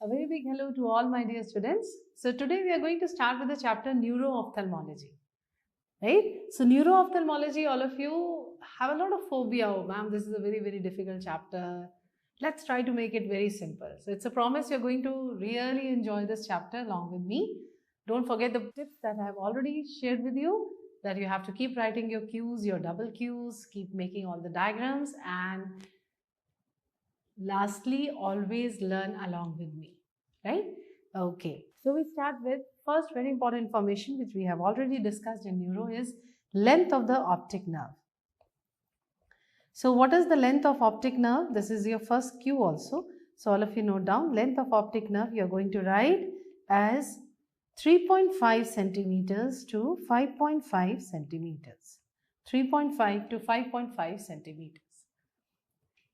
A very big hello to all my dear students. So today we are going to start with the chapter Neuro ophthalmology. Right? So Neuro ophthalmology, all of you have a lot of phobia. Oh, ma'am, this is a very difficult chapter. Let's try to make it very simple. So it's a promise you're going to really enjoy this chapter along with me. Don't forget the tips that I have already shared with you, that you have to keep writing your cues, your double cues, keep making all the diagrams, and lastly, always learn along with me, right? Okay, so we start with first very important information which we have already discussed in neuro is length of the optic nerve. So what is the length of optic nerve? This is your first cue also. So all of you note down length of optic nerve you are going to write as 3.5 centimeters to 5.5 centimeters. 3.5 to 5.5 centimeters.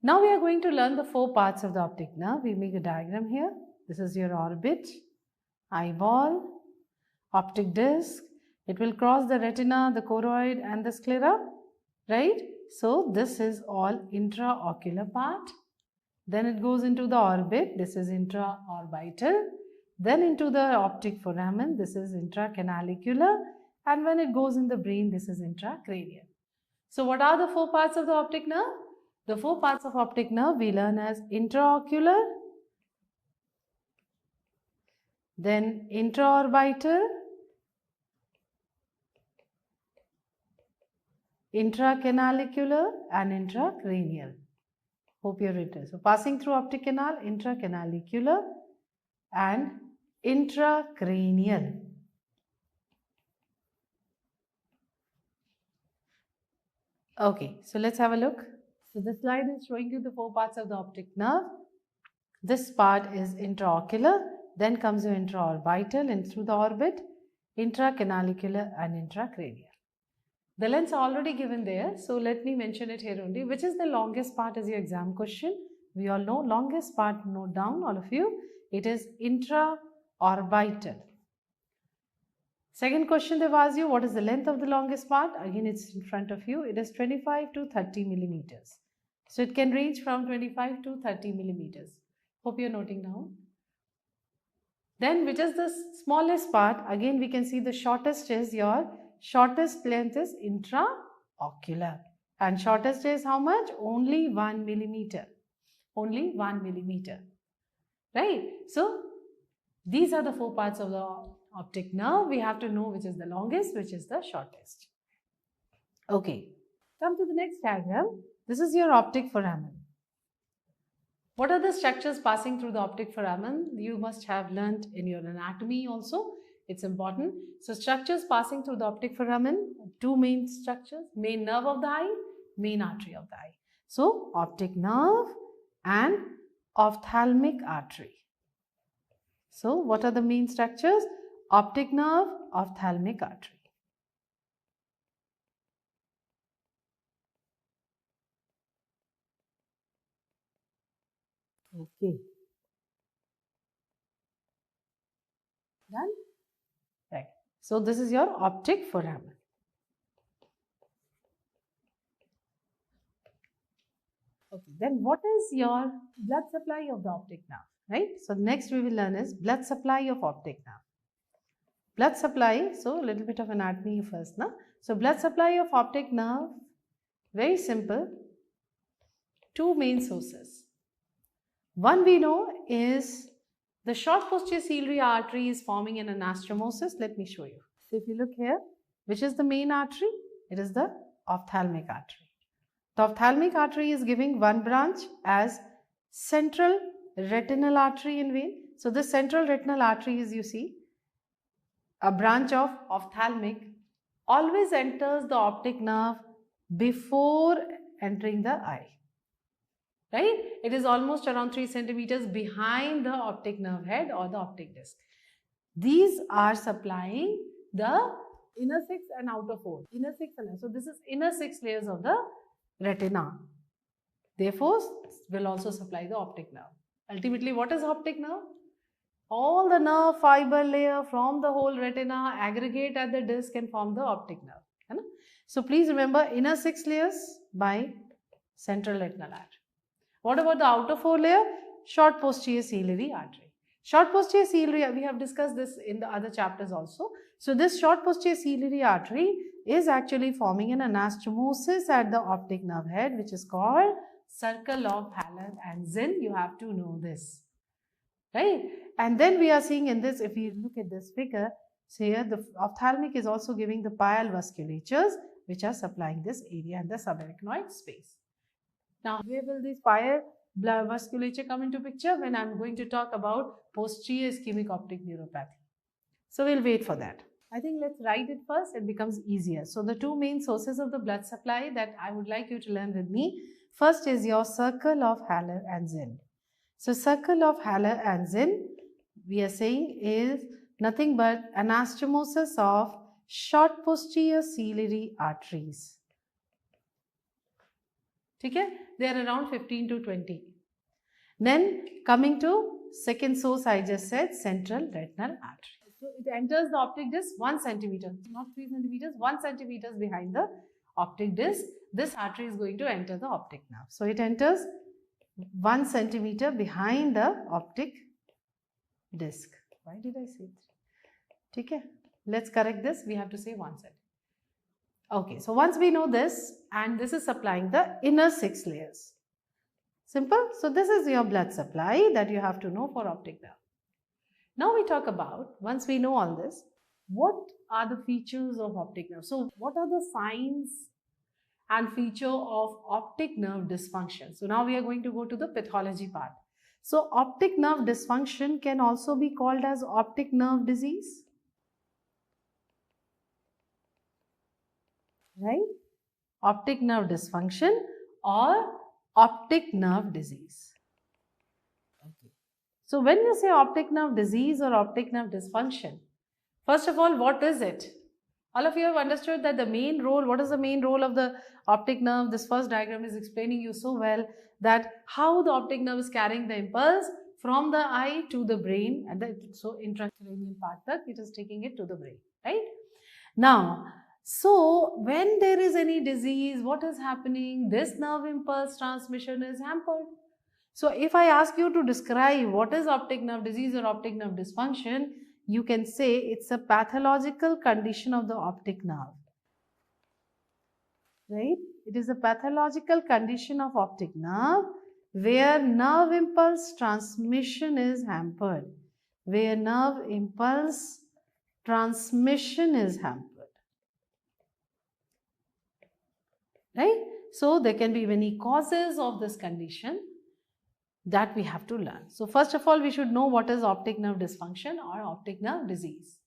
Now we are going to learn the four parts of the optic nerve. We make a diagram here. This is your orbit, eyeball, optic disc. It will cross the retina, the choroid and the sclera, right? So this is all intraocular part. Then it goes into the orbit. This is intraorbital. Then into the optic foramen. This is intracanalicular. And when it goes in the brain, this is intracranial. So what are the four parts of the optic nerve? The four parts of optic nerve we learn as intraocular, then intraorbital, intracanalicular and intracranial. Hope you're written. So passing through optic canal, intracanalicular and intracranial. Okay, so let's have a look. So this slide is showing you the four parts of the optic nerve. This part is intraocular, then comes your intraorbital and through the orbit, intracanalicular and intracranial. The lengths are already given there, so let me mention it here only. Which is the longest part is your exam question. We all know longest part, note down all of you. It is intraorbital. Second question they've asked you, what is the length of the longest part? Again, it's in front of you. It is 25 to 30 millimeters. So it can range from 25 to 30 millimeters. Hope you're noting down. Then which is the smallest part? Again, we can see the shortest is your shortest length is intraocular. And shortest is how much? Only 1 millimeter. Only 1 millimeter. Right? So these are the four parts of the optic nerve. We have to know which is the longest, which is the shortest. Okay. Come to the next diagram. This is your optic foramen. What are the structures passing through the optic foramen? You must have learnt in your anatomy also. It's important. So structures passing through the optic foramen, two main structures, main nerve of the eye, main artery of the eye. So optic nerve and ophthalmic artery. So what are the main structures? Optic nerve, ophthalmic artery. Okay. Done? Right. So this is your optic foramen. Okay. Then what is your blood supply of the optic nerve? Right. So next we will learn is blood supply of optic nerve. Blood supply. So a little bit of anatomy first now. So blood supply of optic nerve, very simple. Two main sources. One we know is the short posterior ciliary artery is forming an anastomosis. Let me show you. So if you look here, which is the main artery? It is the ophthalmic artery. The ophthalmic artery is giving one branch as central retinal artery in vein. So the central retinal artery is, you see, a branch of ophthalmic, always enters the optic nerve before entering the eye. Right? It is almost around 3 centimeters behind the optic nerve head or the optic disc. These are supplying the inner 6 and outer 4. Inner 6 and so this is inner 6 layers of the retina. Therefore, will also supply the optic nerve. Ultimately, what is optic nerve? All the nerve fiber layer from the whole retina aggregate at the disc and form the optic nerve. So please remember inner 6 layers by central retinal artery. What about the outer 4 layer? Short posterior ciliary artery. Short posterior ciliary, we have discussed this in the other chapters also. So this short posterior ciliary artery is actually forming an anastomosis at the optic nerve head, which is called circle of Haller and Zinn. You have to know this, right? And then we are seeing in this, if you look at this figure, so here the ophthalmic is also giving the pial vasculatures, which are supplying this area and the subarachnoid space. Now, where will this pial vasculature come into picture? When I'm going to talk about posterior ischemic optic neuropathy. So we'll wait for that. I think let's write it first, it becomes easier. So the two main sources of the blood supply that I would like you to learn with me, first is your circle of Haller and Zinn. So circle of Haller and Zinn, we are saying is nothing but anastomosis of short posterior ciliary arteries. Okay? They are around 15 to 20. Then coming to second source, I just said central retinal artery. So it enters the optic disc 1 centimeter, not 3 centimeters, 1 centimeters behind the optic disc. This artery is going to enter the optic nerve. So it enters 1 centimeter behind the optic disc. Why did I say it? Okay, let's correct this. We have to say 1 centimeter. Okay, so once we know this, and this is supplying the inner 6 layers. Simple. So this is your blood supply that you have to know for optic nerve. Now we talk about, once we know all this, what are the features of optic nerve? So what are the signs and feature of optic nerve dysfunction? So now we are going to go to the pathology part. So optic nerve dysfunction can also be called as optic nerve disease, right? Optic nerve dysfunction or optic nerve disease. Okay. So when you say optic nerve disease or optic nerve dysfunction, first of all, what is it? All of you have understood that the main role, what is the main role of the optic nerve? This first diagram is explaining you so well that how the optic nerve is carrying the impulse from the eye to the brain, and so intracranial part that it is taking it to the brain, right? Now, so when there is any disease, what is happening? This nerve impulse transmission is hampered. So if I ask you to describe what is optic nerve disease or optic nerve dysfunction, you can say it's a pathological condition of the optic nerve, right? It is a pathological condition of optic nerve where nerve impulse transmission is hampered, where nerve impulse transmission is hampered, right? So there can be many causes of this condition that we have to learn. So first of all, we should know what is optic nerve dysfunction or optic nerve disease.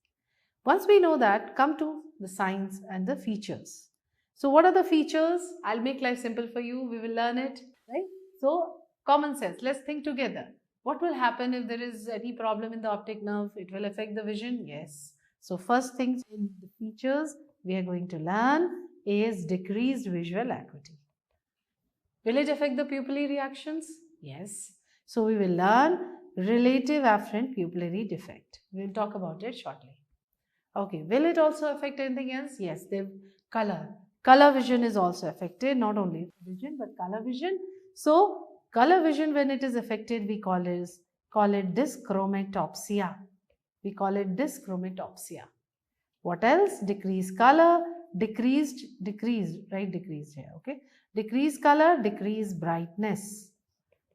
Once we know that, come to the signs and the features. So what are the features? I'll make life simple for you. We will learn it, right? So common sense. Let's think together. What will happen if there is any problem in the optic nerve? It will affect the vision? Yes. So first things in the features we are going to learn is decreased visual acuity. Will it affect the pupillary reactions? Yes. So we will learn relative afferent pupillary defect. We will talk about it shortly. Okay. Will it also affect anything else? Yes. The color. Color vision is also affected. Not only vision but color vision. So color vision, when it is affected, we call it dyschromatopsia. We call it dyschromatopsia. What else? Decreased color, decreased here, okay? Decreased color, decreased brightness.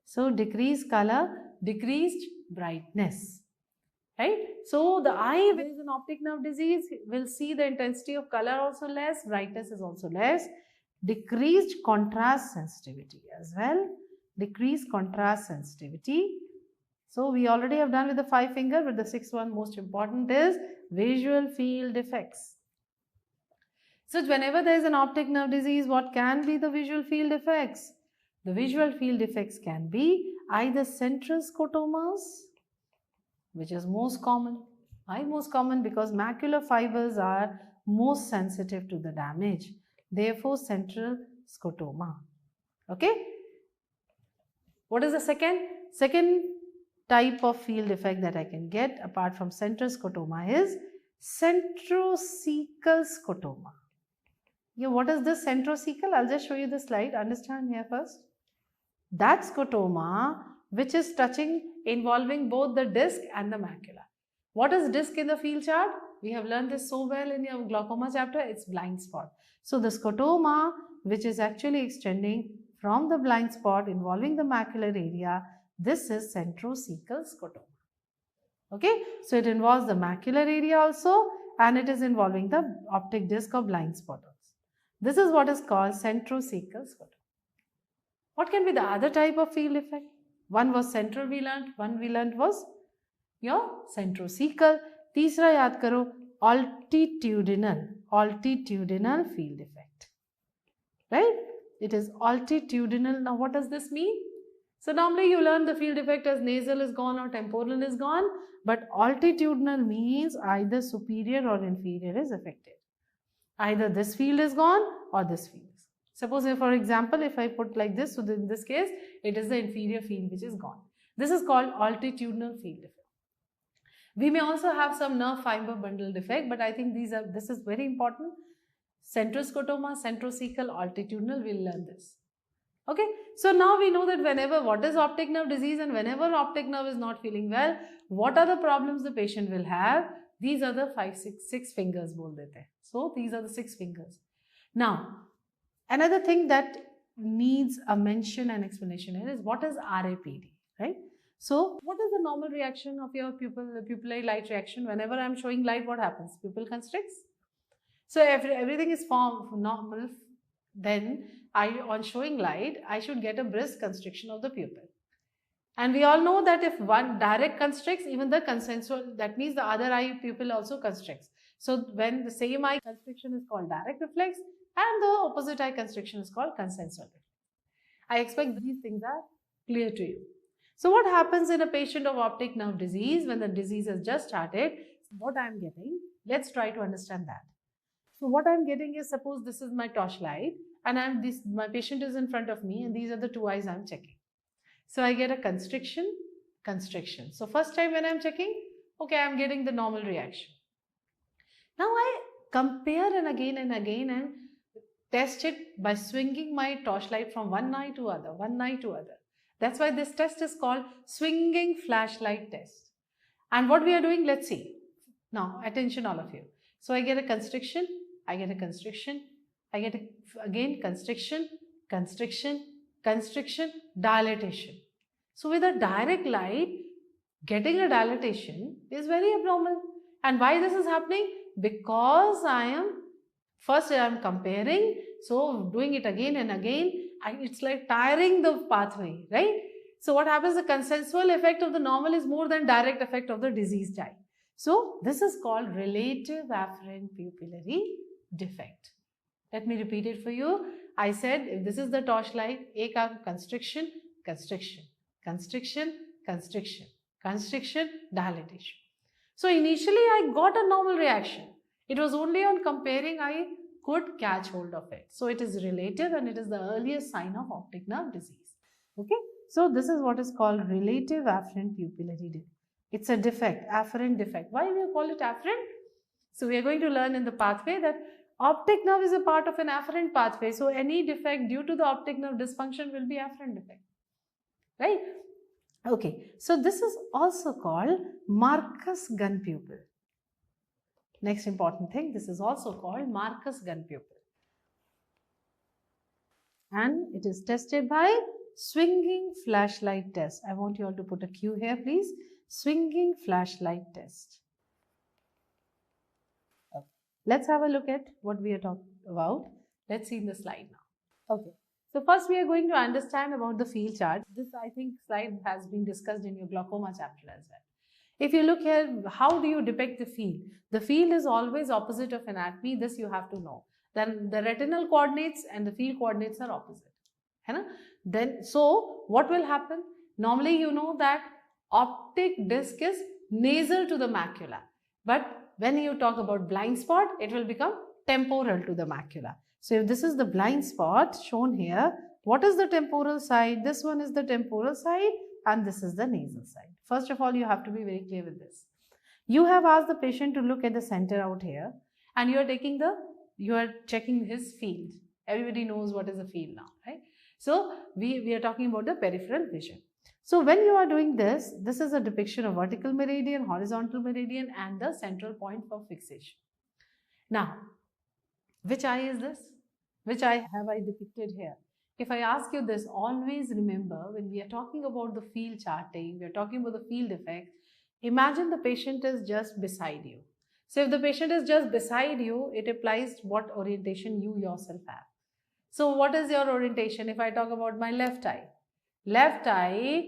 So decreased color, decreased brightness, right? So the eye, when there is an optic nerve disease, will see the intensity of color also less, brightness is also less. Decreased contrast sensitivity as well. Decreased contrast sensitivity. So we already have done with the 5 finger, but the 6th one most important is visual field defects. So whenever there is an optic nerve disease, what can be the visual field effects? The visual field effects can be either central scotomas, which is most common. Why most common? Because macular fibers are most sensitive to the damage. Therefore, central scotoma. Okay? What is the second type of field effect that I can get apart from central scotoma is centrocecal scotoma. Yeah, what is this centrocecal? I'll just show you the slide. Understand here first. That scotoma which is touching involving both the disc and the macula. What is disc in the field chart? We have learned this so well in your glaucoma chapter. It's blind spot. So the scotoma, which is actually extending from the blind spot involving the macular area, this is centrocecal scotoma. Okay, so it involves the macular area also, and it is involving the optic disc or blind spot also. This is what is called centrocecal scotoma. What can be the other type of field effect? One was central we learnt, one we learnt was your centrocecal. तीसरा याद करो, altitudinal field effect, right? It is altitudinal. Now what does this mean? So normally you learn the field effect as nasal is gone or temporal is gone, but altitudinal means either superior or inferior is affected. Either this field is gone or this field is. Suppose if, for example, if I put like this, so in this case, it is the inferior field which is gone. This is called altitudinal field effect. We may also have some nerve fiber bundle defect, but I think this is very important. Centroscotoma, centrocecal, altitudinal, we'll learn this. Okay, so now we know that whenever what is optic nerve disease and whenever optic nerve is not feeling well, what are the problems the patient will have? These are the six fingers bol dete hain. So these are the 6 fingers. Now, another thing that needs a mention and explanation here is what is RAPD, right? So what is the normal reaction of your pupillary light reaction? Whenever I am showing light, what happens? Pupil constricts. So if everything is normal, then on showing light, I should get a brisk constriction of the pupil. And we all know that if one direct constricts, even the consensual, that means the other eye pupil also constricts. So when the same eye constriction is called direct reflex and the opposite eye constriction is called consensual reflex. I expect these things are clear to you. So what happens in a patient of optic nerve disease when the disease has just started? What I am getting, let's try to understand that. So what I am getting is, suppose this is my torchlight and my patient is in front of me and these are the 2 eyes I am checking. So I get a constriction. So first time when I am checking, okay, I am getting the normal reaction. Now I compare and again and test it by swinging my torchlight from one eye to other. That's why this test is called swinging flashlight test. And what we are doing, let's see. Now, attention all of you. So I get a constriction, again constriction, dilatation. So with a direct light, getting a dilatation is very abnormal. And why this is happening? Because I am comparing, so doing it again and again, it's like tiring the pathway, right? So what happens, the consensual effect of the normal is more than direct effect of the diseased eye. So this is called relative afferent pupillary defect. Let me repeat it for you. I said if this is the torchlight, एक constriction, dilatation. So initially I got a normal reaction. It was only on comparing I could catch hold of it. So it is relative and it is the earliest sign of optic nerve disease. Okay. So this is what is called relative afferent pupillary defect. It's a defect, afferent defect. Why do you call it afferent? So we are going to learn in the pathway that optic nerve is a part of an afferent pathway. So any defect due to the optic nerve dysfunction will be afferent defect. Right? Okay. So this is also called Marcus gun pupil. Next important thing, this is also called Marcus gun pupil. And it is tested by swinging flashlight test. I want you all to put a Q here, please. Swinging flashlight test. Okay. Let's have a look at what we are talking about. Let's see in the slide now. Okay. So first we are going to understand about the field chart. This I think slide has been discussed in your glaucoma chapter as well. If you look here, how do you depict the field? The field is always opposite of anatomy. This you have to know. Then the retinal coordinates and the field coordinates are opposite. Then, so what will happen? Normally you know that optic disc is nasal to the macula. But when you talk about blind spot, it will become temporal to the macula. So if this is the blind spot shown here, what is the temporal side? This one is the temporal side and this is the nasal side. First of all, you have to be very clear with this. You have asked the patient to look at the center out here and you are checking his field. Everybody knows what is a field now, right? So we are talking about the peripheral vision. So when you are doing this, this is a depiction of vertical meridian, horizontal meridian and the central point for fixation. Now, which eye is this? Which eye have I depicted here? If I ask you this, always remember when we are talking about the field charting, we are talking about the field effect, imagine the patient is just beside you. So if the patient is just beside you, it implies what orientation you yourself have. So what is your orientation? If I talk about my left eye,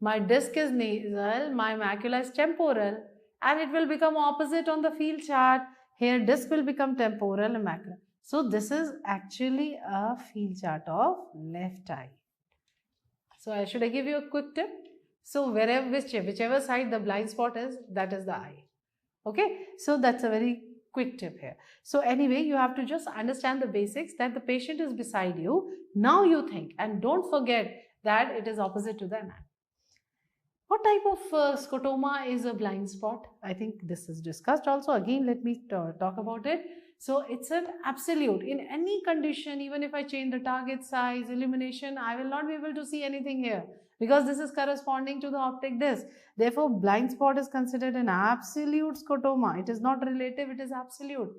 my disc is nasal, my macula is temporal, and it will become opposite on the field chart. Here disc will become temporal and macula. So this is actually a field chart of left eye. So should I give you a quick tip? So whichever side the blind spot is, that is the eye. Okay, so that's a very quick tip here. So anyway, you have to just understand the basics that the patient is beside you. Now you think, and don't forget that it is opposite to the anatomy. What type of scotoma is a blind spot? I think this is discussed also. Again, let me talk about it. So it's an absolute. In any condition, even if I change the target size, illumination, I will not be able to see anything here because this is corresponding to the optic disc. Therefore, blind spot is considered an absolute scotoma. It is not relative, it is absolute.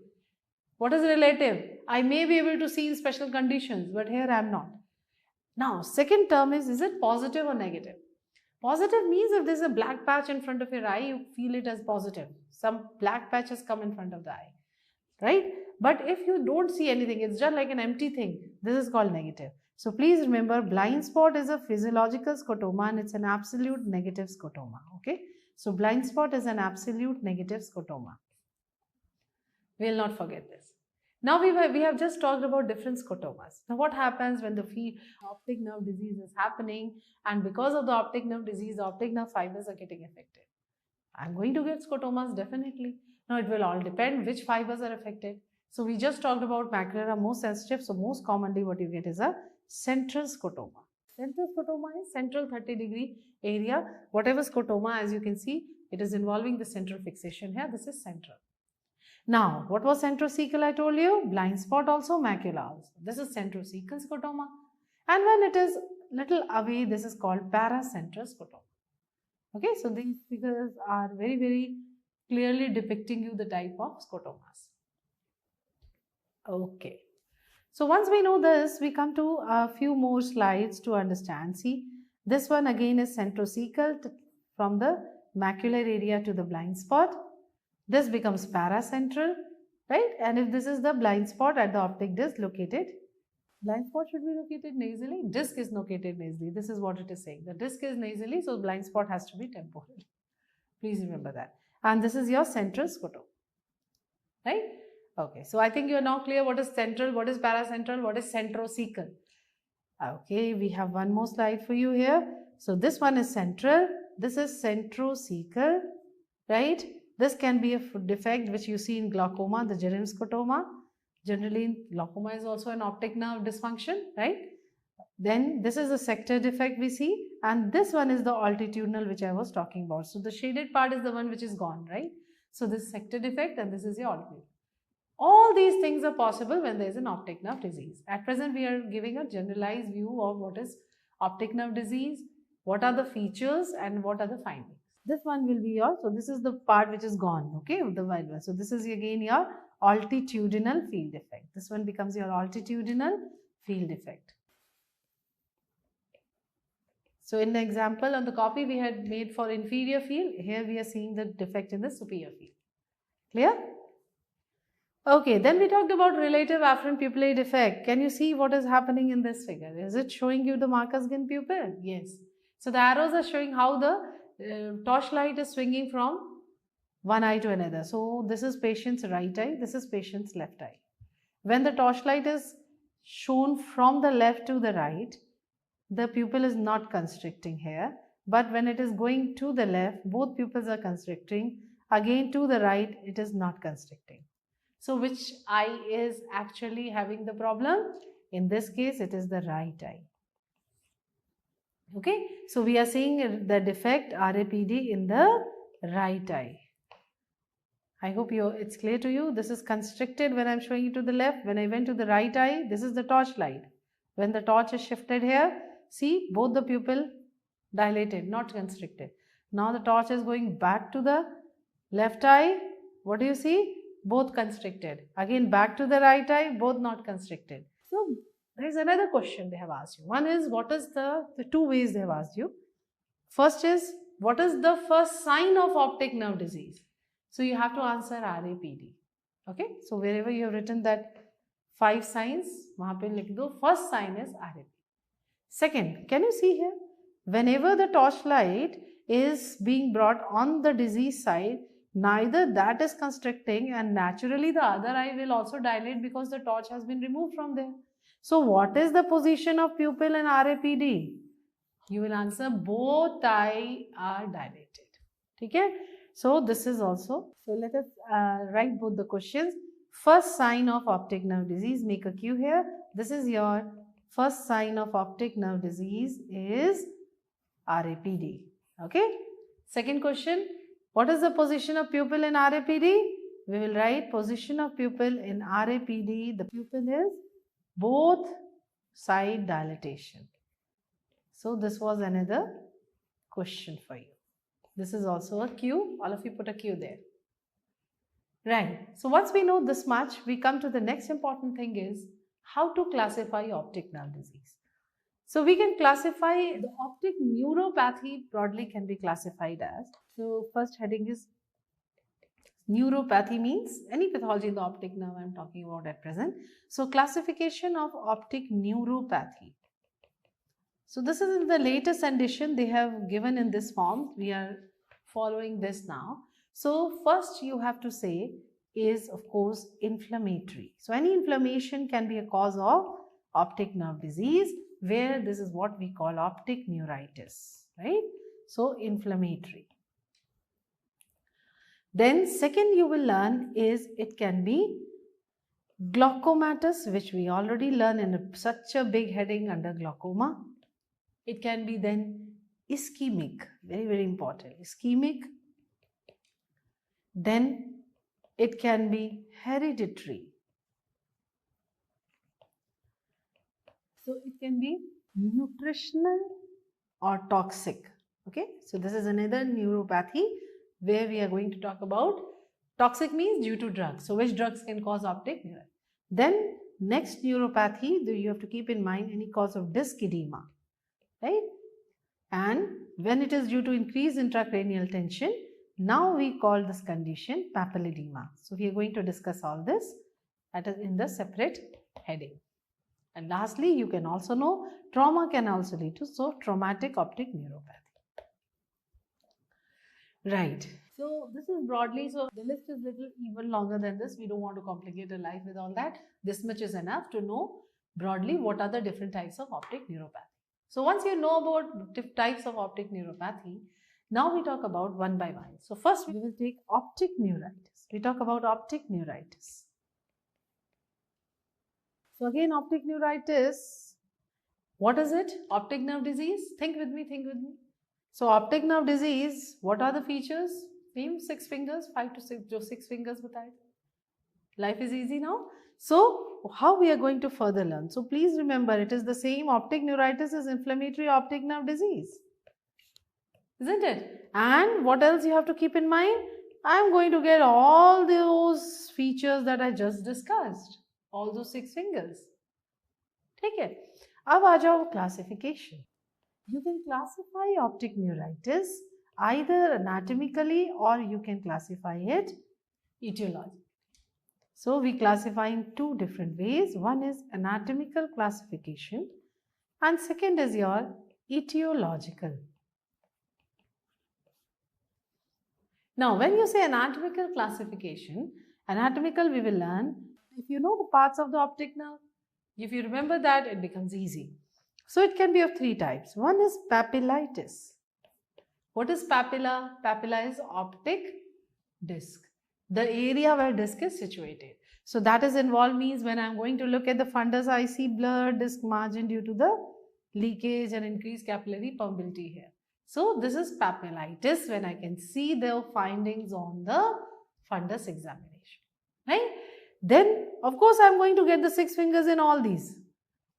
What is relative? I may be able to see in special conditions, but here I am not. Now, second term is it positive or negative? Positive means if there is a black patch in front of your eye, you feel it as positive. Some black patches come in front of the eye, right? But if you don't see anything, it's just like an empty thing, this is called negative. So please remember, blind spot is a physiological scotoma and it's an absolute negative scotoma, okay? So blind spot is an absolute negative scotoma. We will not forget this. Now we have just talked about different scotomas. Now what happens when the optic nerve disease is happening, and because of the optic nerve disease, the optic nerve fibers are getting affected. I'm going to get scotomas definitely. Now it will all depend which fibers are affected. So we just talked about macular are most sensitive. So most commonly what you get is a central scotoma. Central scotoma is central 30-degree area. Whatever scotoma, as you can see, it is involving the central fixation here. This is central. Now, what was centrocecal? I told you, blind spot also, macula also. This is centrocecal scotoma. And when it is little away, this is called paracentral scotoma. Okay, so these figures are very, very clearly depicting you the type of scotomas. Okay, so once we know this, we come to a few more slides to understand. See, this one again is centrocecal from the macular area to the blind spot. This becomes paracentral, right? And if this is the blind spot at the optic disc located, blind spot should be located nasally, disc is located nasally. This is what it is saying. The disc is nasally, so blind spot has to be temporal. Please remember that. And this is your central scotoma, right? Okay, so I think you are now clear what is central, what is paracentral, what is centrocecal. Okay, we have one more slide for you here. So this one is central, this is centrocecal, right? This can be a defect which you see in glaucoma, the germ scotoma. Generally, glaucoma is also an optic nerve dysfunction, right? Then this is a sector defect we see, and this one is the altitudinal which I was talking about. So the shaded part is the one which is gone, right? So this is sector defect and this is your altitudinal. All these things are possible when there is an optic nerve disease. At present, we are giving a generalized view of what is optic nerve disease, what are the features and what are the findings. This one will be your, so this is the part which is gone, okay, the white one. So this is again your altitudinal field effect. This one becomes your altitudinal field effect. So in the example on the copy we had made for inferior field, here we are seeing the defect in the superior field. Clear? Okay, then we talked about relative afferent pupillae defect. Can you see what is happening in this figure? Is it showing you the Marcus-Ginn pupil? Yes. So the arrows are showing how the torchlight is swinging from one eye to another. So this is patient's right eye, this is patient's left eye. When the torchlight is shown from the left to the right, the pupil is not constricting here. But when it is going to the left, both pupils are constricting. Again to the right, it is not constricting. So which eye is actually having the problem? In this case, it is the right eye. Okay, so we are seeing the defect RAPD in the right eye. I hope it's clear to you. This is constricted when I am showing it to the left. When I went to the right eye, this is the torch light. When the torch is shifted here, see both the pupil dilated, not constricted. Now the torch is going back to the left eye. What do you see? Both constricted. Again back to the right eye, both not constricted. So there is another question they have asked you. One is, what is the two ways they have asked you. First is, what is the first sign of optic nerve disease? So you have to answer RAPD. Okay, so wherever you have written that 5 signs, वहाँ पे लिख दो, first sign is RAPD. Second, can you see here? Whenever the torchlight is being brought on the disease side, neither that is constricting and naturally the other eye will also dilate because the torch has been removed from there. So what is the position of pupil in RAPD? You will answer both eye are dilated. Okay? So this is also, so let us write both the questions. First sign of optic nerve disease, make a Q here. This is your first sign of optic nerve disease is RAPD. Okay? Second question, what is the position of pupil in RAPD? We will write position of pupil in RAPD. The pupil is both side dilatation. So this was another question for you. This is also a Q. All of you put a Q there. Right. So once we know this much, we come to the next important thing is how to classify optic nerve disease. So we can classify the optic neuropathy broadly can be classified as. So first heading is neuropathy, means any pathology in the optic nerve I am talking about at present. So classification of optic neuropathy. So this is in the latest edition they have given in this form. We are following this now. So first you have to say is of course inflammatory. So any inflammation can be a cause of optic nerve disease, where this is what we call optic neuritis, right? So inflammatory. Then second you will learn is it can be glaucomatous, which we already learned in such a big heading under glaucoma. It can be then ischemic, very, very important, ischemic. Then it can be hereditary. So it can be nutritional or toxic. Okay, so this is another neuropathy where we are going to talk about. Toxic means due to drugs. So which drugs can cause optic neuritis? Then next neuropathy, you have to keep in mind any cause of disc edema, right? And when it is due to increased intracranial tension, now we call this condition papilledema. So we are going to discuss all this in the separate heading. And lastly, you can also know trauma can also lead to traumatic optic neuropathy. Right. So this is broadly, so the list is little even longer than this. We don't want to complicate our life with all that. This much is enough to know broadly what are the different types of optic neuropathy. So once you know about types of optic neuropathy, now we talk about one by one. So first we will take optic neuritis. We talk about optic neuritis. So again, optic neuritis, what is it? Optic nerve disease. Think with me, think with me. So optic nerve disease, what are the features? Same 6 fingers, 5 to 6, jo 6 fingers बताए. Life is easy now. So how we are going to further learn? So please remember, it is the same. Optic neuritis is inflammatory optic nerve disease, isn't it? And what else you have to keep in mind? I am going to get all those features that I just discussed, all those 6 fingers. ठीक है? अब आ जाओ classification. You can classify optic neuritis either anatomically or you can classify it etiologically. So we classify in 2 different ways. One is anatomical classification and second is your etiological. Now when you say anatomical classification, anatomical we will learn, if you know the parts of the optic nerve, if you remember that, it becomes easy. So it can be of 3 types. One is papillitis. What is papilla? Papilla is optic disc, the area where disc is situated. So that is involved means when I am going to look at the fundus, I see blurred disc margin due to the leakage and increased capillary permeability here. So this is papillitis when I can see the findings on the fundus examination, right? Then of course I am going to get the 6 fingers in all these.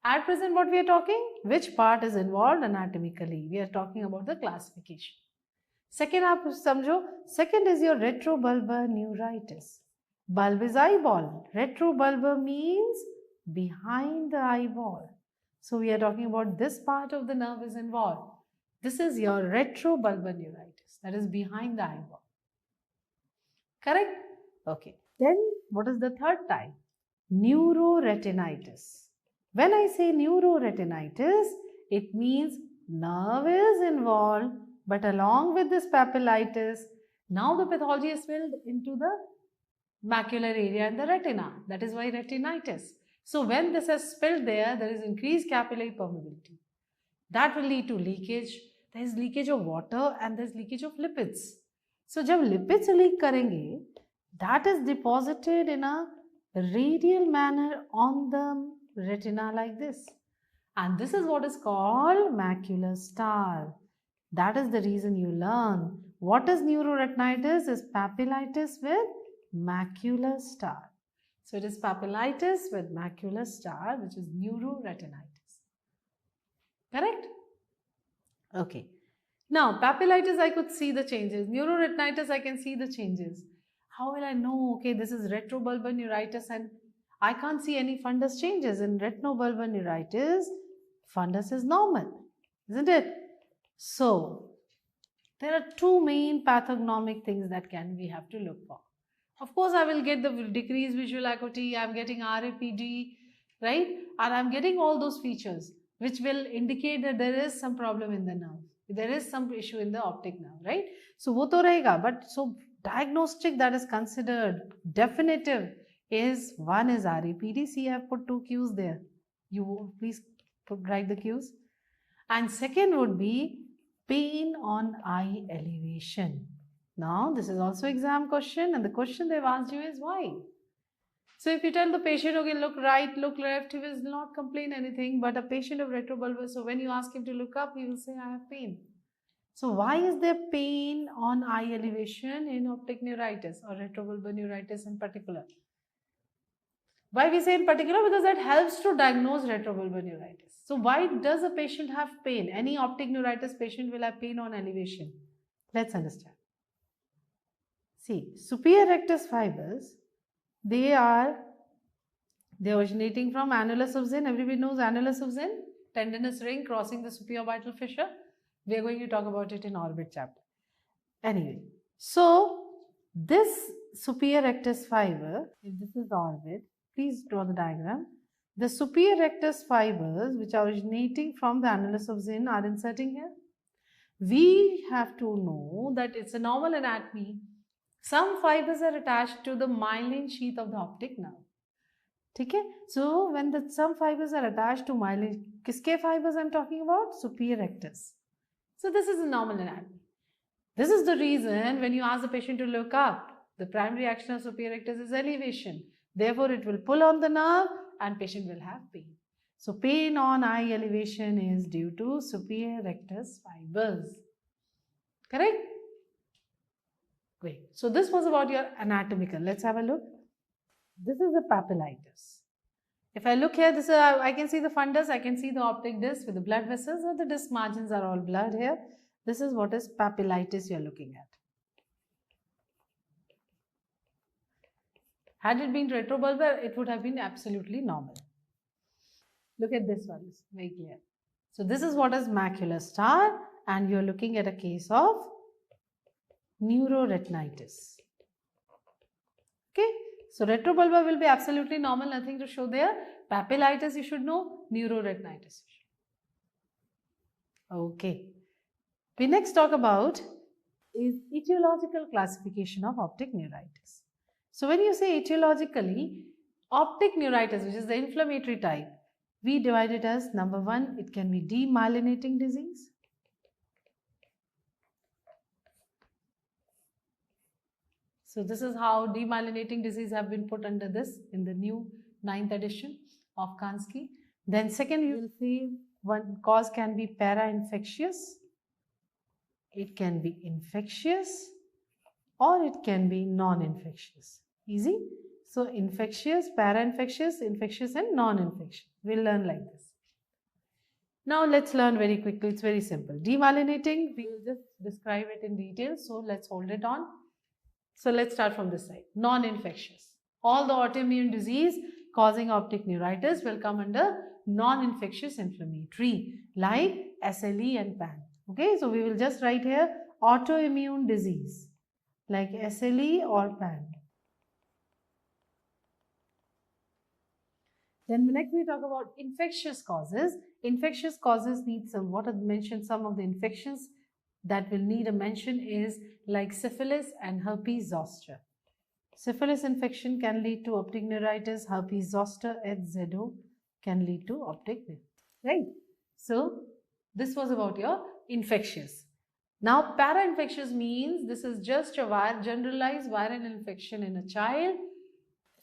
At present, what we are talking? Which part is involved anatomically? We are talking about the classification. Second, आप समझो. Second is your retrobulbar neuritis. Bulb is eyeball. Retrobulbar means behind the eyeball. So we are talking about this part of the nerve is involved. This is your retrobulbar neuritis. That is behind the eyeball. Correct? Okay. Then what is the third type? Neuroretinitis. When I say neuroretinitis, it means nerve is involved, but along with this papillitis, now the pathology is filled into the macular area and the retina. That is why retinitis. So when this is spilled there is increased capillary permeability. That will lead to leakage. There is leakage of water and there is leakage of lipids. So जब lipids leak करेंगे, that is deposited in a radial manner on the retina like this. And this is what is called macular star. That is the reason you learn. What is neuroretinitis? Is papillitis with macular star. So it is papillitis with macular star, which is neuroretinitis. Correct? Okay. Now, papillitis, I could see the changes. Neuroretinitis, I can see the changes. How will I know, okay, this is retrobulbar neuritis and I can't see any fundus changes. In retinobulbar neuritis, fundus is normal, isn't it? So, there are two main pathognomic things that we have to look for. Of course, I will get the decreased visual acuity, I am getting RAPD, right? And I am getting all those features which will indicate that there is some problem in the nerve. There is some issue in the optic nerve, right? So, wo to rahega, but so diagnostic that is considered definitive is one is RAPD. See, I have put two Qs there. You please write the Qs. And second would be pain on eye elevation. Now, this is also exam question and the question they've asked you is why? So, if you tell the patient, okay, look right, look left, he will not complain anything, but a patient of retrobulbar, so when you ask him to look up, he will say, I have pain. So, why is there pain on eye elevation in optic neuritis or retrobulbar neuritis in particular? Why we say in particular? Because that helps to diagnose retrobulbar neuritis. So, why does a patient have pain? Any optic neuritis patient will have pain on elevation. Let's understand. See, superior rectus fibers, they are originating from annulus of Zinn. Everybody knows annulus of Zinn, tendinous ring crossing the supraorbital fissure. We are going to talk about it in orbit chapter. Anyway, so this superior rectus fiber, if this is the orbit, please draw the diagram. The superior rectus fibers which are originating from the annulus of Zinn are inserting here. We have to know that it's a normal anatomy. Some fibers are attached to the myelin sheath of the optic nerve. Okay? So when some fibers are attached to myelin, kiske fibers I'm talking about? Superior rectus. So this is a normal anatomy. This is the reason when you ask the patient to look up, the primary action of superior rectus is elevation. Therefore, it will pull on the nerve and patient will have pain. So pain on eye elevation is due to superior rectus fibers. Correct? Great. So this was about your anatomical. Let's have a look. This is the papillitis. If I look here, this is, I can see the fundus, I can see the optic disc with the blood vessels, or the disc margins are all blurred here. This is what is papillitis you are looking at. Had it been retrobulbar, it would have been absolutely normal. Look at this one, it's very clear. So this is what is macular star, and you are looking at a case of neuroretinitis. Okay, so retrobulbar will be absolutely normal, nothing to show there. Papillitis you should know, neuroretinitis. Okay, we next talk about is etiological classification of optic neuritis. So when you say etiologically, optic neuritis, which is the inflammatory type, we divide it as number one, it can be demyelinating disease. So this is how demyelinating disease have been put under this in the new 9th edition of Kansky. Then second, you will see one cause can be para-infectious, it can be infectious, or it can be non-infectious. Easy? So infectious, para-infectious, infectious and non-infectious. We'll learn like this. Now let's learn very quickly. It's very simple. Demyelinating, we will just describe it in detail. So let's hold it on. So let's start from this side. Non-infectious. All the autoimmune disease causing optic neuritis will come under non-infectious inflammatory like SLE and PAN. Okay, so we will just write here autoimmune disease like SLE or PAN. Then next we talk about infectious causes. Infectious causes need some, what I mentioned, some of the infections that will need a mention is like syphilis and herpes zoster. Syphilis infection can lead to optic neuritis, herpes zoster, HZO can lead to optic neuritis, right? So this was about your infectious. Now para-infectious means this is just a generalized viral infection in a child.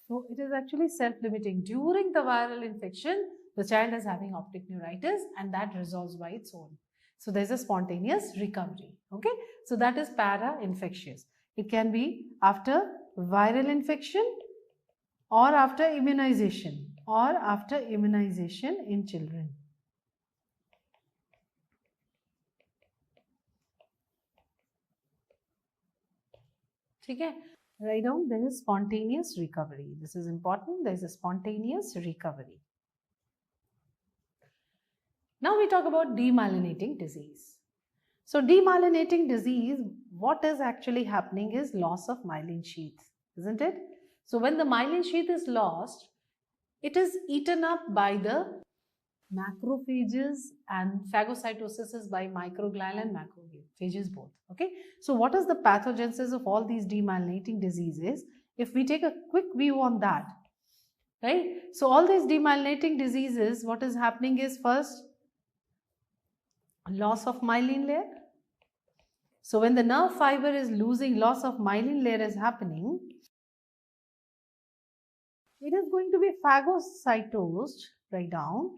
So it is actually self-limiting. During the viral infection, the child is having optic neuritis and that resolves by its own. So there's a spontaneous recovery. Okay. So that is para-infectious. It can be after viral infection or after immunization in children. Okay. Write down there is spontaneous recovery. This is important. There is a spontaneous recovery. Now we talk about demyelinating disease. So demyelinating disease, what is actually happening is loss of myelin sheath, isn't it? So when the myelin sheath is lost, it is eaten up by the macrophages and phagocytosis is by microglial and macrophages both. Okay. So what is the pathogenesis of all these demyelinating diseases? If we take a quick view on that, right? So all these demyelinating diseases, what is happening is first loss of myelin layer. So when the nerve fiber is losing, loss of myelin layer is happening, it is going to be phagocytosed, write down,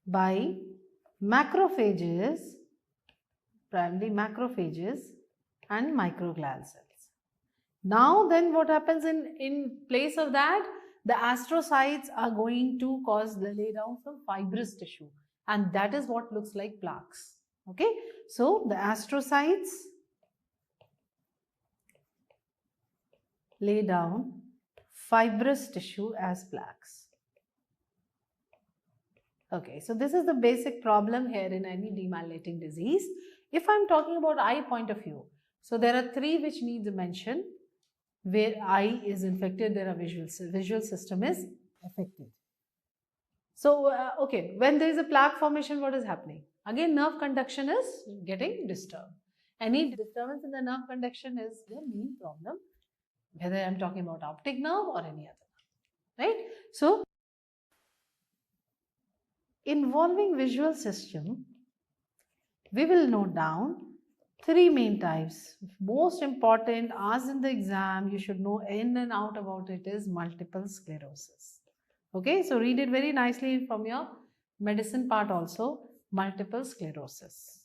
by macrophages, primarily macrophages and microglial cells. Now then what happens in place of that, the astrocytes are going to lay down some fibrous tissue and that is what looks like plaques. Okay, so the astrocytes lay down fibrous tissue as plaques. Okay, so this is the basic problem here in any demyelinating disease. If I'm talking about eye point of view, so there are three which needs a mention. Where eye is infected, there are visual system is affected. So, okay, when there is a plaque formation, what is happening? Again, nerve conduction is getting disturbed. Any disturbance in the nerve conduction is the main problem, whether I'm talking about optic nerve or any other nerve, right? So, involving visual system, we will note down three main types. Most important, as in the exam, you should know in and out about it is multiple sclerosis. Okay, so read it very nicely from your medicine part also, multiple sclerosis.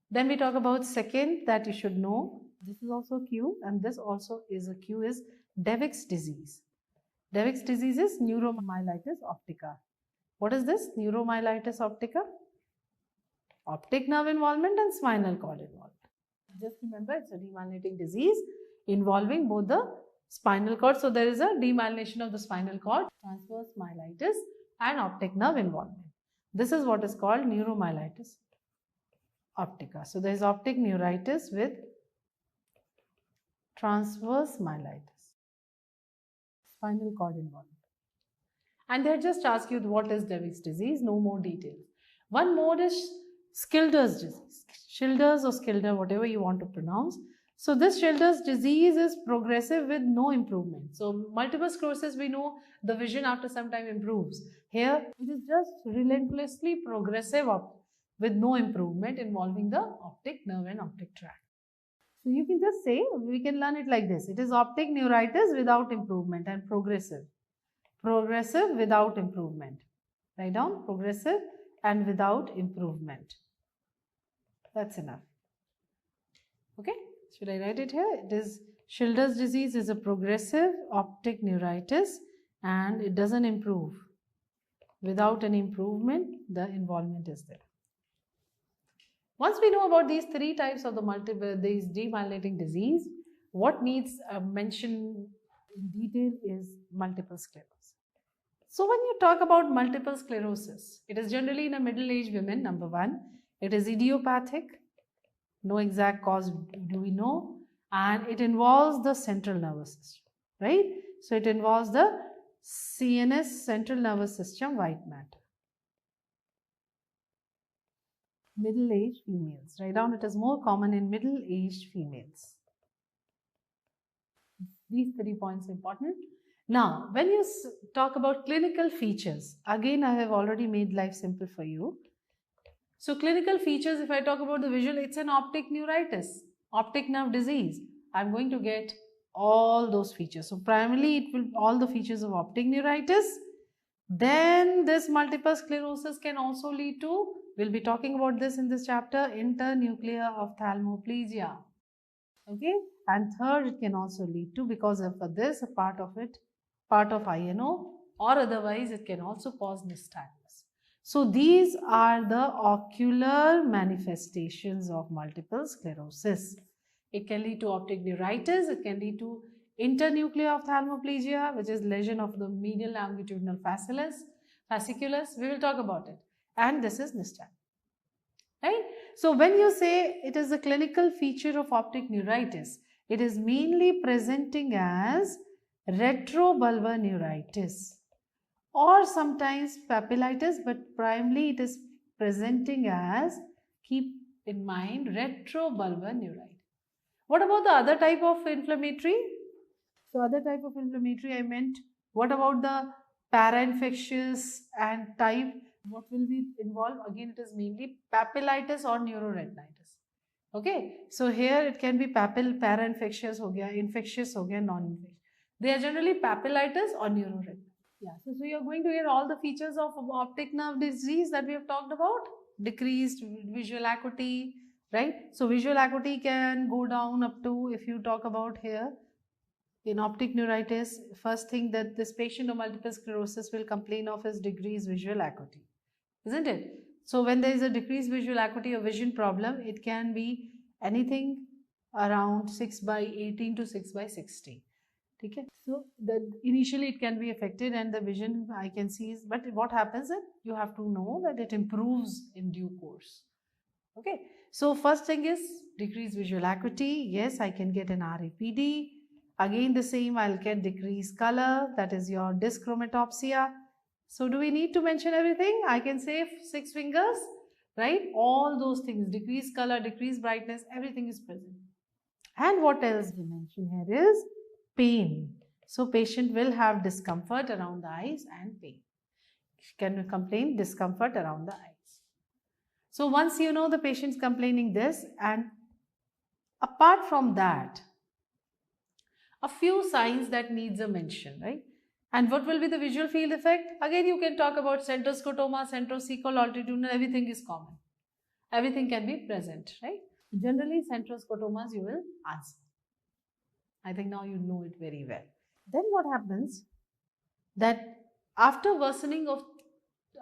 Then we talk about second that you should know. This is also Q and this also is a Q is Devick's disease. Devick's disease is neuromyelitis optica. What is this? Neuromyelitis optica? Optic nerve involvement and spinal cord involvement. Just remember it's a demyelinating disease involving both the spinal cord. So there is a demyelination of the spinal cord, transverse myelitis and optic nerve involvement. This is what is called neuromyelitis optica. So there is optic neuritis with transverse myelitis, spinal cord involvement. And they just ask you what is Devick's disease, no more details. One more is Schilder's disease, Schilder's or Schilder, whatever you want to pronounce. So this Schilder's disease is progressive with no improvement. So multiple sclerosis, we know the vision after some time improves. Here it is just relentlessly progressive with no improvement involving the optic nerve and optic tract. So you can just say, we can learn it like this. It is optic neuritis without improvement and progressive. Progressive without improvement. Write down progressive and without improvement. That's enough. Okay, should I write it here? It is Schilder's disease is a progressive optic neuritis and it doesn't improve. Without any improvement, the involvement is there. Once we know about these three types of these demyelinating disease, what needs mention in detail is multiple sclerosis. So when you talk about multiple sclerosis, it is generally in a middle-aged women, number one. It is idiopathic, no exact cause do we know, and it involves the central nervous system, right? So it involves the CNS, central nervous system, white matter. Middle-aged females. Write down, it is more common in middle-aged females. These 3 points are important. Now, when you talk about clinical features, again, I have already made life simple for you. So, clinical features, if I talk about the visual, it's an optic neuritis, optic nerve disease. I'm going to get all those features. So, primarily, it will all the features of optic neuritis. Then, this multiple sclerosis can also lead to, we'll be talking about this in this chapter, internuclear ophthalmoplegia. Okay, and third, it can also lead to, because of this, a part of INO, or otherwise it can also cause nystagmus. So these are the ocular manifestations of multiple sclerosis. It can lead to optic neuritis, it can lead to internuclear ophthalmoplegia, which is lesion of the medial longitudinal fasciculus. We will talk about it. And this is nystagmus. Right? So when you say it is a clinical feature of optic neuritis, it is mainly presenting as retrobulbar neuritis or sometimes papillitis, but primarily it is presenting as, keep in mind, retrobulbar neuritis. What about the other type of inflammatory? So other type of inflammatory I meant, what about the parainfectious and type? What will be involved? Again, it is mainly papillitis or neuroretinitis. Okay, so here it can be parainfectious ho gaya, infectious ho gaya, non-infectious. They are generally papillitis or neuroretinitis. Yeah, so you're going to hear all the features of optic nerve disease that we have talked about. Decreased visual acuity, right? So visual acuity can go down up to, if you talk about here, in optic neuritis, first thing that this patient of multiple sclerosis will complain of is decreased visual acuity, isn't it? So when there is a decreased visual acuity or vision problem, it can be anything around 6 by 18 to 6 by 60. Okay? So initially it can be affected and the vision I can see is, but what happens is you have to know that it improves in due course. Okay, so first thing is decreased visual acuity. Yes, I can get an RAPD. Again the same, I'll get decreased color, that is your dyschromatopsia. So do we need to mention everything? I can say 6 fingers, right? All those things, decreased color, decreased brightness, everything is present. And what else we mention here is pain. So patient will have discomfort around the eyes and pain. Can complain discomfort around the eyes. So once you know the patient's complaining this, and apart from that, a few signs that needs a mention, right? And what will be the visual field effect? Again, you can talk about centroscotoma, centrocecal, longitudinal, everything is common. Everything can be present, right? Generally, centroscotomas you will answer. I think now you know it very well. Then what happens that after worsening of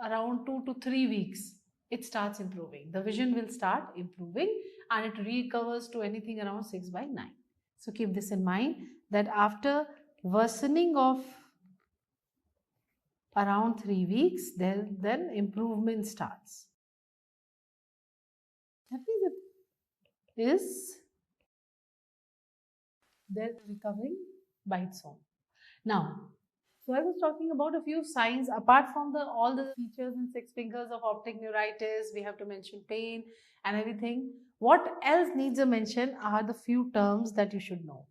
around 2 to 3 weeks, it starts improving. The vision will start improving and it recovers to anything around 6 by 9. So keep this in mind that after worsening of around 3 weeks, then improvement starts. That means it is then recovering by its own. Now, so I was talking about a few signs apart from all the features in 6 fingers of optic neuritis. We have to mention pain and everything. What else needs a mention are the few terms that you should know,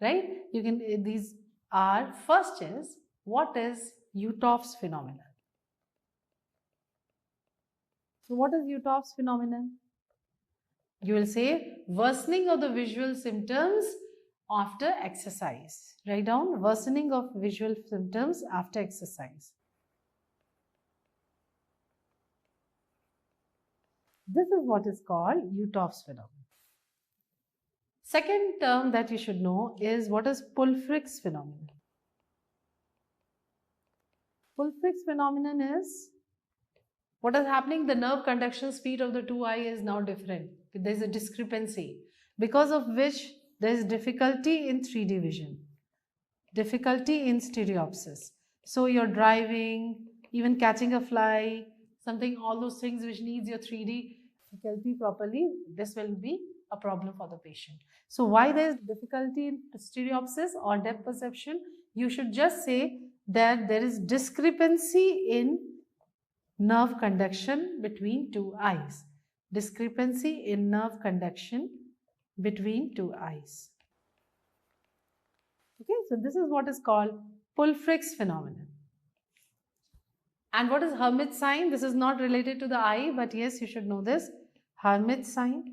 right? You can, these are, first is, what is Uthoff's phenomenon? So what is Uthoff's phenomenon? You will say worsening of the visual symptoms after exercise. Write down worsening of visual symptoms after exercise. This is what is called Uthoff's phenomenon. Second term that you should know is what is Pulfric's phenomenon. Pulfrix phenomenon is what is happening? The nerve conduction speed of the two eye is now different. There is a discrepancy, because of which there is difficulty in 3D vision, difficulty in stereopsis. So you're driving, even catching a fly, something, all those things which needs your 3D difficulty properly, this will be a problem for the patient. So why there is difficulty in stereopsis or depth perception? You should just say that there is discrepancy in nerve conduction between two eyes. Discrepancy in nerve conduction between two eyes. Okay, so this is what is called Pulfrix phenomenon. And what is Hermit sign? This is not related to the eye, but yes, you should know this. Hermit sign.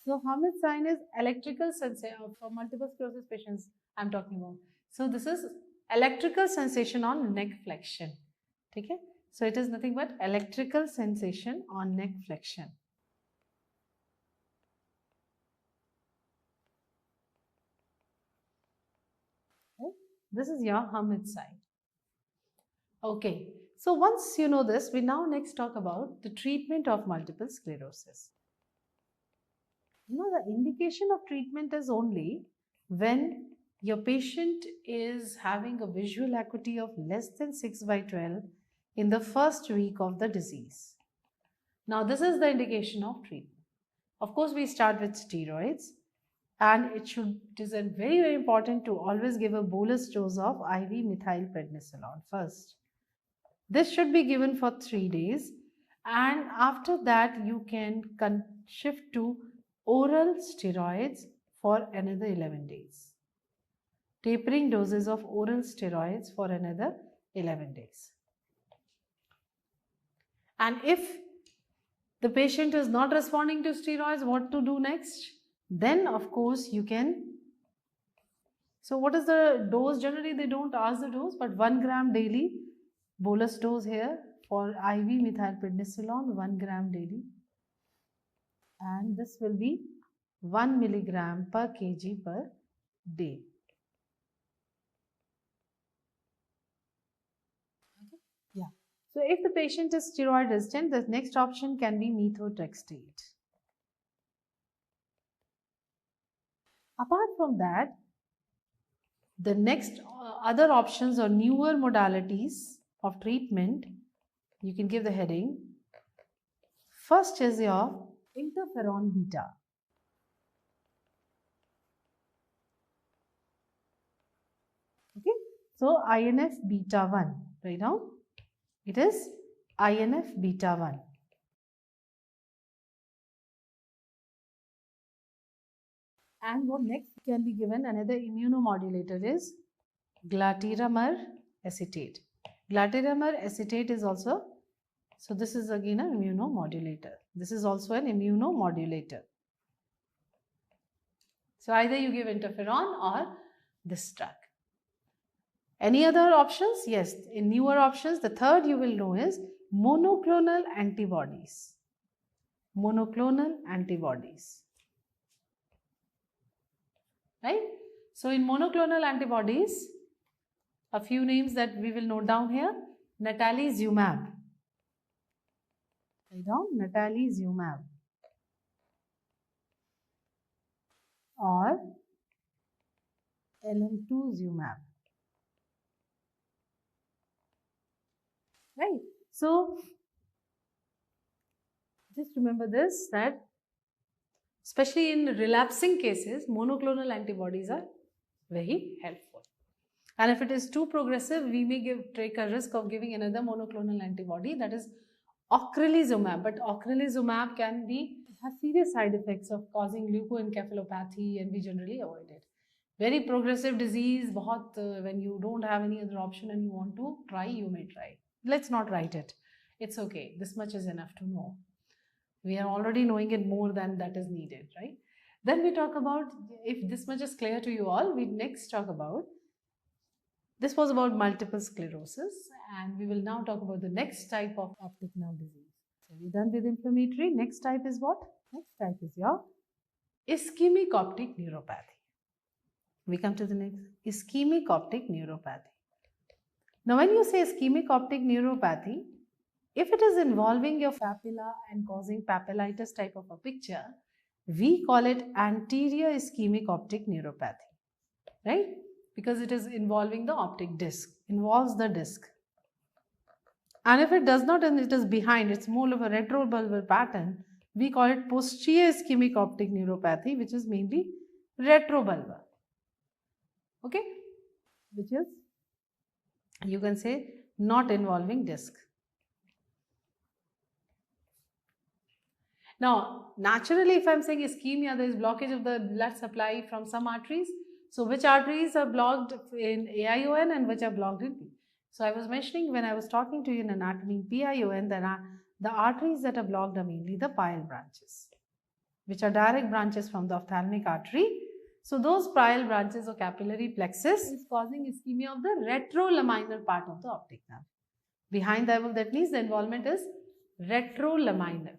So Hermit sign is electrical sensation for multiple sclerosis patients I'm talking about. So this is electrical sensation on neck flexion. Okay? So it is nothing but electrical sensation on neck flexion. Okay? This is your Hermit sign. Okay, so once you know this, we now next talk about the treatment of multiple sclerosis. You know, the indication of treatment is only when your patient is having a visual acuity of less than 6/12 in the first week of the disease. Now, this is the indication of treatment. Of course, we start with steroids, and it is very, very important to always give a bolus dose of IV methylprednisolone first. This should be given for 3 days, and after that you can shift to oral steroids for another 11 days. Tapering doses of oral steroids for another 11 days. And if the patient is not responding to steroids, what to do next? Then of course you can. So what is the dose? Generally they don't ask the dose, but 1 gram daily bolus dose here for IV methylprednisolone, 1 gram daily, and this will be 1 milligram per kg per day. Okay. Yeah. So if the patient is steroid resistant, the next option can be methotrexate. Apart from that, the next other options or newer modalities of treatment, you can give the heading. First is your interferon beta. Okay, so INF beta 1, right now it is INF beta 1. And what next can be given, another immunomodulator is glatiramer acetate. Glatiramer acetate is also, so this is again an immunomodulator. This is also an immunomodulator. So either you give interferon or this drug. Any other options? Yes, in newer options, the third you will know is monoclonal antibodies. Monoclonal antibodies. Right? So in monoclonal antibodies, a few names that we will note down here. Natalizumab. Write down natalizumab. Or LM2zumab. Right? So just remember this, that especially in relapsing cases, monoclonal antibodies are very helpful. And if it is too progressive, we may take a risk of giving another monoclonal antibody, that is ocrelizumab. But ocrelizumab can have serious side effects of causing leukoencephalopathy, and we generally avoid it. Very progressive disease, when you don't have any other option and you want to try, you may try. Let's not write it. It's okay. This much is enough to know. We are already knowing it more than that is needed, right? Then we talk about, if this much is clear to you all, we next talk about, this was about multiple sclerosis, and we will now talk about the next type of optic nerve disease. So we're done with inflammatory. Next type is what? Next type is your ischemic optic neuropathy. We come to the next, ischemic optic neuropathy. Now, when you say ischemic optic neuropathy, if it is involving your papilla and causing papillitis type of a picture, we call it anterior ischemic optic neuropathy, right? Because it is involving the optic disc, involves the disc. And if it does not and it is behind, it's more of a retrobulbar pattern, we call it posterior ischemic optic neuropathy, which is mainly retrobulbar. Okay? Which is, you can say, not involving disc. Now, naturally, if I'm saying ischemia, there is blockage of the blood supply from some arteries. So, which arteries are blocked in AION and which are blocked in P? So, I was mentioning when I was talking to you in anatomy PION, the arteries that are blocked are mainly the pile branches, which are direct branches from the ophthalmic artery. So, those pile branches or capillary plexus is causing ischemia of the retrolaminar part of the optic nerve. Behind that means the involvement is retrolaminar.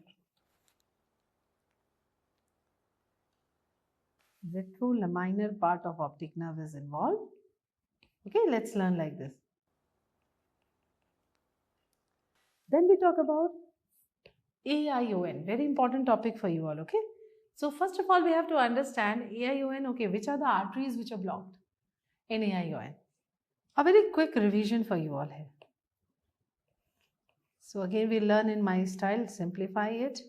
Retrolaminar part of optic nerve is involved. Okay, let's learn like this. Then we talk about AION, very important topic for you all, okay? So first of all, we have to understand AION, okay, which are the arteries which are blocked in AION. A very quick revision for you all here. So again, we learn in my style, simplify it.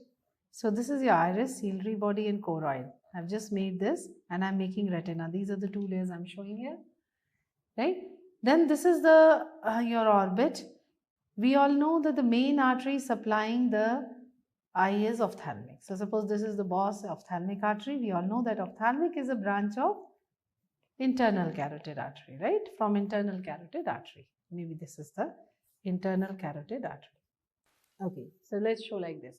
So this is your iris, ciliary body and choroid. I've just made this and I'm making retina. These are the two layers I'm showing here, right? Then this is the your orbit. We all know that the main artery supplying the eye is ophthalmic. So suppose this is the boss ophthalmic artery. We all know that ophthalmic is a branch of internal carotid artery, right? From internal carotid artery. Maybe this is the internal carotid artery. Okay, so let's show like this.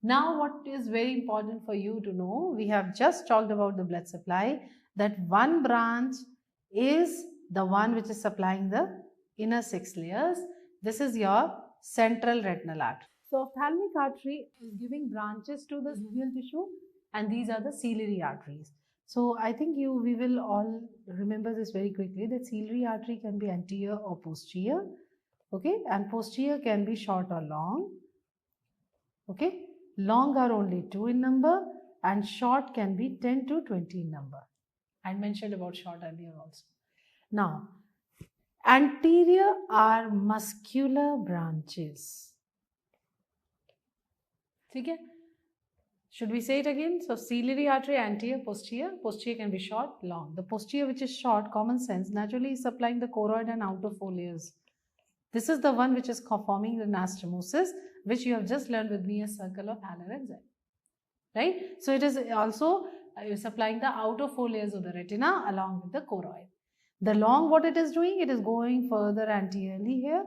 Now, what is very important for you to know, we have just talked about the blood supply, that one branch is the one which is supplying the inner 6 layers. This is your central retinal artery. So, ophthalmic artery is giving branches to the uveal tissue, and these are the ciliary arteries. So, I think we will all remember this very quickly, that ciliary artery can be anterior or posterior, okay, and posterior can be short or long, okay. Long are only 2 in number and short can be 10 to 20 in number. I mentioned about short earlier also. Now, anterior are muscular branches. Okay? Should we say it again? So, ciliary artery, anterior, posterior. Posterior can be short, long. The posterior, which is short, common sense, naturally is supplying the choroid and outer 4 layers. This is the one which is forming the anastomosis, which you have just learned with me, a circle of Haller and Zell. Right? So, it is also supplying the outer 4 layers of the retina along with the choroid. The long, what it is doing? It is going further anteriorly here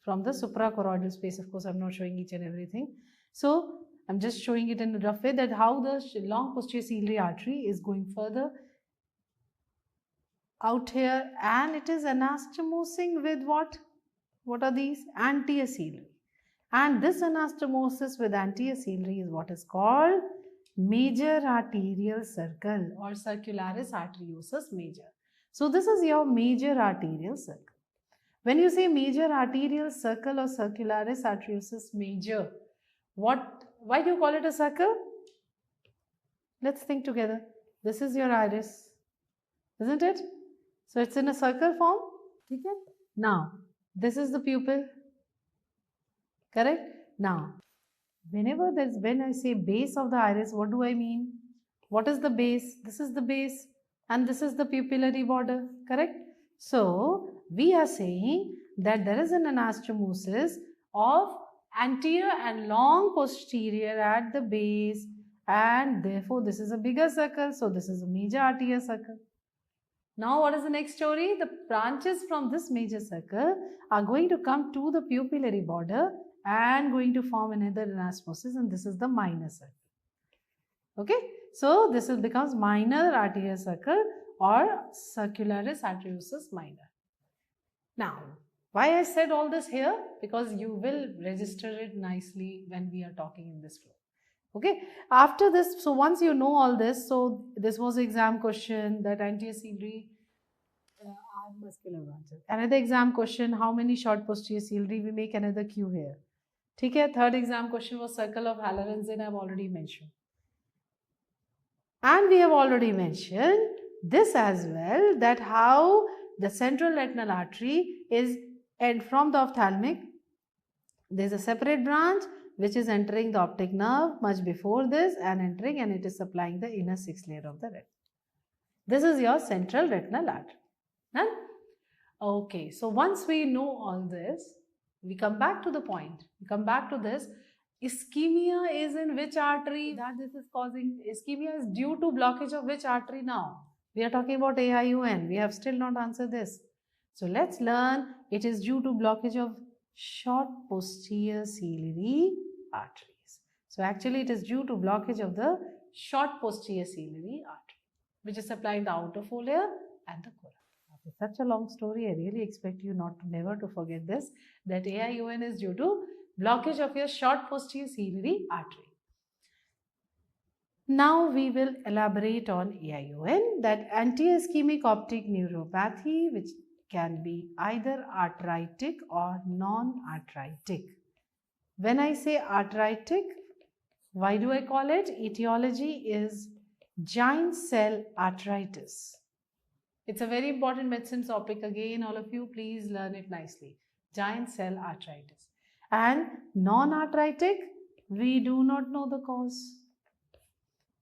from the suprachoroidal space. Of course, I am not showing each and everything. So, I am just showing it in a rough way that how the long posterior ciliary artery is going further out here, and it is anastomosing with what? What are these? Anterior ciliary. And this anastomosis with anterior ciliary is what is called major arterial circle or circularis arteriosus major. So this is your major arterial circle. When you say major arterial circle or circularis arteriosus major, why do you call it a circle? Let's think together. This is your iris, isn't it? So it's in a circle form. Okay? Now, this is the pupil. Correct? Now, when I say base of the iris, what do I mean? What is the base? This is the base and this is the pupillary border. Correct? So, we are saying that there is an anastomosis of anterior and long posterior at the base, and therefore this is a bigger circle. So, this is a major arterial circle. Now, what is the next story? The branches from this major circle are going to come to the pupillary border and going to form another anastomosis, and this is the minor circle. Okay, so this will becomes minor arterial circle or circularis arteriosus minor. Now, why I said all this here? Because you will register it nicely when we are talking in this flow. Okay, after this, so once you know all this, so this was exam question that anterior ciliary are muscular branches. Another exam question, how many short posterior ciliary? We make another Q here. Okay, third exam question was circle of Halloran's, I've already mentioned. And we have already mentioned this as well, that how the central retinal artery is, and from the ophthalmic, there is a separate branch which is entering the optic nerve much before this and entering, and it is supplying the inner 6th layer of the retina. This is your central retinal artery. Huh? Okay, so once we know all this, we come back to the point. We come back to this. Ischemia is in which artery that this is causing? Ischemia is due to blockage of which artery now? We are talking about AIUN. We have still not answered this. So let's learn. It is due to blockage of short posterior ciliary arteries. So actually it is due to blockage of the short posterior ciliary artery, which is supplying the outer fovea and the corona. After such a long story, I really expect you never to forget this, that AIUN is due to blockage of your short posterior ciliary artery. Now we will elaborate on AIUN, that anti-ischemic optic neuropathy, which can be either arthritic or non-arthritic. When I say arthritic, why do I call it? Etiology is giant cell arthritis. It's a very important medicine topic. Again, all of you, please learn it nicely. Giant cell arthritis. And non-arthritic, we do not know the cause.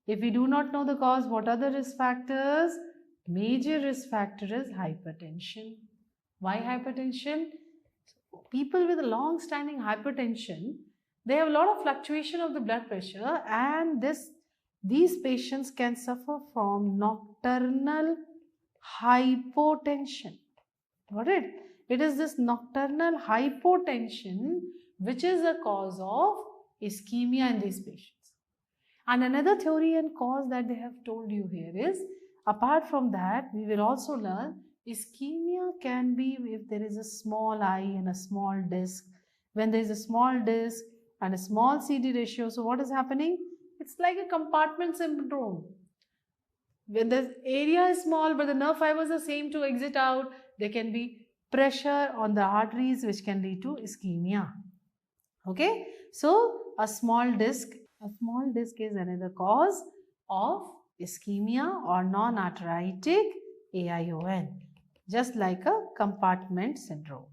If we do not know the cause, what are the risk factors? Major risk factor is hypertension. Why hypertension? People with long-standing hypertension, they have a lot of fluctuation of the blood pressure, and these patients can suffer from nocturnal hypotension. Got it? It is this nocturnal hypotension which is the cause of ischemia in these patients. And another theory and cause that they have told you here is, apart from that, we will also learn ischemia can be if there is a small eye and a small disc. When there is a small disc and a small CD ratio, so what is happening? It's like a compartment syndrome. When the area is small but the nerve fibers are same to exit out, there can be pressure on the arteries which can lead to ischemia. Okay, so a small disc is another cause of ischemia or non-arthritic AION, just like a compartment syndrome.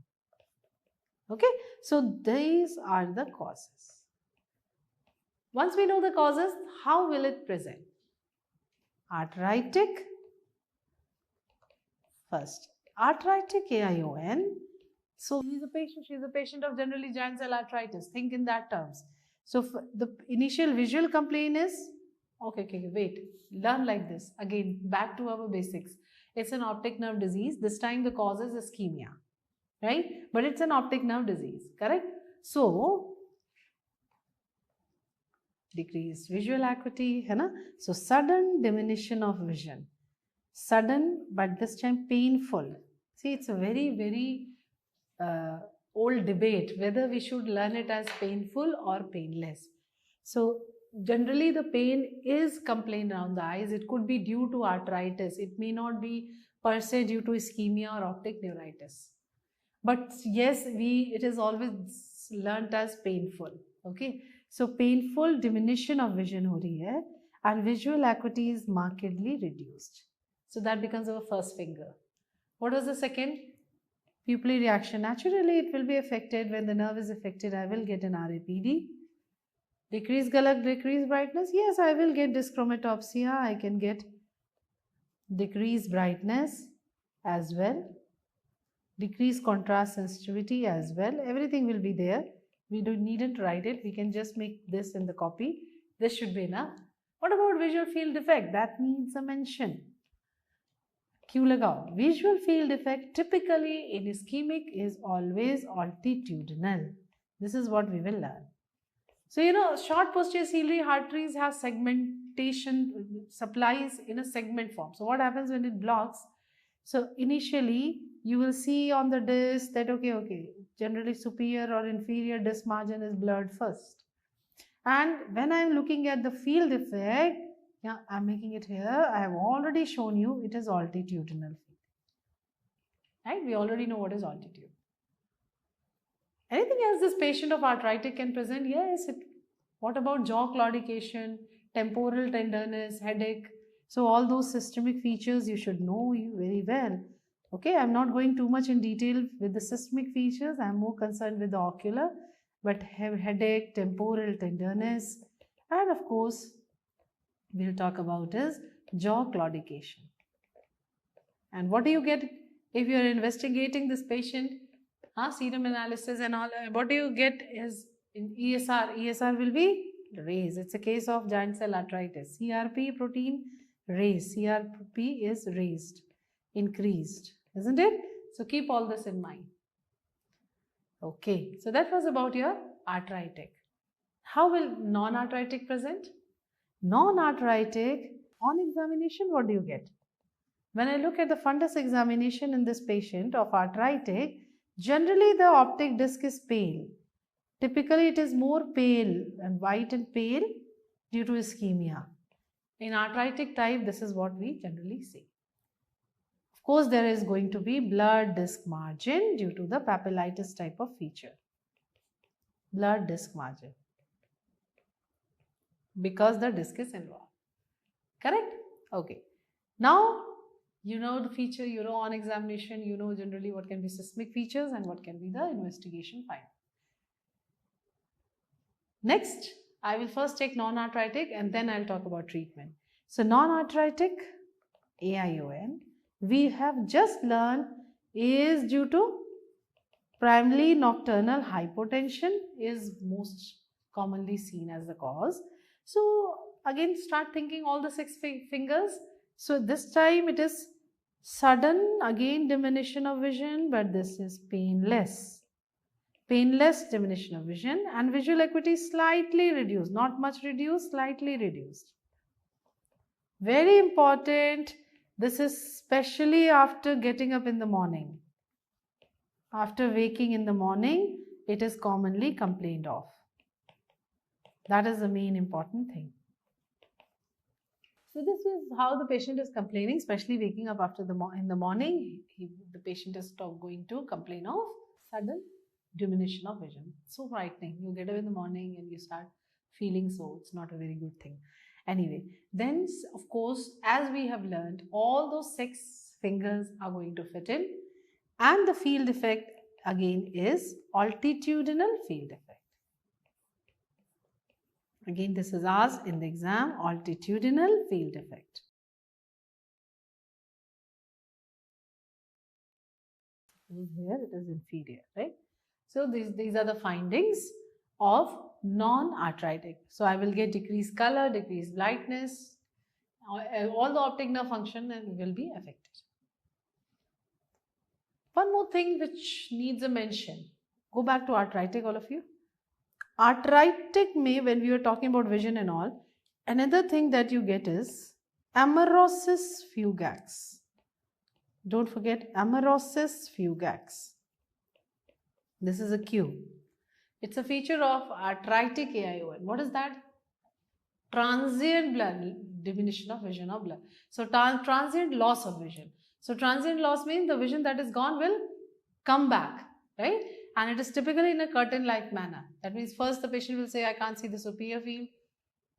Okay, so these are the causes. Once we know the causes, how will it present? Arthritic, first, arthritic AION. So she is a patient of generally giant cell arthritis. Think in that terms. So the initial visual complaint is, okay, wait, learn like this. Again, back to our basics. It's an optic nerve disease. This time the cause is ischemia, right? But it's an optic nerve disease, correct? So, decreased visual acuity, है ना? So, sudden diminution of vision. Sudden, but this time painful. See, it's a very, very old debate whether we should learn it as painful or painless. So generally the pain is complained around the eyes. It could be due to arthritis. It may not be per se due to ischemia or optic neuritis. But yes, it is always learnt as painful. Okay, so painful diminution of vision ho rahi hai, and visual acuity is markedly reduced. So that becomes our first finger. What was the second? Pupillary reaction. Naturally, it will be affected. When the nerve is affected, I will get an RAPD. Decreased galak, decreased brightness. Yes, I will get dyschromatopsia. I can get decreased brightness as well. Decreased contrast sensitivity as well. Everything will be there. We needn't write it. We can just make this in the copy. This should be enough. What about visual field defect? That needs a mention. Q lagao. Visual field defect typically in ischemic is always altitudinal. This is what we will learn. So, short posterior ciliary arteries have segmentation, supplies in a segment form. So, what happens when it blocks? So, initially, you will see on the disc that, okay, generally superior or inferior disc margin is blurred first. And when I am looking at the field effect, I'm making it here. I have already shown you it is altitudinal field. right? We already know what is altitude. Anything else this patient of arthritic can present? Yes. What about jaw claudication, temporal tenderness, headache? So all those systemic features you should know very well. Okay, I'm not going too much in detail with the systemic features. I'm more concerned with the ocular, but have headache, temporal tenderness, and of course, we'll talk about is jaw claudication. And what do you get if you're investigating this patient? Serum analysis and all. What do you get is in ESR. ESR will be raised. It's a case of giant cell arthritis. CRP protein raised. CRP is raised, increased, isn't it? So keep all this in mind. Okay, so that was about your arthritic. How will non-arthritic present? Non-arthritic, on examination, what do you get? When I look at the fundus examination in this patient of arthritic, generally the optic disc is pale. Typically it is more pale and white and pale due to ischemia. In arthritic type, this is what we generally see. Of course, there is going to be blurred disc margin due to the papillitis type of feature. Blurred disc margin. Because the disc is involved. Correct? Okay. Now, you know the feature, you know on examination, you know generally what can be systemic features and what can be the investigation finding. Next, I will first take non-arthritic and then I'll talk about treatment. So non-arthritic AION, we have just learned is due to primarily nocturnal hypotension is most commonly seen as the cause. So again start thinking all the 6 fingers. So this time it is sudden again diminution of vision, but this is painless. Painless diminution of vision and visual acuity slightly reduced, not much reduced, slightly reduced. Very important, this is especially after getting up in the morning. After waking in the morning, it is commonly complained of. That is the main important thing. So this is how the patient is complaining, especially waking up after in the morning. The patient is going to complain of sudden diminution of vision. So frightening. You get up in the morning and you start feeling so. It's not a very good thing. Anyway, then of course, as we have learned, all those 6 fingers are going to fit in. And the field effect again is altitudinal field effect. Again, this is asked in the exam, altitudinal field effect. Here it is inferior, right? So these are the findings of non-arthritic. So I will get decreased color, decreased brightness, all the optic nerve function will be affected. One more thing which needs a mention. Go back to arthritic, all of you. Arthritic may, when we were talking about vision and all, another thing that you get is amaurosis fugax. Don't forget amaurosis fugax. This is a cue. It's a feature of arthritic AION. What is that? Transient diminution of vision or blood. So transient loss of vision. So transient loss means the vision that is gone will come back, right? And it is typically in a curtain-like manner. That means first the patient will say, I can't see the superior field,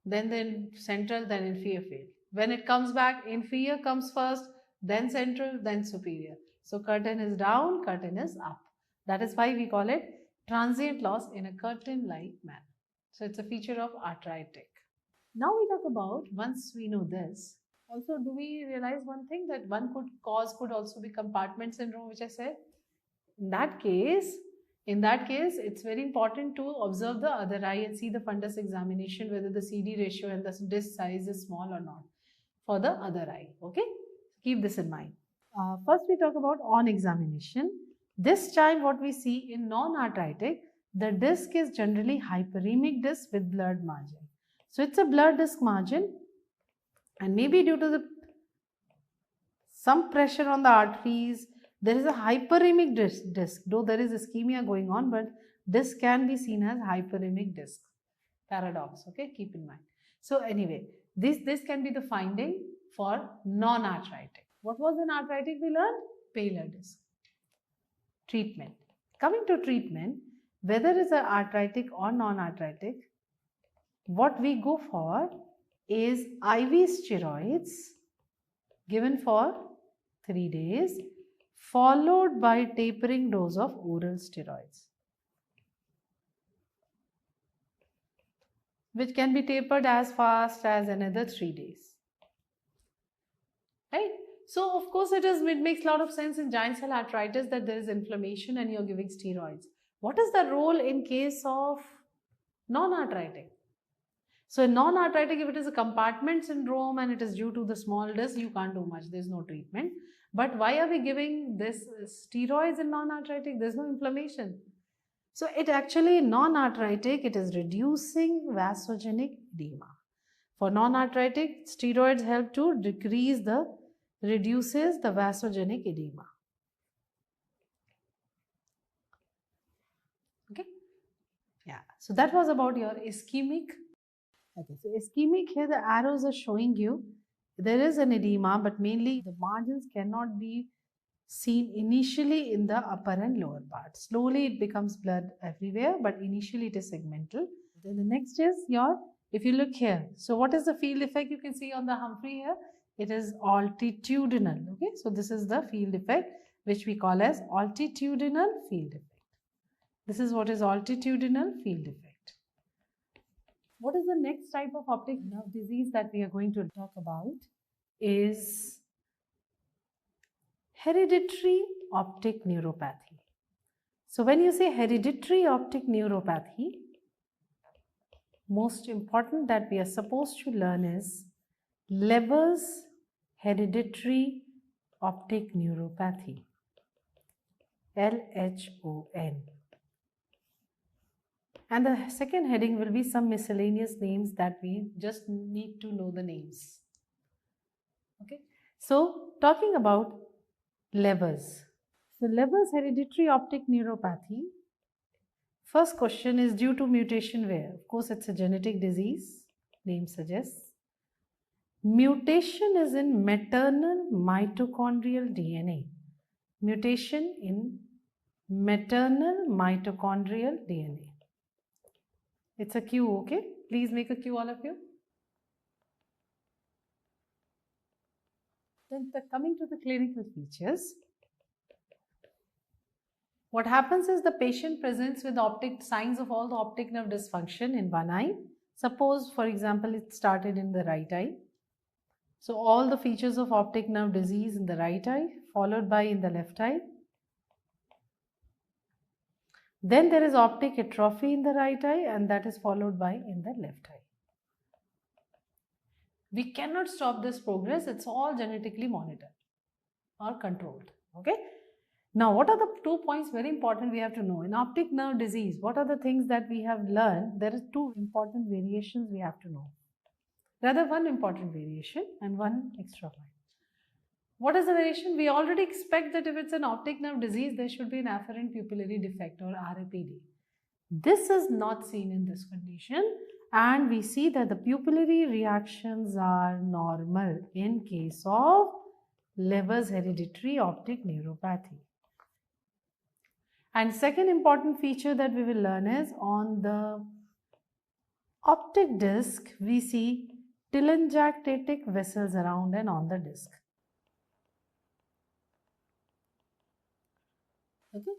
then central, then inferior field. When it comes back, inferior comes first, then central, then superior. So curtain is down, curtain is up. That is why we call it transient loss in a curtain-like manner. So it's a feature of arthritic. Now we talk about, once we know this, also do we realize one thing, that one cause could also be compartment syndrome, which I said? In that case, it's very important to observe the other eye and see the fundus examination, whether the CD ratio and the disc size is small or not for the other eye. Okay, keep this in mind. First, we talk about on examination. This time, what we see in non-arthritic, the disc is generally hyperemic disc with blurred margin. So it's a blurred disc margin, and maybe due to some pressure on the arteries, there is a hyperemic disc, though there is ischemia going on, but this can be seen as hyperemic disc. Paradox, okay, keep in mind. So anyway, this can be the finding for non-arthritic. What was in arthritic we learned? Paler disc. Treatment. Coming to treatment, whether it's arthritic or non-arthritic, what we go for is IV steroids given for 3 days, followed by tapering dose of oral steroids, which can be tapered as fast as another 3 days. Right? So, of course, it makes a lot of sense in giant cell arthritis that there is inflammation and you're giving steroids. What is the role in case of non-arthritic? So, in non-arthritic, if it is a compartment syndrome and it is due to the small disc, you can't do much. There's no treatment. But why are we giving this steroids in non-arthritic? There's no inflammation. So, it actually in non-arthritic, it is reducing vasogenic edema. For non-arthritic, steroids help to reduces the vasogenic edema. Okay. Yeah. So that was about your ischemic. Okay. So ischemic, here the arrows are showing you there is an edema, but mainly the margins cannot be seen initially in the upper and lower part. Slowly it becomes blood everywhere, but initially it is segmental. Then the next is your, if you look here, so what is the field effect you can see on the Humphrey here? It is altitudinal. Okay, so this is the field effect which we call as altitudinal field effect. This is what is altitudinal field effect. What is the next type of optic nerve disease that we are going to talk about is hereditary optic neuropathy. So when you say hereditary optic neuropathy, most important that we are supposed to learn is Leber's hereditary optic neuropathy, LHON. And the second heading will be some miscellaneous names that we just need to know the names. Okay. So talking about Leber's. So Leber's hereditary optic neuropathy. First question is due to mutation where? Of course, it's a genetic disease, name suggests. Mutation is in maternal mitochondrial DNA. Mutation in maternal mitochondrial DNA. It's a Q, okay? Please make a Q, all of you. Then coming to the clinical features. What happens is the patient presents with optic signs of all the optic nerve dysfunction in one eye. Suppose, for example, it started in the right eye. So all the features of optic nerve disease in the right eye, followed by in the left eye. Then there is optic atrophy in the right eye, and that is followed by in the left eye. We cannot stop this progress. It's all genetically monitored or controlled. Okay. Now, what are the 2 points very important we have to know? In optic nerve disease, what are the things that we have learned? There are 2 important variations we have to know. Rather, one important variation and one extra point. What is the variation? We already expect that if it's an optic nerve disease, there should be an afferent pupillary defect or RAPD. This is not seen in this condition, and we see that the pupillary reactions are normal in case of Leber's hereditary optic neuropathy. And second important feature that we will learn is on the optic disc, we see telangiectatic vessels around and on the disc. Okay.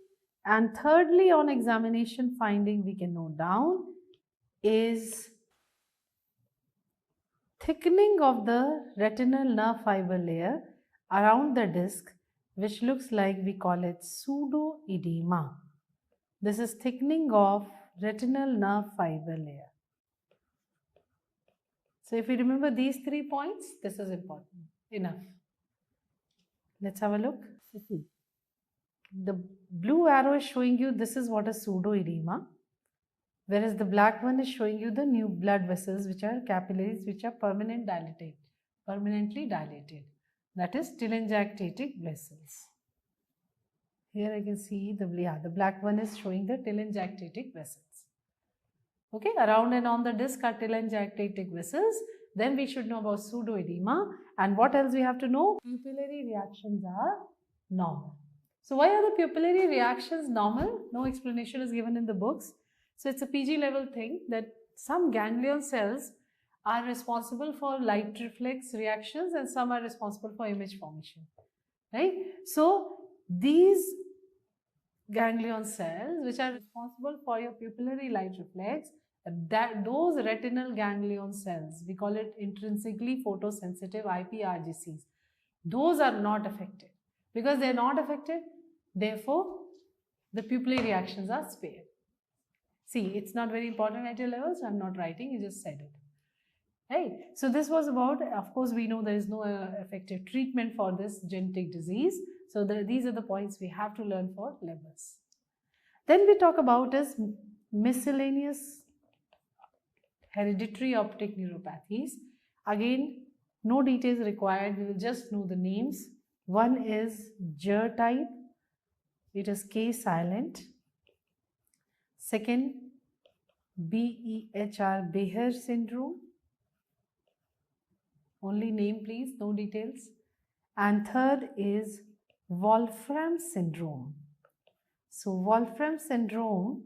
And thirdly, on examination finding we can note down is thickening of the retinal nerve fiber layer around the disc, which looks like we call it pseudoedema. This is thickening of retinal nerve fiber layer. So if you remember these 3 points, this is important enough. Let's have a look. See, the blue arrow is showing you this is what is pseudoedema, whereas the black one is showing you the new blood vessels, which are capillaries, which are permanently dilated. That is telangiectatic vessels. Here I can see the black one is showing the telangiectatic vessels. Okay, around and on the disc are telangiectatic vessels. Then we should know about pseudoedema. And what else we have to know? Pupillary reactions are normal. So why are the pupillary reactions normal? No explanation is given in the books. So it's a PG level thing that some ganglion cells are responsible for light reflex reactions and some are responsible for image formation, right? So these ganglion cells which are responsible for your pupillary light reflex, that those retinal ganglion cells, we call it intrinsically photosensitive IPRGCs, those are not affected. Because they are not affected, therefore the pupillary reactions are spared. See, it's not very important at your level, so I'm not writing, you just said it. Right? So this was about, of course, we know there is no effective treatment for this genetic disease. So these are the points we have to learn for levels. Then we talk about is miscellaneous hereditary optic neuropathies. Again, no details required, we will just know the names. One is GER type, it is K silent. Second, BEHR Behr syndrome. Only name please, no details. And third is Wolfram syndrome. So Wolfram syndrome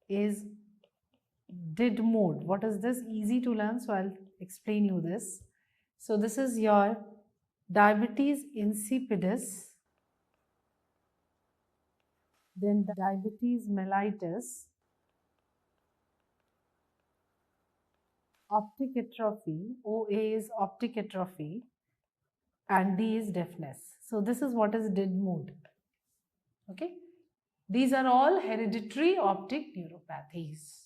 is DID mode. What is this? Easy to learn, so I'll explain you this. So this is your diabetes insipidus, then diabetes mellitus, optic atrophy, OA is optic atrophy, and D is deafness. So this is what is DID mode. Okay, these are all hereditary optic neuropathies.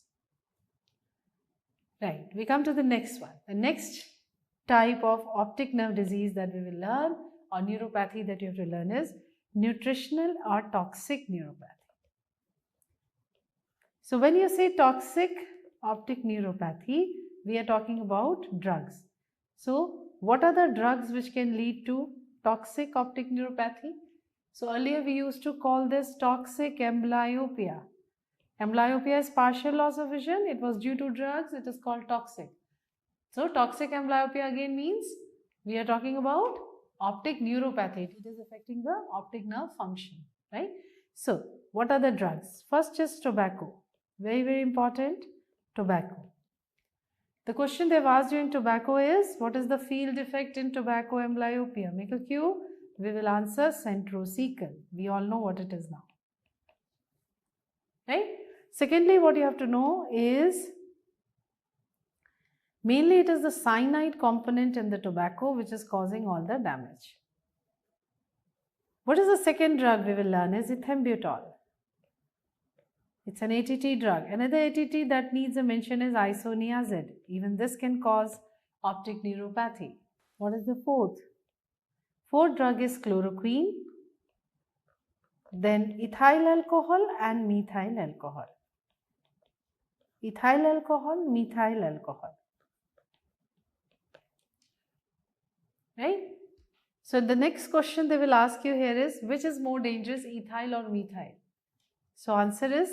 Right, we come to the next one. The next type of optic nerve disease that we will learn, or neuropathy that you have to learn, is nutritional or toxic neuropathy. So when you say toxic optic neuropathy, we are talking about drugs. So what are the drugs which can lead to toxic optic neuropathy? So earlier we used to call this toxic amblyopia. Amblyopia is partial loss of vision. It was due to drugs. It is called toxic. So toxic amblyopia again means we are talking about optic neuropathy. It is affecting the optic nerve function, right? So what are the drugs? First is tobacco. Very, very important, tobacco. The question they've asked you in tobacco is, what is the field effect in tobacco amblyopia? Make a cue. We will answer centrocecal. We all know what it is now, right? Secondly, what you have to know is, mainly it is the cyanide component in the tobacco which is causing all the damage. What is the second drug we will learn is ethambutol. It's an ATT drug. Another ATT that needs a mention is isoniazid. Even this can cause optic neuropathy. What is the fourth? Fourth drug is chloroquine, then ethyl alcohol and methyl alcohol. Ethyl alcohol, methyl alcohol. Right? So the next question they will ask you here is, which is more dangerous, ethyl or methyl? So answer is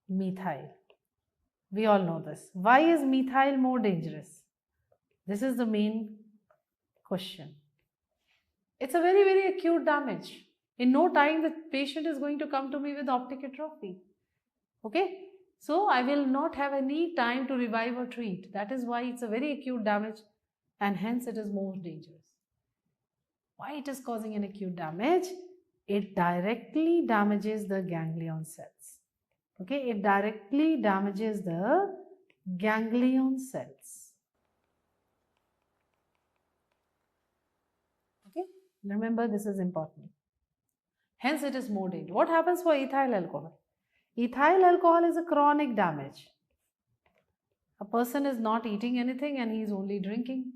methyl. We all know this. Why is methyl more dangerous? This is the main question. It's a very, very acute damage. In no time the patient is going to come to me with optic atrophy. Okay? So I will not have any time to revive or treat. That is why it's a very acute damage and hence it is more dangerous. Why it is causing an acute damage? It directly damages the ganglion cells. Okay, it directly damages the ganglion cells. Okay, remember this is important. Hence it is more dangerous. What happens for ethyl alcohol? Ethyl alcohol is a chronic damage. A person is not eating anything and he is only drinking.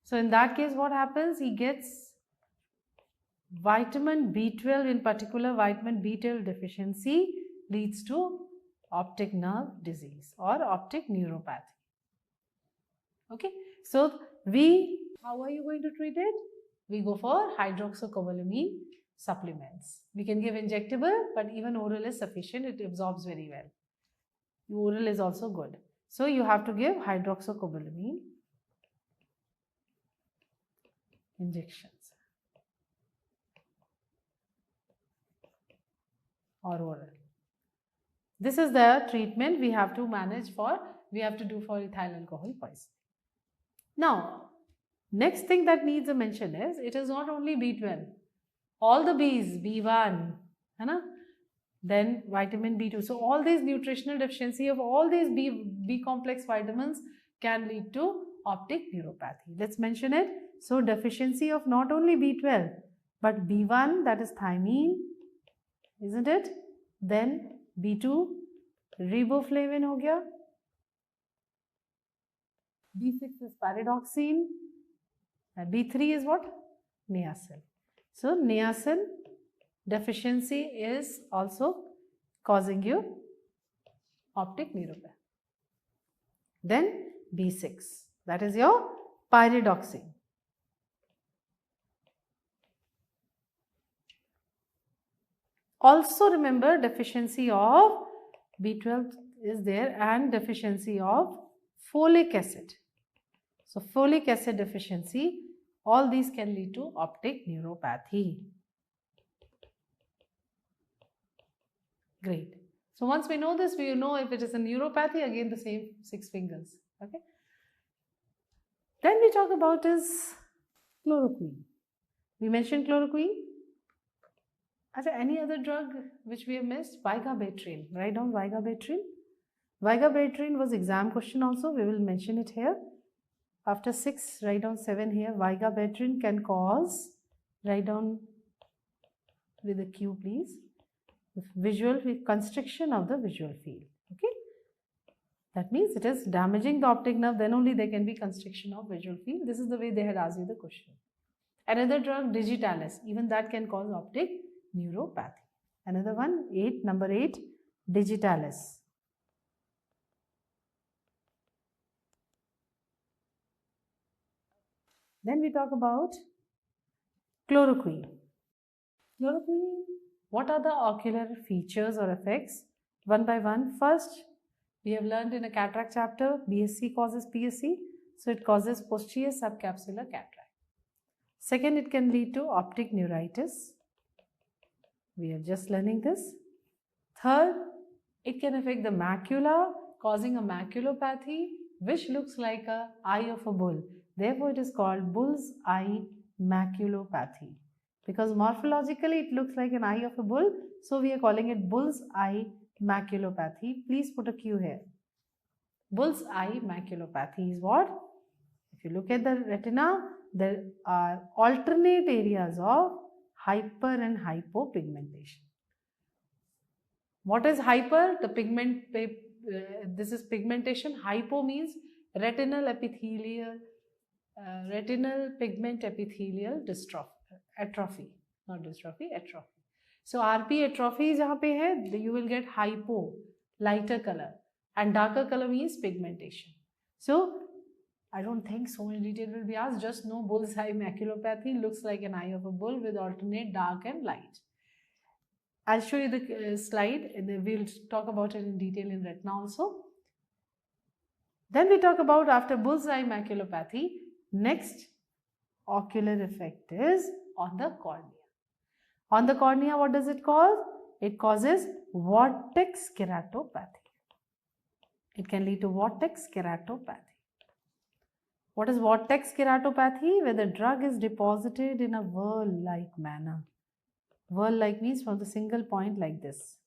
So in that case what happens? He gets vitamin B12, in particular vitamin B12 deficiency leads to optic nerve disease or optic neuropathy. Okay, so how are you going to treat it? We go for hydroxycobalamin supplements. We can give injectable, but even oral is sufficient. It absorbs very well. Oral is also good. So you have to give hydroxycobalamin injections. or oral. This is the treatment we have to manage for, we have to do for ethyl alcohol poisoning. Now, next thing that needs a mention is, it is not only B12. All the Bs, B1, then vitamin B2. So all these nutritional deficiency of all these B complex vitamins can lead to optic neuropathy. Let's mention it. So deficiency of not only B12 but B1, that is thiamine, isn't it? Then B2, riboflavin ho gaya. B6 is pyridoxine. B3 is what? Niacin. So niacin deficiency is also causing you optic neuropathy. Then B6, that is your pyridoxine. Also remember, deficiency of B12 is there and deficiency of folic acid. So folic acid deficiency, all these can lead to optic neuropathy. Great. So once we know this, we know if it is a neuropathy, again the same 6 fingers. Okay. Then we talk about is chloroquine. We mentioned chloroquine. Is there any other drug which we have missed? Vigabatrin. Write down Vigabatrin. Vigabatrin was exam question also. We will mention it here. After 6, write down 7 here. Vigabatrin can cause, write down with a Q please, visual constriction of the visual field. Okay. That means it is damaging the optic nerve, then only there can be constriction of visual field. This is the way they had asked you the question. Another drug, digitalis, even that can cause optic neuropathy. Another one, number 8, digitalis. Then we talk about chloroquine. Chloroquine, what are the ocular features or effects? One by one. First, we have learned in a cataract chapter, BSc causes PSC. So it causes posterior subcapsular cataract. Second, it can lead to optic neuritis. We are just learning this. Third, it can affect the macula, causing a maculopathy, which looks like an eye of a bull. Therefore, it is called bull's eye maculopathy. Because morphologically, it looks like an eye of a bull. So, we are calling it bull's eye maculopathy. Please put a Q here. Bull's eye maculopathy is what? If you look at the retina, there are alternate areas of hyper and hypopigmentation. What is hyper? The pigment, this is pigmentation. Hypo means retinal epithelial, retinal pigment epithelial atrophy, not dystrophy, atrophy. So RP atrophy is jahan pe hai, you will get hypo, lighter color, and darker color means pigmentation. So I don't think so much detail will be asked. Just know bull's eye maculopathy looks like an eye of a bull with alternate dark and light. I'll show you the slide and then we'll talk about it in detail in retina also. Then we talk about after bull's eye maculopathy, next ocular effect is on the cornea. On the cornea, what does it cause? It causes vortex keratopathy. It can lead to vortex keratopathy. What is vortex keratopathy? Where the drug is deposited in a whirl-like manner. Whirl-like means from the single point like this.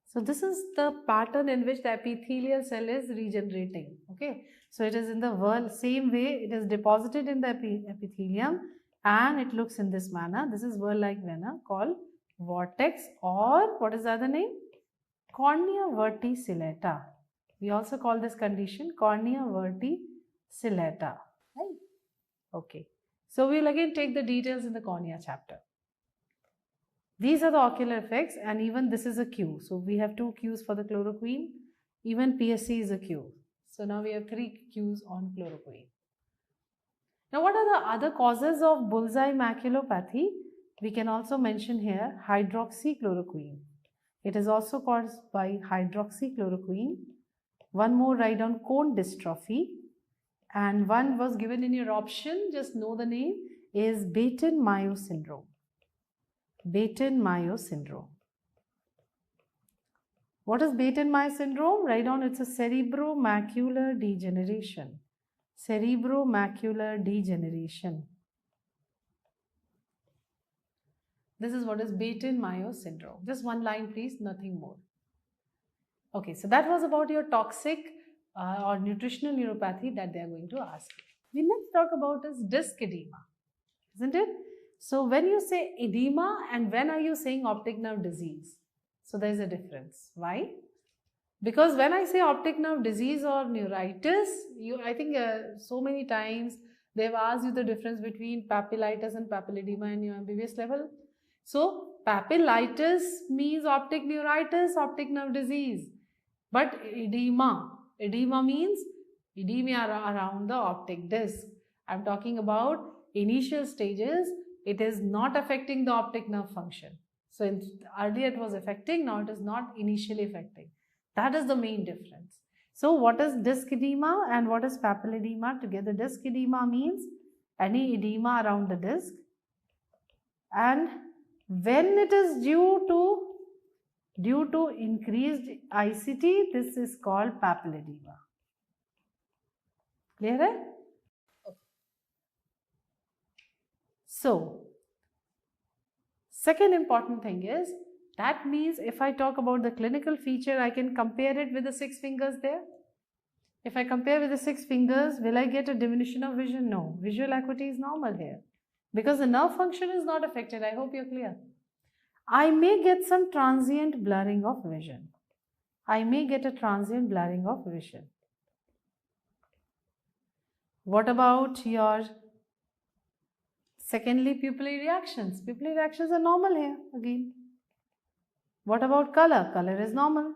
So this is the pattern in which the epithelial cell is regenerating. Okay. So it is in the whirl, same way it is deposited in the epithelium and it looks in this manner. This is whirl-like manner called vortex, or what is the other name? Cornea verticillata. We also call this condition cornea verticillata. Right? Okay. So we'll again take the details in the cornea chapter. These are the ocular effects, and even this is a Q. So we have 2 Qs for the chloroquine. Even PSC is a Q. So now we have 3 Qs on chloroquine. Now what are the other causes of bullseye maculopathy? We can also mention here hydroxychloroquine. It is also caused by hydroxychloroquine. One more, write down cone dystrophy. And one was given in your option, just know the name, is Batten-Mayo syndrome. Batten-Mayo syndrome. What is Batten-Meier syndrome? Write down, it's a cerebromacular degeneration. Cerebromacular degeneration. This is what is Batten-Meier syndrome. Just one line, please, nothing more. Okay, so that was about your toxic or nutritional neuropathy that they are going to ask you. The next talk about is disc edema, isn't it? So when you say edema and when are you saying optic nerve disease? So there is a difference. Why? Because when I say optic nerve disease or neuritis, I think so many times they've asked you the difference between papillitis and papilledema in your MBBS level. So papillitis means optic neuritis, optic nerve disease. But edema means edema around the optic disc. I'm talking about initial stages. It is not affecting the optic nerve function. So earlier it was affecting, now it is not initially affecting. That is the main difference. So what is disc edema and what is papilledema together? Disc edema means any edema around the disc, and when it is due to increased ICT, this is called papilledema. Clear? Hai? Okay. So, second important thing is, that means if I talk about the clinical feature, I can compare it with the 6 fingers there. If I compare with the 6 fingers, will I get a diminution of vision? No. Visual acuity is normal here because the nerve function is not affected. I hope you're clear. I may get some transient blurring of vision. I may get a transient blurring of vision. What about your secondly pupillary reactions? Pupillary reactions are normal here again. What about color? Color is normal.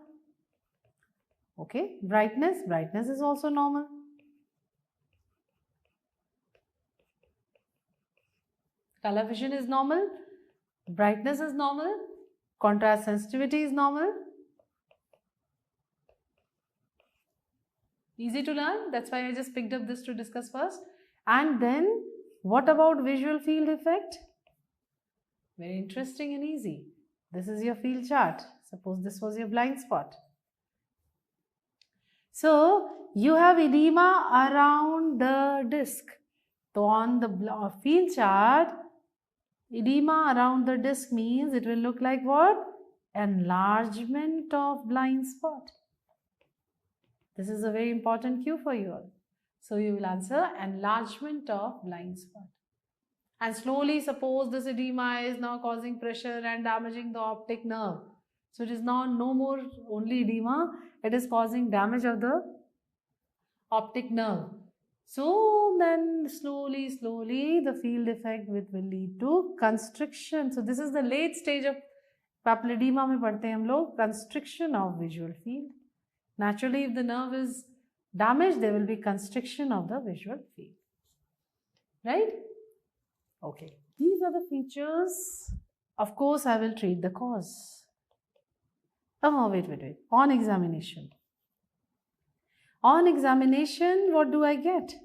Okay, brightness is also normal. Color vision is normal, brightness is normal, contrast sensitivity is normal. Easy to learn, that's why I just picked up this to discuss first. And then what about visual field effect? Very interesting and easy. This is your field chart. Suppose this was your blind spot. So you have edema around the disc. So on the field chart, edema around the disc means it will look like what? Enlargement of blind spot. This is a very important cue for you all. So you will answer enlargement of blind spot. And slowly, suppose this edema is now causing pressure and damaging the optic nerve. So it is now no more only edema, it is causing damage of the optic nerve. So then slowly the field effect will lead to constriction. So this is the late stage of papilledema mein padhte hain hum log, constriction of visual field. Naturally, if the nerve is damaged, there will be constriction of the visual field. Right? Okay. These are the features. Of course, I will treat the cause. Oh, wait. On examination. On examination, what do I get?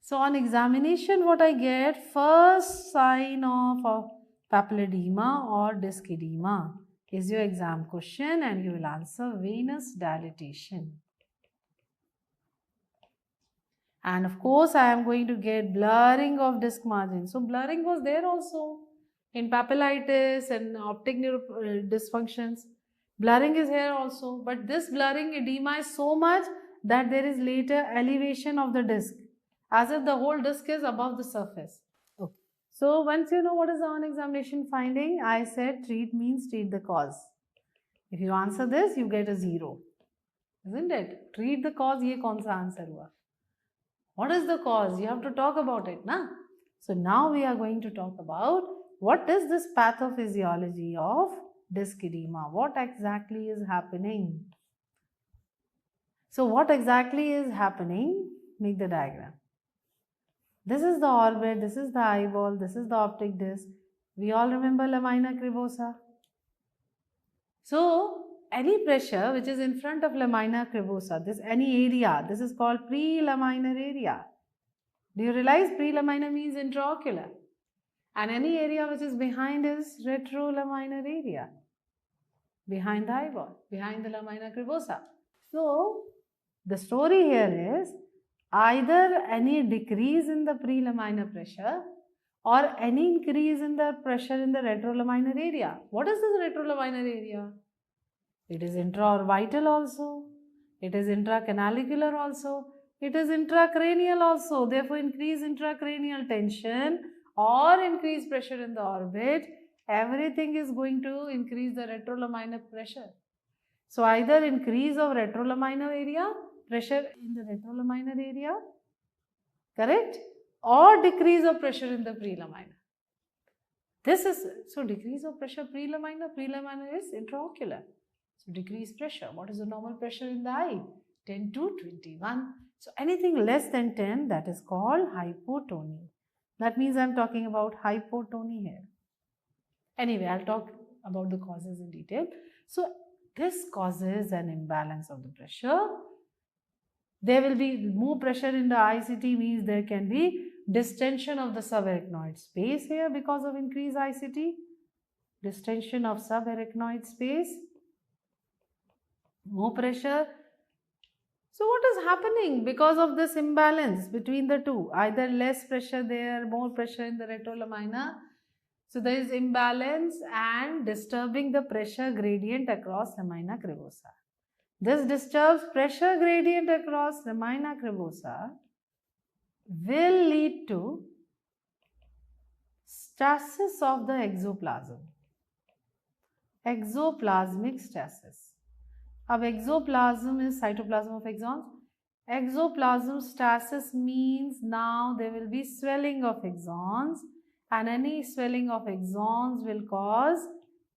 So on examination, what I get? First sign of papilledema or disc edema is your exam question, and you will answer venous dilatation. And of course, I am going to get blurring of disc margin. So blurring was there also in papillitis and optic dysfunctions. Blurring is here also, but this blurring edema is so much that there is later elevation of the disc, as if the whole disc is above the surface. Okay. So once you know what is the on-examination finding, I said treat means treat the cause. If you answer this, you get a 0. Isn't it? Treat the cause, ye kaun sa answer hua? What is the cause? You have to talk about it, na? So now we are going to talk about what is this pathophysiology of disc edema. What exactly is happening? So what exactly is happening? Make the diagram. This is the orbit, this is the eyeball, this is the optic disc. We all remember lamina cribosa. So any pressure which is in front of lamina cribosa, any area, this is called prelaminar area. Do you realize prelaminar means intraocular? And any area which is behind is retrolaminar area. behind the eyeball, behind the lamina cribosa. So the story here is either any decrease in the prelaminar pressure or any increase in the pressure in the retrolaminar area. What is this retrolaminar area? It is intraorbital also, it is intracanalicular also, it is intracranial also. Therefore, increase intracranial tension or increase pressure in the orbit, everything is going to increase the retrolaminar pressure. So, either increase of retrolaminar area, pressure in the retrolaminar area, correct? Or decrease of pressure in the prelaminar. This is, so decrease of pressure prelaminar is intraocular. So decrease pressure. What is the normal pressure in the eye? 10 to 21. So anything less than 10, that is called hypotony. That means I am talking about hypotony here. Anyway, I'll talk about the causes in detail. So this causes an imbalance of the pressure. There will be more pressure in the ICT, means there can be distension of the subarachnoid space here because of increased ICT. Distension of subarachnoid space. More pressure. So what is happening because of this imbalance between the two? Either less pressure there, more pressure in the retrolamina. So there is imbalance and disturbing the pressure gradient across lamina cribosa. This disturbs pressure gradient across lamina cribosa will lead to stasis of the exoplasm. Exoplasmic stasis. अब exoplasm is cytoplasm of axons. Exoplasm stasis means now there will be swelling of axons, and any swelling of axons will cause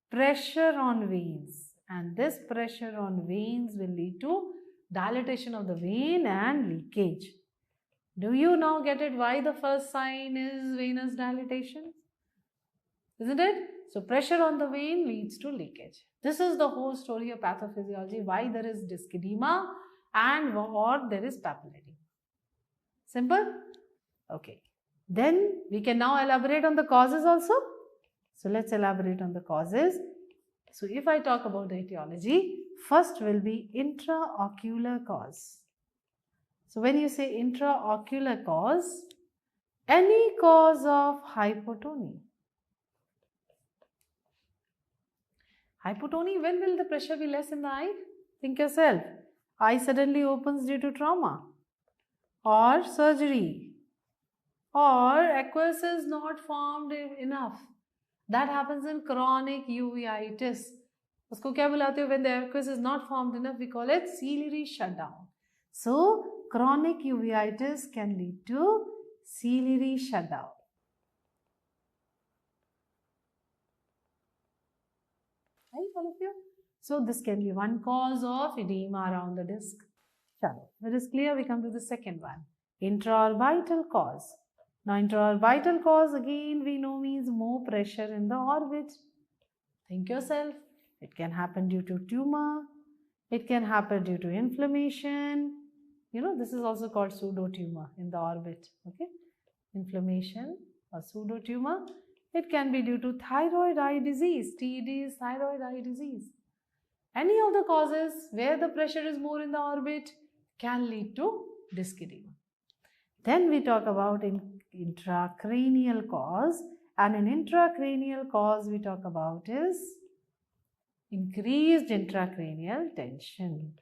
pressure on veins, and this pressure on veins will lead to dilatation of the vein and leakage. Do you now get it why the first sign is venous dilatation? Isn't it? So pressure on the vein leads to leakage. This is the whole story of pathophysiology, why there is disc edema and or there is papilledema. Simple? Okay. Then we can now elaborate on the causes also. So let's elaborate on the causes. So if I talk about the etiology, first will be intraocular cause. So when you say intraocular cause, any cause of hypotony. Hypotony, when will the pressure be less in the eye? Think yourself. Eye suddenly opens due to trauma or surgery, or aqueous is not formed enough. That happens in chronic uveitis. Usko kya bulate ho? When the aqueous is not formed enough, we call it ciliary shutdown. So chronic uveitis can lead to ciliary shutdown. Right, all of you? So this can be one cause of edema around the disc. Chalo, that is clear. We come to the second one. Intraorbital cause. Now intraorbital cause again we know means more pressure in the orbit. Think yourself. It can happen due to tumor. It can happen due to inflammation. You know, this is also called pseudotumor in the orbit. Okay, inflammation or pseudotumor. It can be due to thyroid eye disease. TED is thyroid eye disease. Any of the causes where the pressure is more in the orbit can lead to disc edema. Then we talk about intracranial cause, and in intracranial cause we talk about is increased intracranial tension.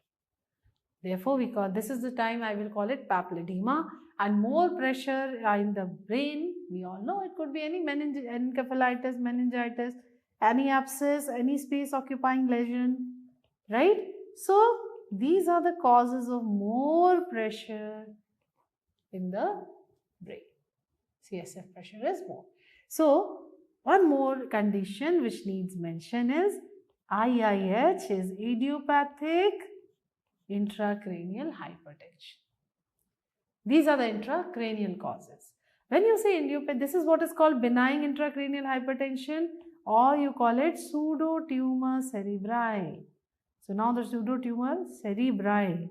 Therefore, we call this is the time I will call it papilledema, and more pressure in the brain. We all know it could be any encephalitis, meningitis, any abscess, any space occupying lesion, right? So these are the causes of more pressure in the brain. CSF pressure is more. So one more condition which needs mention is IIH is idiopathic intracranial hypertension. These are the intracranial causes. When you say idiopathic, this is what is called benign intracranial hypertension, or you call it pseudotumor cerebri. So now the pseudotumor cerebri,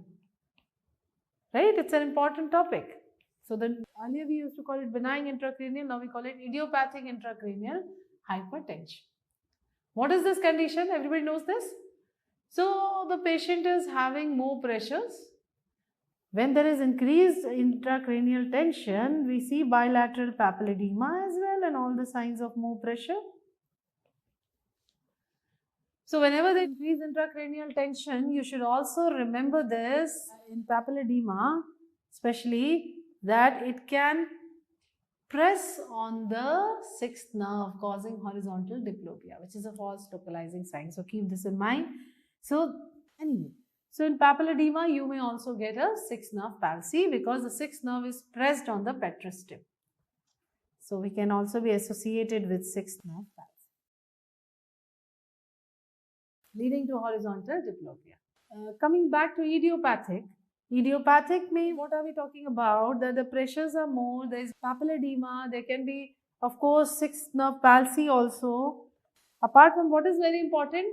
right? It's an important topic. So then earlier we used to call it benign intracranial, now we call it idiopathic intracranial hypertension. What is this condition? Everybody knows this? So the patient is having more pressures. When there is increased intracranial tension, we see bilateral papilledema as well and all the signs of more pressure. So whenever they increase intracranial tension, you should also remember this in papilledema, especially that it can press on the sixth nerve causing horizontal diplopia, which is a false localizing sign. So keep this in mind. So anyway, so in papilledema, you may also get a sixth nerve palsy because the sixth nerve is pressed on the petrous tip. So we can also be associated with sixth nerve palsy, leading to horizontal diplopia. Coming back to idiopathic, means what are we talking about? That the pressures are more, there is papilledema, there can be, of course, sixth nerve palsy also. Apart from what is very important,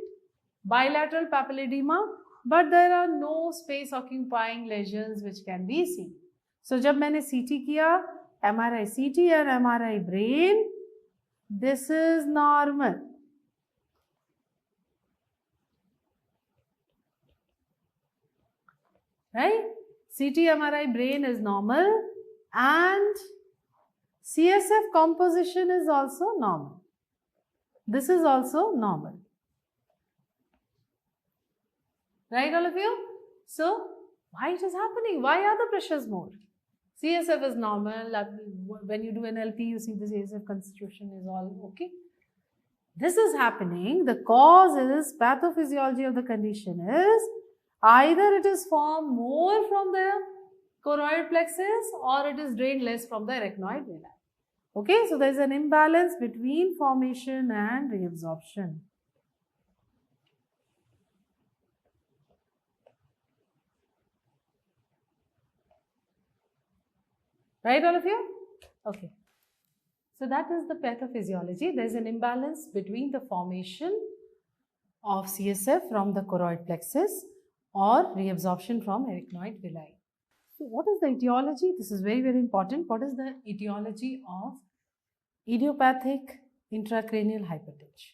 bilateral papilledema, but there are no space occupying lesions which can be seen. So जब मैंने CT किया, MRI CT and MRI brain, this is normal. Right? CT MRI brain is normal and CSF composition is also normal. This is also normal. Right, all of you? So, why it is happening? Why are the pressures more? CSF is normal. When you do an LP, you see the CSF constitution is all okay. This is happening. The cause is, pathophysiology of the condition is, either it is formed more from the choroid plexus or it is drained less from the arachnoid villi. Okay, so there is an imbalance between formation and reabsorption. Right, all of you? Okay. So that is the pathophysiology. There is an imbalance between the formation of CSF from the choroid plexus or reabsorption from arachnoid villi. So what is the etiology? This is very, very important. What is the etiology of idiopathic intracranial hypertension?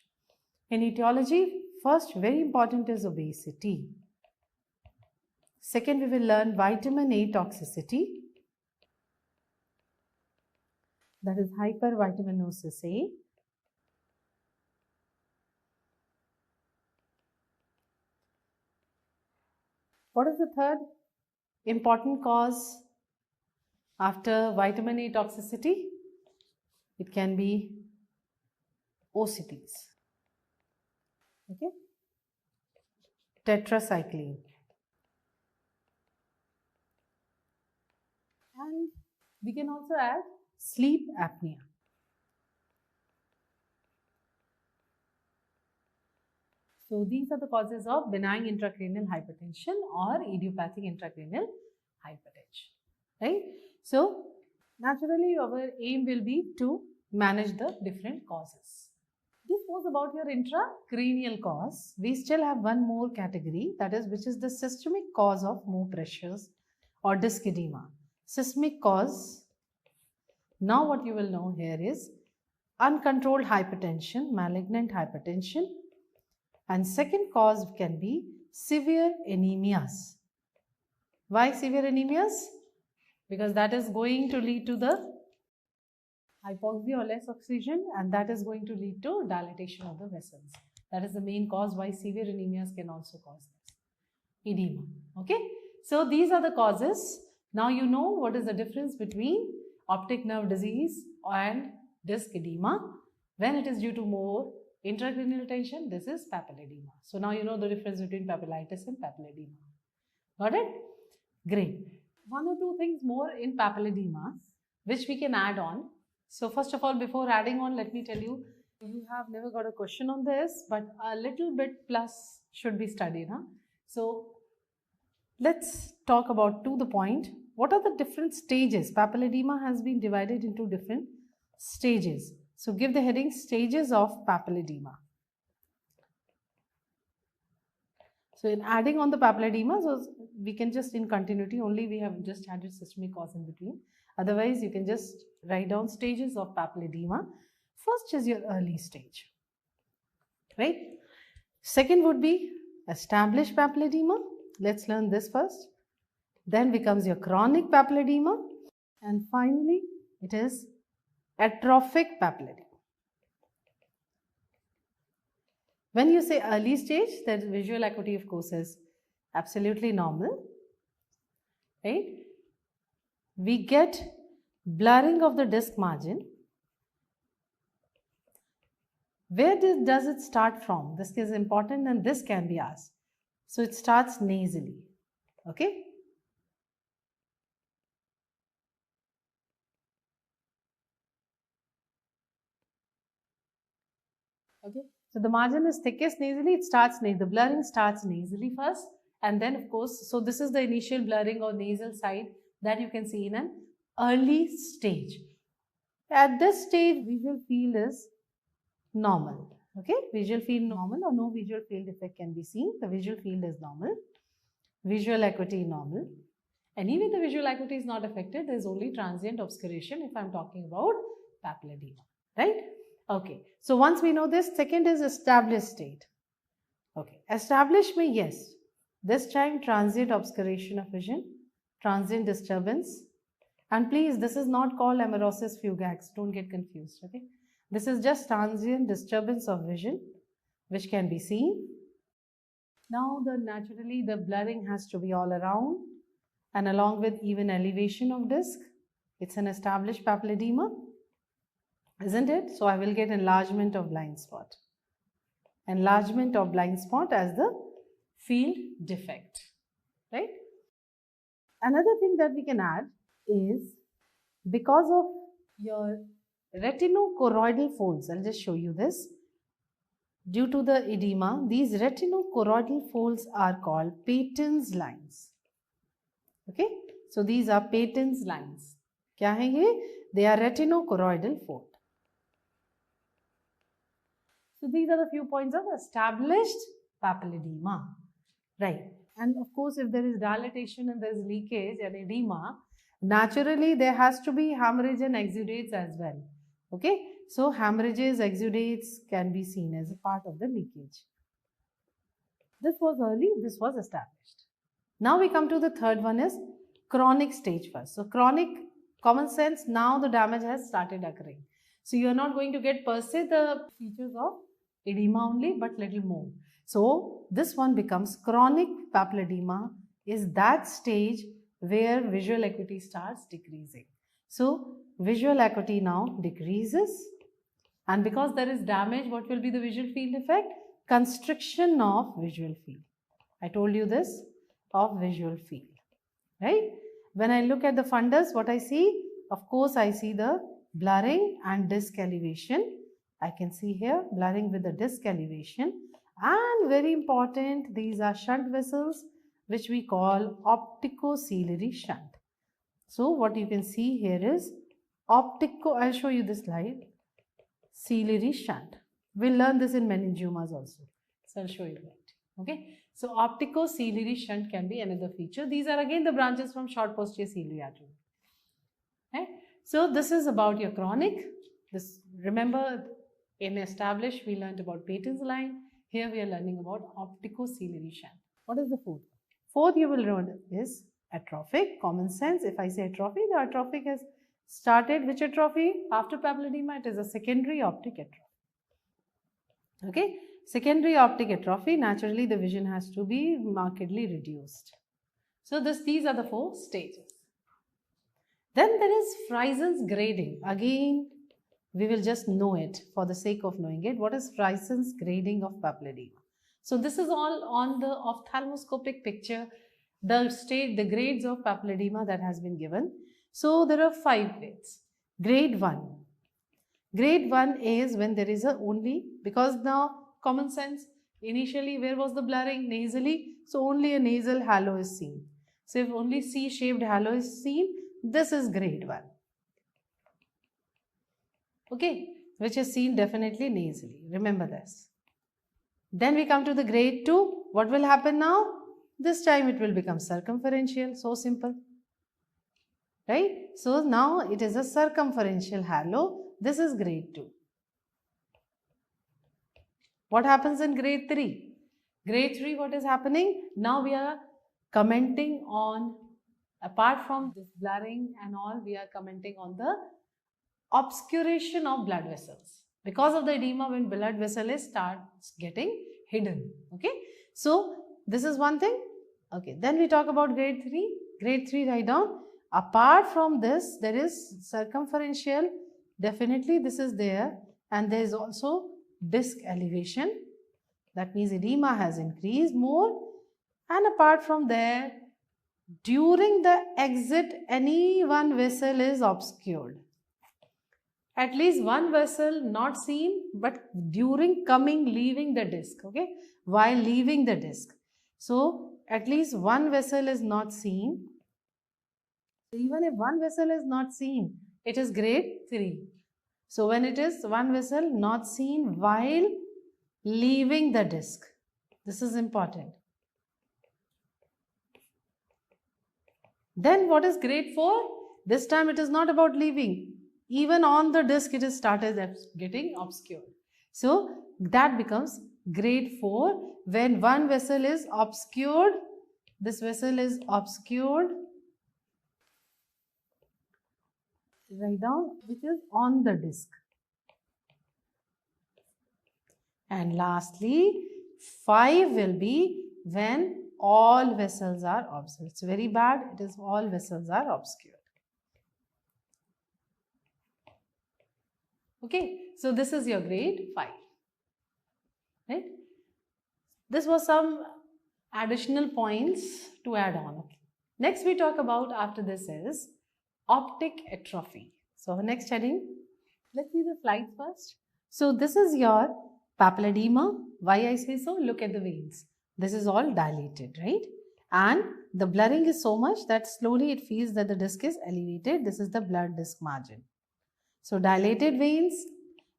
In etiology, first very important is obesity. Second, we will learn vitamin A toxicity. That is hypervitaminosis A. What is the third important cause after vitamin A toxicity? It can be OCTs. Okay? Tetracycline. And we can also add sleep apnea. So these are the causes of benign intracranial hypertension or idiopathic intracranial hypertension, right? So naturally our aim will be to manage the different causes. This was about your intracranial cause. We still have one more category, that is, which is the systemic cause of more pressures or disc edema. Systemic cause, now what you will know here is uncontrolled hypertension, malignant hypertension, and second cause can be severe anemias. Why severe anemias? Because that is going to lead to the hypoxia or less oxygen, and that is going to lead to dilatation of the vessels. That is the main cause why severe anemias can also cause this edema. Okay, so these are the causes. Now you know what is the difference between optic nerve disease and disc edema. When it is due to more intracranial tension, this is papilledema. So now you know the difference between papillitis and papilledema. Got it? Great. One or two things more in papilledema which we can add on. So first of all, before adding on, let me tell you, you have never got a question on this, but a little bit plus should be studied. Huh? So let's talk about to the point. What are the different stages? Papilledema has been divided into different stages. So give the heading stages of papilledema. So in adding on the papilledema, so we can just in continuity only, we have just added systemic cause in between. Otherwise, you can just write down stages of papilledema. First is your early stage, right? Second would be established papilledema. Let's learn this first. Then becomes your chronic papilledema. And finally, it is atrophic papilledema. When you say early stage, that visual acuity of course is absolutely normal, right? We get blurring of the disc margin. Where does it start from? This is important and this can be asked. So it starts nasally, okay? Okay, so the margin is thickest nasally, it starts the blurring starts nasally first, and then of course, so this is the initial blurring or nasal side that you can see in an early stage. At this stage, visual field is normal. Okay, visual field normal or no visual field effect can be seen. The visual field is normal, visual acuity normal, and even the visual acuity is not affected. There is only transient obscuration if I am talking about papilledema, right? Okay, so once we know this, second is established state. Okay, established means yes, this time transient obscuration of vision, transient disturbance, and please, this is not called amaurosis fugax. Don't get confused. Okay. This is just transient disturbance of vision, which can be seen. Now, naturally, the blurring has to be all around and along with even elevation of disc. It's an established papilledema, isn't it? So, I will get enlargement of blind spot. Enlargement of blind spot as the field defect, right? Another thing that we can add is because of your retinochoroidal folds, I'll just show you this. Due to the edema, these retinochoroidal folds are called Patton's lines. Okay, so these are Patton's lines. क्या है ये? They are retinochoroidal fold. So these are the few points of established papilledema, right? And of course, if there is dilatation and there is leakage and edema, naturally there has to be hemorrhage and exudates as well. Okay, so hemorrhages, exudates can be seen as a part of the leakage. This was early, this was established. Now we come to the third one is chronic stage first. So chronic, common sense, now the damage has started occurring. So you are not going to get per se the features of edema only, but little more. So this one becomes chronic papilledema is that stage where visual acuity starts decreasing. So visual acuity now decreases, and because there is damage, what will be the visual field effect? Constriction of visual field. I told you this, of visual field, right? When I look at the fundus, what I see? Of course, I see the blurring and disc elevation. I can see here blurring with the disc elevation, and very important, these are shunt vessels which we call opticociliary shunt. So what you can see here is I'll show you this slide, ciliary shunt. We'll learn this in meningiomas also. So I'll show you that. Okay. So opticociliary shunt can be another feature. These are again the branches from short posterior ciliary artery. Right? So this is about your chronic. This, remember, in established we learned about Patton's line. Here we are learning about opticociliary shunt. What is the fourth? Fourth you will learn is atrophic. Common sense. If I say atrophy, the atrophic has started. Which atrophy? After papilledema, it is a secondary optic atrophy. Okay. Secondary optic atrophy, naturally the vision has to be markedly reduced. So these are the four stages. Then there is Frison's grading. Again, we will just know it for the sake of knowing it. What is Frison's grading of papilledema? So this is all on the ophthalmoscopic picture, the grades of papilledema that has been given. So there are 5 grades. Grade 1. Grade 1 is when there is because now common sense, initially where was the blurring? Nasally. So only a nasal halo is seen. So if only C-shaped halo is seen, this is grade 1. Okay, which is seen definitely nasally. Remember this. Then we come to the grade 2. What will happen now? This time it will become circumferential. So simple. Right? So now it is a circumferential halo. This is grade 2. What happens in grade 3? Grade 3, what is happening? Now we are commenting on, apart from this blurring and all, we are commenting on the obscuration of blood vessels. Because of the edema, when blood vessel starts getting hidden. Okay. So this is one thing. Okay. Then we talk about grade 3. Grade 3, write down. Apart from this, there is circumferential. Definitely this is there. And there is also disc elevation. That means edema has increased more. And apart from there, during the exit, any one vessel is obscured. At least one vessel not seen, but during coming, leaving the disc, okay, while leaving the disc. So at least one vessel is not seen. So even if one vessel is not seen, it is grade 3. So when it is one vessel not seen while leaving the disc, this is important. Then what is grade 4? This time it is not about leaving. Even on the disc it is started getting obscured. So that becomes grade 4 when one vessel is obscured. This vessel is obscured. Write down which is on the disc. And lastly, 5 will be when all vessels are obscured. It's very bad. It is all vessels are obscured. Okay, so this is your grade 5, right? This was some additional points to add on. Okay. Next we talk about after this is optic atrophy. So next heading, let's see the slides first. So this is your papilledema. Why I say so? Look at the veins. This is all dilated, right? And the blurring is so much that slowly it feels that the disc is elevated. This is the blood disc margin. So dilated veins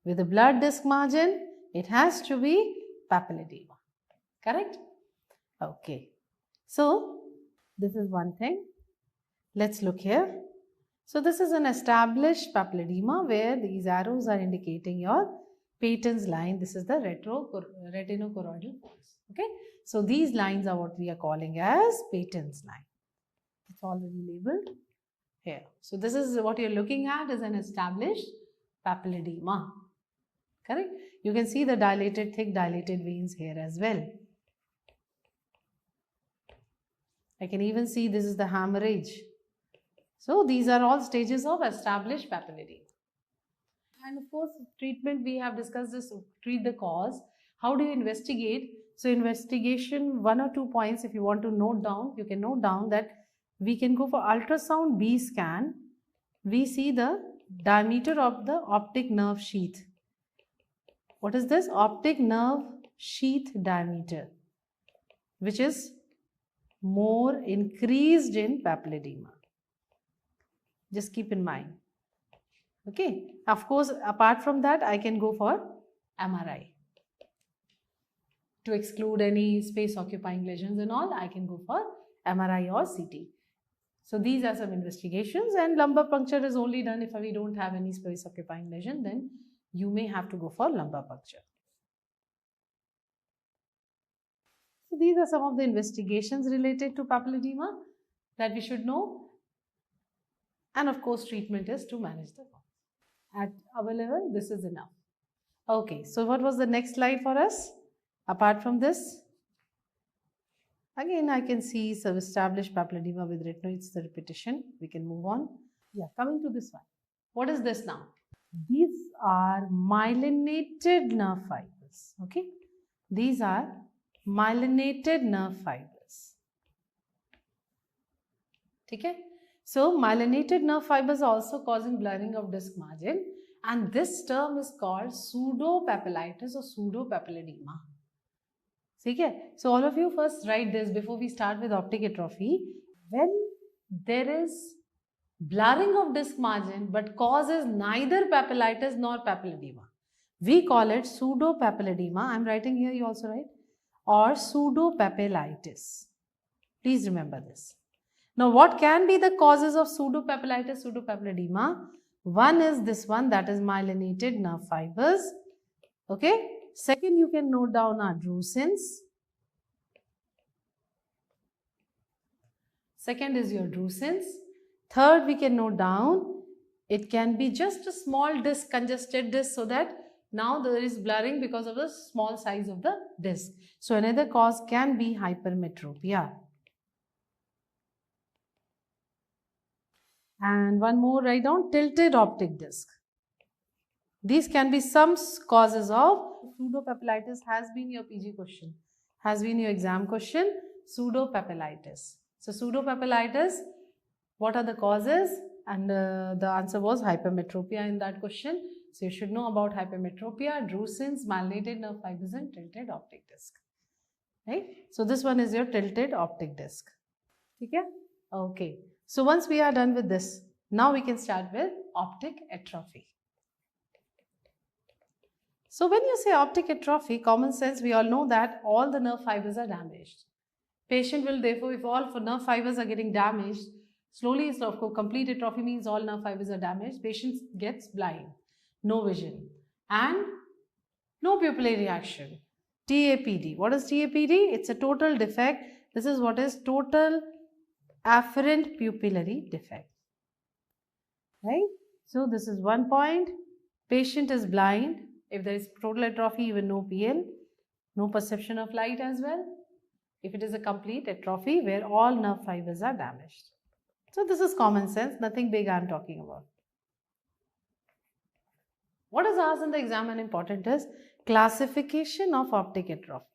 with a blood disc margin, it has to be papilledema. Correct? Okay. So this is one thing. Let's look here. So this is an established papilledema where these arrows are indicating your Peyton's line. This is the retinochoroidal force. Okay. So these lines are what we are calling as Peyton's line. It's already labeled here. So this is what you're looking at is an established papilledema. Correct? You can see the dilated, thick dilated veins here as well. I can even see this is the hemorrhage. So these are all stages of established papilledema. And of course, treatment, we have discussed this, treat the cause. How do you investigate? So investigation, 1 or 2 points if you want to note down, you can note down that we can go for ultrasound B scan. We see the diameter of the optic nerve sheath. What is this? Optic nerve sheath diameter, which is more increased in papilledema. Just keep in mind. Okay. Of course, apart from that, I can go for MRI. To exclude any space occupying lesions and all, I can go for MRI or CT. So these are some investigations, and lumbar puncture is only done if we don't have any space occupying lesion, then you may have to go for lumbar puncture. So these are some of the investigations related to papilledema that we should know. And of course, treatment is to manage the cause. At our level, this is enough. Okay, so what was the next slide for us? Apart from this, again I can see some established papilledema with retinoids, the repetition. We can move on. Yeah, coming to this one. What is this now? These are myelinated nerve fibers. Okay, these are myelinated nerve fibers. Okay. So myelinated nerve fibers are also causing blurring of disc margin, and this term is called pseudopapillitis or pseudopapilledema. Okay. So all of you first write this before we start with optic atrophy. When there is blurring of disc margin but causes neither papillitis nor papilledema, we call it pseudopapilledema. I am writing here, you also write, or pseudopapillitis. Please remember this. Now, what can be the causes of pseudopapillitis, pseudopapilledema? One is this one, that is myelinated nerve fibers. Okay. Second, you can note down are drusen's. Second is your drusense. Third, we can note down, it can be just a small disc, congested disc, so that now there is blurring because of the small size of the disc. So another cause can be hypermetropia. And one more, write down, tilted optic disc. These can be some causes of pseudopapillitis. Has been your PG question, has been your exam question, pseudopapillitis. So pseudopapillitis, what are the causes? And the answer was hypermetropia in that question. So you should know about hypermetropia, drusense, myelinated nerve fibers, and tilted optic disc. Right? So this one is your tilted optic disc. Okay? Okay. So once we are done with this, now we can start with optic atrophy. So when you say optic atrophy, common sense, we all know that all the nerve fibers are damaged. Patient will therefore, if all nerve fibers are getting damaged, slowly, so of course, complete atrophy means all nerve fibers are damaged. Patient gets blind, no vision, and no pupillary reaction. TAPD. What is TAPD? It's a total defect. This is what is total afferent pupillary defect. Right? So this is one point. Patient is blind. If there is total atrophy, even no PL, no perception of light as well. If it is a complete atrophy where all nerve fibers are damaged. So this is common sense, nothing big I am talking about. What is asked in the exam and important is classification of optic atrophy.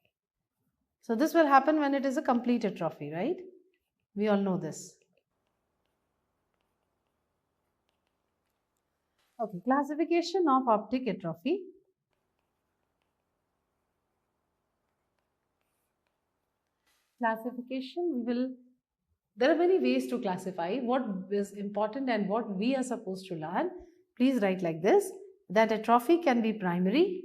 So this will happen when it is a complete atrophy, right? We all know this. Okay, classification of optic atrophy. Classification, there are many ways to classify what is important and what we are supposed to learn. Please write like this, that atrophy can be primary,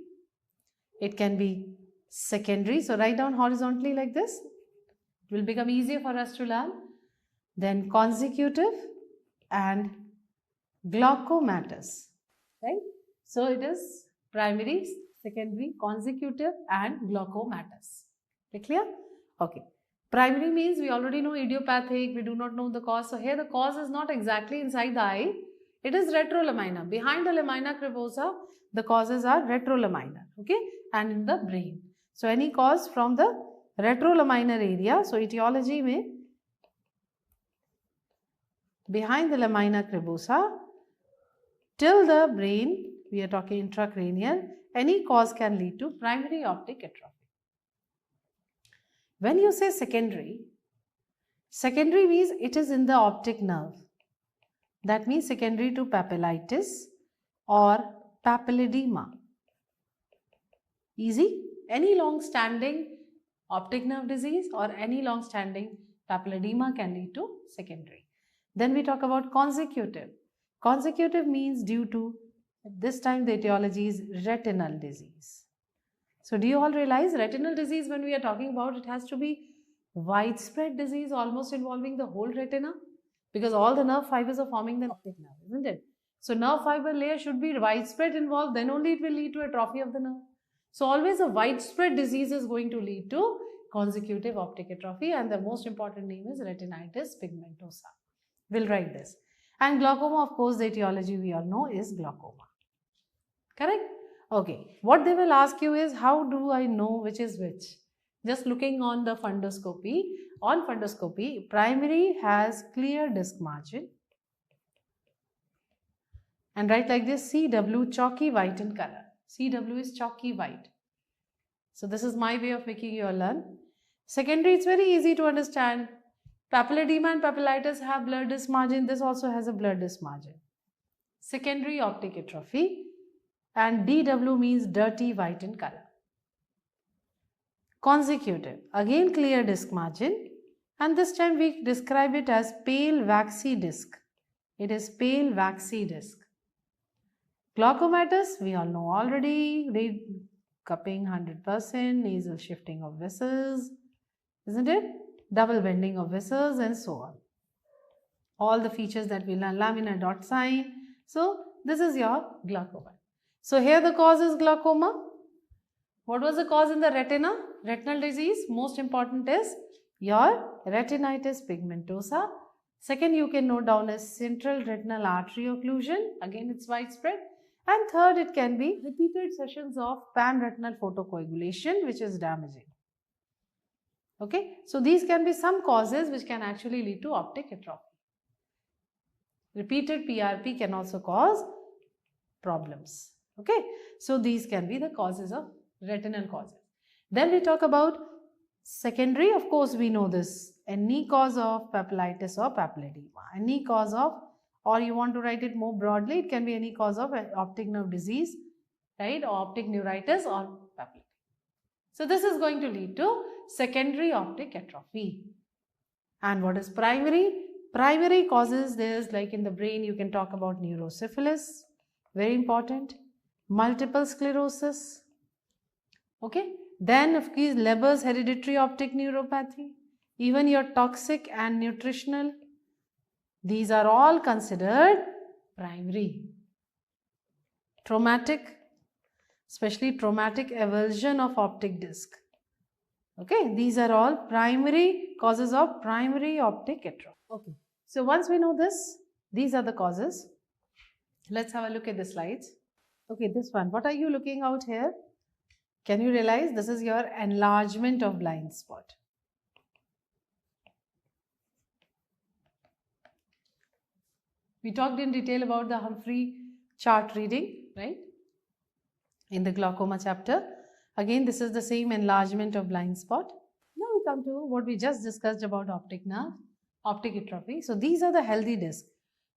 it can be secondary. So write down horizontally like this. It will become easier for us to learn. Then consecutive and glaucomatous. Right? So it is primary, secondary, consecutive and glaucomatous. Clear? Okay. Primary means we already know idiopathic, we do not know the cause. So here the cause is not exactly inside the eye, it is retrolamina. Behind the lamina cribosa, the causes are retrolaminar, okay, and in the brain. So any cause from the retrolaminar area, so etiology may behind the lamina cribosa till the brain, we are talking intracranial, any cause can lead to primary optic atrophy. When you say secondary, secondary means it is in the optic nerve. That means secondary to papillitis or papilledema. Easy? Any long-standing optic nerve disease or any long-standing papilledema can lead to secondary. Then we talk about consecutive. Consecutive means due to, this time the etiology is retinal disease. So do you all realize retinal disease, when we are talking about, it has to be widespread disease almost involving the whole retina, because all the nerve fibers are forming the optic nerve, isn't it? So nerve fiber layer should be widespread involved, then only it will lead to atrophy of the nerve. So always a widespread disease is going to lead to consecutive optic atrophy, and the most important name is retinitis pigmentosa. We'll write this. And glaucoma, of course, the etiology we all know is glaucoma. Correct? Okay. What they will ask you is, how do I know which is which? Just looking on the fundoscopy. On fundoscopy, primary has clear disc margin. And write like this, CW chalky white in color. CW is chalky white. So this is my way of making you all learn. Secondary, it's very easy to understand. Papilledema and papillitis have blurred disc margin. This also has a blurred disc margin. Secondary optic atrophy. And DW means dirty white in color. Consecutive, again clear disc margin, and this time we describe it as pale waxy disc. It is pale waxy disc. Glaucomatous, we all know already, read cupping 100%, nasal shifting of vessels, isn't it? Double bending of vessels and so on. All the features that we learn, laminar dot sign. So this is your glaucoma. So here the cause is glaucoma. What was the cause in the retina? Retinal disease. Most important is your retinitis pigmentosa. Second, you can note down as central retinal artery occlusion. Again, it's widespread. And third, it can be repeated sessions of pan-retinal photocoagulation, which is damaging. Okay, so these can be some causes which can actually lead to optic atrophy. Repeated PRP can also cause problems. Okay, so these can be the causes of retinal causes. Then we talk about secondary. Of course, we know this. Any cause of papillitis or papilledema. Any cause of, or you want to write it more broadly, it can be any cause of optic nerve disease, right, or optic neuritis or papilledema. So this is going to lead to secondary optic atrophy. And what is primary? Primary causes, there's like in the brain, you can talk about neurosyphilis, very important, multiple sclerosis, okay. Then of course Leber's hereditary optic neuropathy, even your toxic and nutritional, these are all considered primary. Traumatic, especially traumatic avulsion of optic disc. Okay, these are all primary causes of primary optic atrophy. Okay, so once we know this, these are the causes. Let's have a look at the slides. Okay, this one, what are you looking out here? Can you realize this is your enlargement of blind spot? We talked in detail about the Humphrey chart reading, right? In the glaucoma chapter. Again, this is the same enlargement of blind spot. Now we come to what we just discussed about optic nerve, optic atrophy. So these are the healthy discs.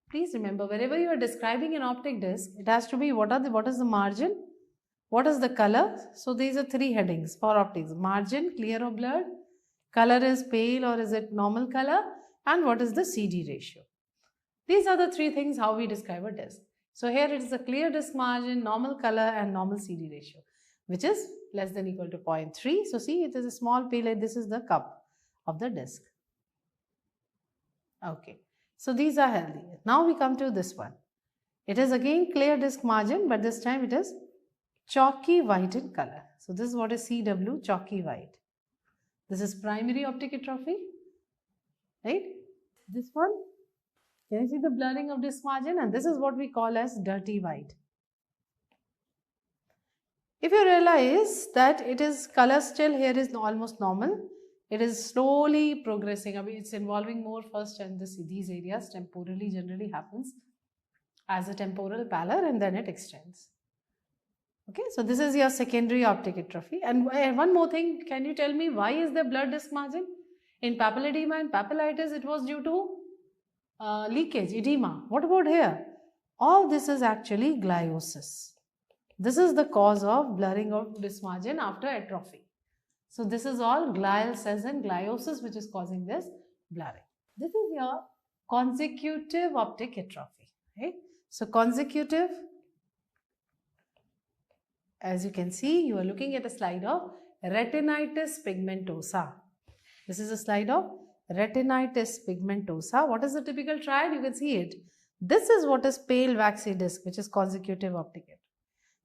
Please remember, wherever you are describing an optic disc, it has to be what is the margin, what is the color. So these are three headings for optics: margin, clear or blurred, color is pale or is it normal color, and what is the CD ratio. These are the three things how we describe a disc. So here it is a clear disc margin, normal color, and normal CD ratio, which is less than equal to 0.3. So see, it is a small pale, this is the cup of the disc. Okay, so these are healthy. Now we come to this one. It is again clear disc margin, but this time it is chalky white in color. So this is what is CW, chalky white. This is primary optic atrophy, right? This one, can you see the blurring of disc margin? And this is what we call as dirty white. If you realize that it is color still here is almost normal, it is slowly progressing. I mean, it's involving more first and these areas temporally generally happens as a temporal pallor and then it extends. Okay, so this is your secondary optic atrophy. And one more thing, can you tell me why is there blurred disc margin? In papilledema and papillitis, it was due to leakage, edema. What about here? All this is actually gliosis. This is the cause of blurring of disc margin after atrophy. So this is all glial cells and gliosis which is causing this blurring. This is your consecutive optic atrophy, right? So consecutive, as you can see, you are looking at a slide of retinitis pigmentosa. This is a slide of retinitis pigmentosa. What is the typical triad? You can see it. This is what is pale waxy disc, which is consecutive optic atrophy.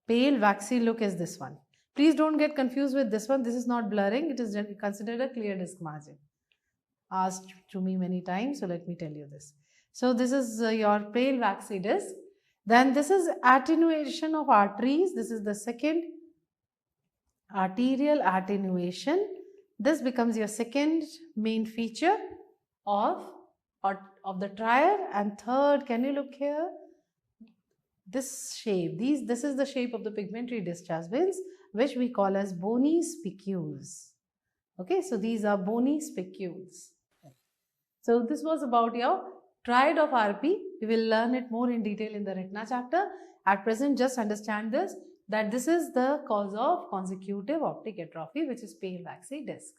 Pale waxy look is this one. Please don't get confused with this one. This is not blurring. It is considered a clear disc margin. Asked to me many times, so let me tell you this. So this is your pale waxy disc. Then this is attenuation of arteries. This is the second, arterial attenuation. This becomes your second main feature of the triad. And third, can you look here? This shape, this is the shape of the pigmentary discharge veins, which we call as bony spicules. Okay, so these are bony spicules. So this was about your triad of RP. We will learn it more in detail in the retina chapter. At present, just understand this, that this is the cause of consecutive optic atrophy, which is pale waxy disc.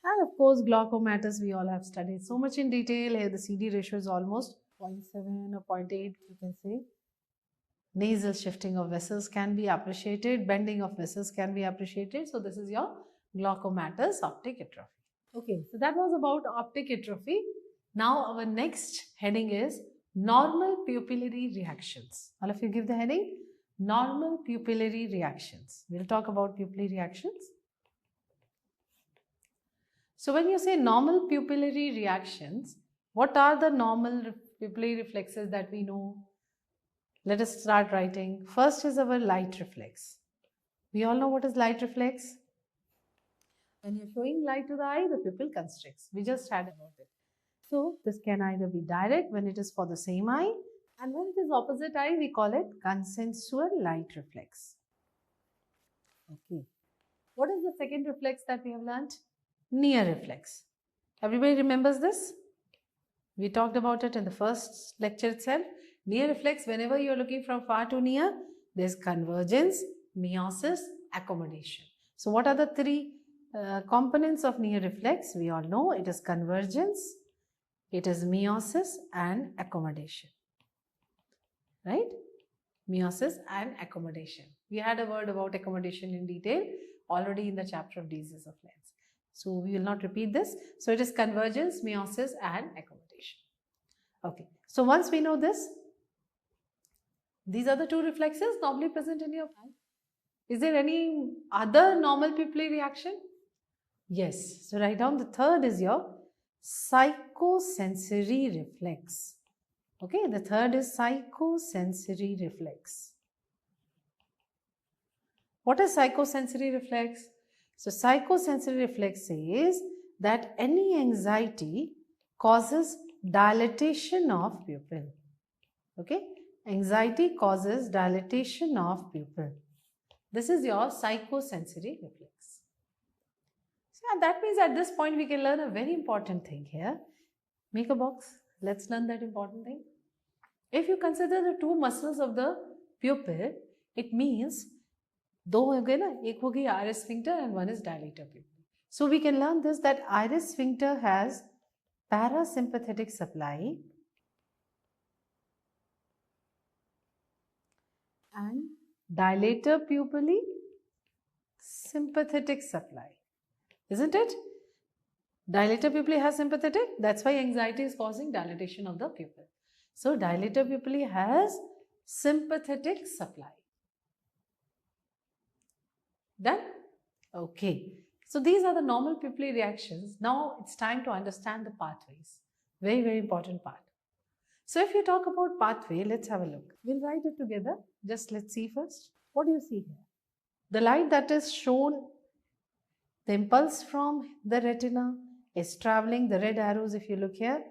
And of course, glaucomatous we all have studied so much in detail. Here the CD ratio is almost 0.7 or 0.8, you can say. Nasal shifting of vessels can be appreciated, bending of vessels can be appreciated. So this is your glaucomatous optic atrophy. Okay, so that was about optic atrophy. Now our next heading is normal pupillary reactions. All of you give the heading, normal pupillary reactions. We'll talk about pupillary reactions. So when you say normal pupillary reactions, what are the normal pupillary reflexes that we know? Let us start writing. First is our light reflex. We all know what is light reflex. When you're showing light to the eye, the pupil constricts. We just had about it. So this can either be direct when it is for the same eye, and when it is opposite eye, we call it consensual light reflex. Okay. What is the second reflex that we have learnt? Near reflex. Everybody remembers this? We talked about it in the first lecture itself. Near reflex, whenever you are looking from far to near, there's convergence, meiosis, accommodation. So what are the three components of near reflex? We all know it is convergence, it is meiosis and accommodation. Right? Meiosis and accommodation. We had a word about accommodation in detail already in the chapter of diseases of lens. So we will not repeat this. So it is convergence, meiosis and accommodation. Okay. So once we know this, these are the two reflexes normally present in your eye. Is there any other normal pupillary reaction? Yes. So write down the third is your psychosensory reflex. Okay, the third is psychosensory reflex. What is psychosensory reflex? So psychosensory reflex says that any anxiety causes dilatation of pupil. Okay, anxiety causes dilatation of pupil. This is your psychosensory reflex. So that means at this point we can learn a very important thing here. Make a box. Let's learn that important thing. If you consider the two muscles of the pupil, it means दो हो गए ना, एक हो गई iris sphincter and one is dilator pupil. So we can learn this that iris sphincter has parasympathetic supply and dilator pupillae sympathetic supply. Isn't it? Dilator pupillae has sympathetic. That's why anxiety is causing dilatation of the pupil. So dilator pupillae has sympathetic supply. Done? Okay. So these are the normal pupillary reactions. Now it's time to understand the pathways. Very, very important part. So if you talk about pathway, let's have a look. We'll write it together. Just let's see first. What do you see here? The light that is shown, the impulse from the retina is traveling, the red arrows if you look here,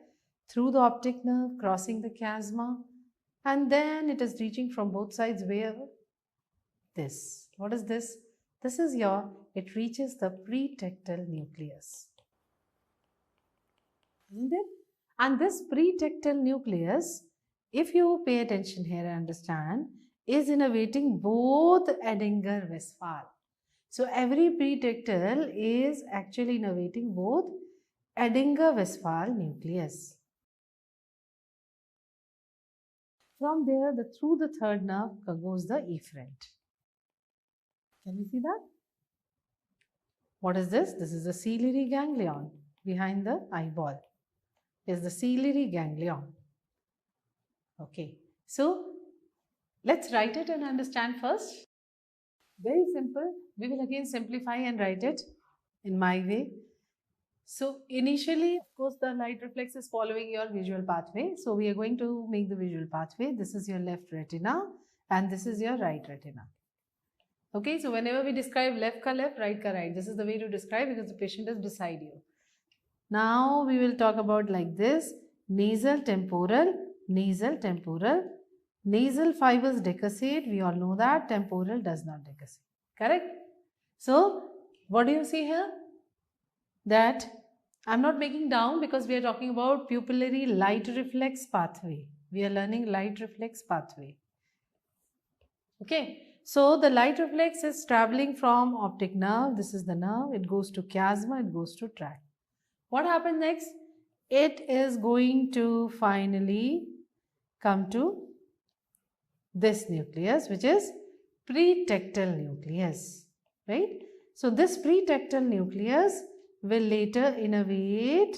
through the optic nerve, crossing the chiasma, and then it is reaching from both sides where? This. What is this? This is it reaches the pretectal nucleus. Isn't it? And this pretectal nucleus, if you pay attention here and understand, is innervating both Edinger-Westphal. So every pretectal is actually innervating both Edinger-Westphal nucleus. From there, through the third nerve goes the efferent. Can we see that? What is this? This is the ciliary ganglion behind the eyeball. Is the ciliary ganglion. Okay. So let's write it and understand first. Very simple. We will again simplify and write it in my way. So initially, of course, the light reflex is following your visual pathway. So we are going to make the visual pathway. This is your left retina and this is your right retina. Okay, so whenever we describe left ka left, right ka right, this is the way to describe because the patient is beside you. Now we will talk about like this: nasal temporal, nasal temporal. Nasal fibers decussate, we all know that. Temporal does not decussate. Correct? So what do you see here? That I'm not making down because we are talking about pupillary light reflex pathway. We are learning light reflex pathway. Okay. So the light reflex is traveling from optic nerve. This is the nerve. It goes to chiasma. It goes to tract. What happens next? It is going to finally come to this nucleus, which is pretectal nucleus. Right? So this pretectal nucleus will later innervate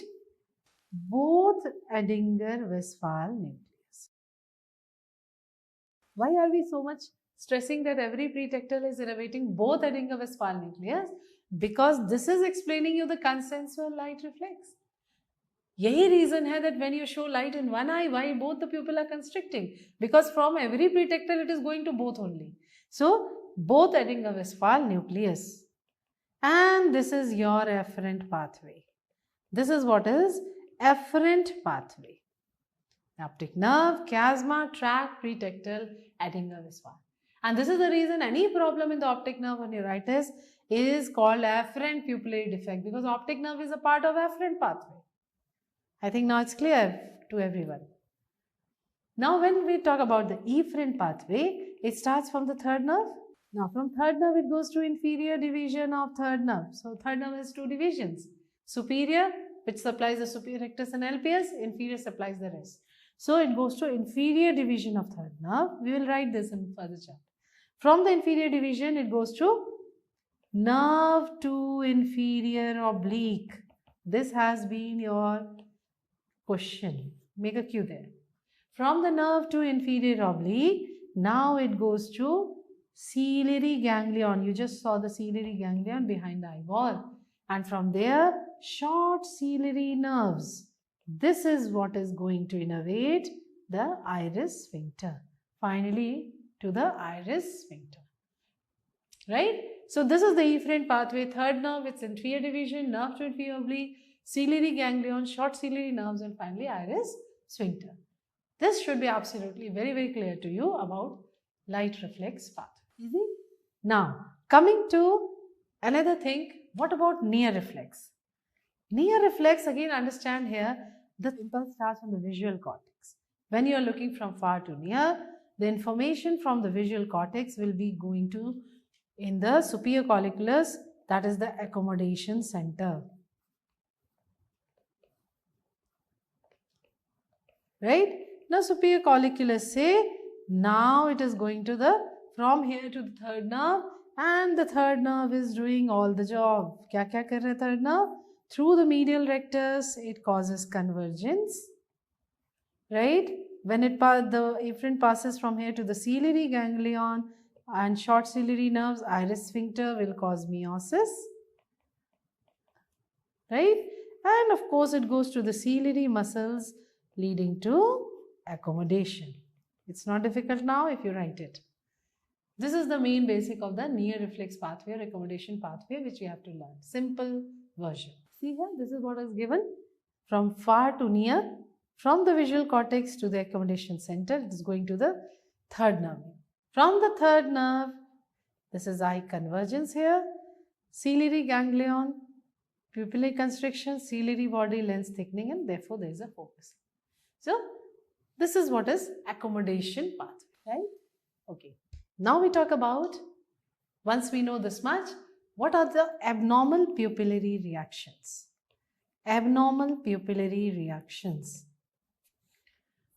both Edinger-Westphal nucleus. Why are we so much stressing that every pretectal is innervating both Edinger-Westphal nucleus? Because this is explaining you the consensual light reflex. यही reason है that when you show light in one eye, why both the pupil are constricting? Because from every pretectal it is going to both only. So both Edinger-Westphal nucleus. And this is your afferent pathway. This is what is afferent pathway. Optic nerve, chiasma, tract, pretectal, Edinger-Westphal. And this is the reason any problem in the optic nerve or neuritis is called afferent pupillary defect, because optic nerve is a part of afferent pathway. I think now it's clear to everyone. Now when we talk about the efferent pathway, it starts from the third nerve. Now from third nerve it goes to inferior division of third nerve. So third nerve has two divisions. Superior, which supplies the superior rectus and LPS, inferior supplies the rest. So it goes to inferior division of third nerve. We will write this in further chapter. From the inferior division it goes to nerve to inferior oblique. This has been your question. Make a Q there. From the nerve to inferior oblique, now it goes to ciliary ganglion. You just saw the ciliary ganglion behind the eyeball. And from there, short ciliary nerves. This is what is going to innervate the iris sphincter. Finally, to the iris sphincter. Right? So this is the efferent pathway. Third nerve, it's inferior division, nerve to inferior oblique, ciliary ganglion, short ciliary nerves, and finally iris sphincter. This should be absolutely very, very clear to you about light reflex pathway. Easy? Now, coming to another thing, what about near reflex? Near reflex, again understand here, the impulse starts from the visual cortex. When you are looking from far to near, the information from the visual cortex will be going to in the superior colliculus, that is the accommodation center. Right? Now superior colliculus say, now it is going to the, from here to the third nerve, and the third nerve is doing all the job. Kya kar raha hai third nerve? Through the medial rectus, it causes convergence. Right? When the efferent passes from here to the ciliary ganglion and short ciliary nerves, iris sphincter will cause meiosis. Right? And of course, it goes to the ciliary muscles leading to accommodation. It's not difficult now if you write it. This is the main basic of the near reflex pathway or accommodation pathway which we have to learn. Simple version. See here, this is what is given from far to near. From the visual cortex to the accommodation center, it is going to the third nerve. From the third nerve, this is eye convergence here, ciliary ganglion, pupillary constriction, ciliary body lens thickening, and therefore there is a focus. So, this is what is accommodation pathway, right? Okay. Now we talk about, once we know this much, what are the abnormal pupillary reactions? Abnormal pupillary reactions.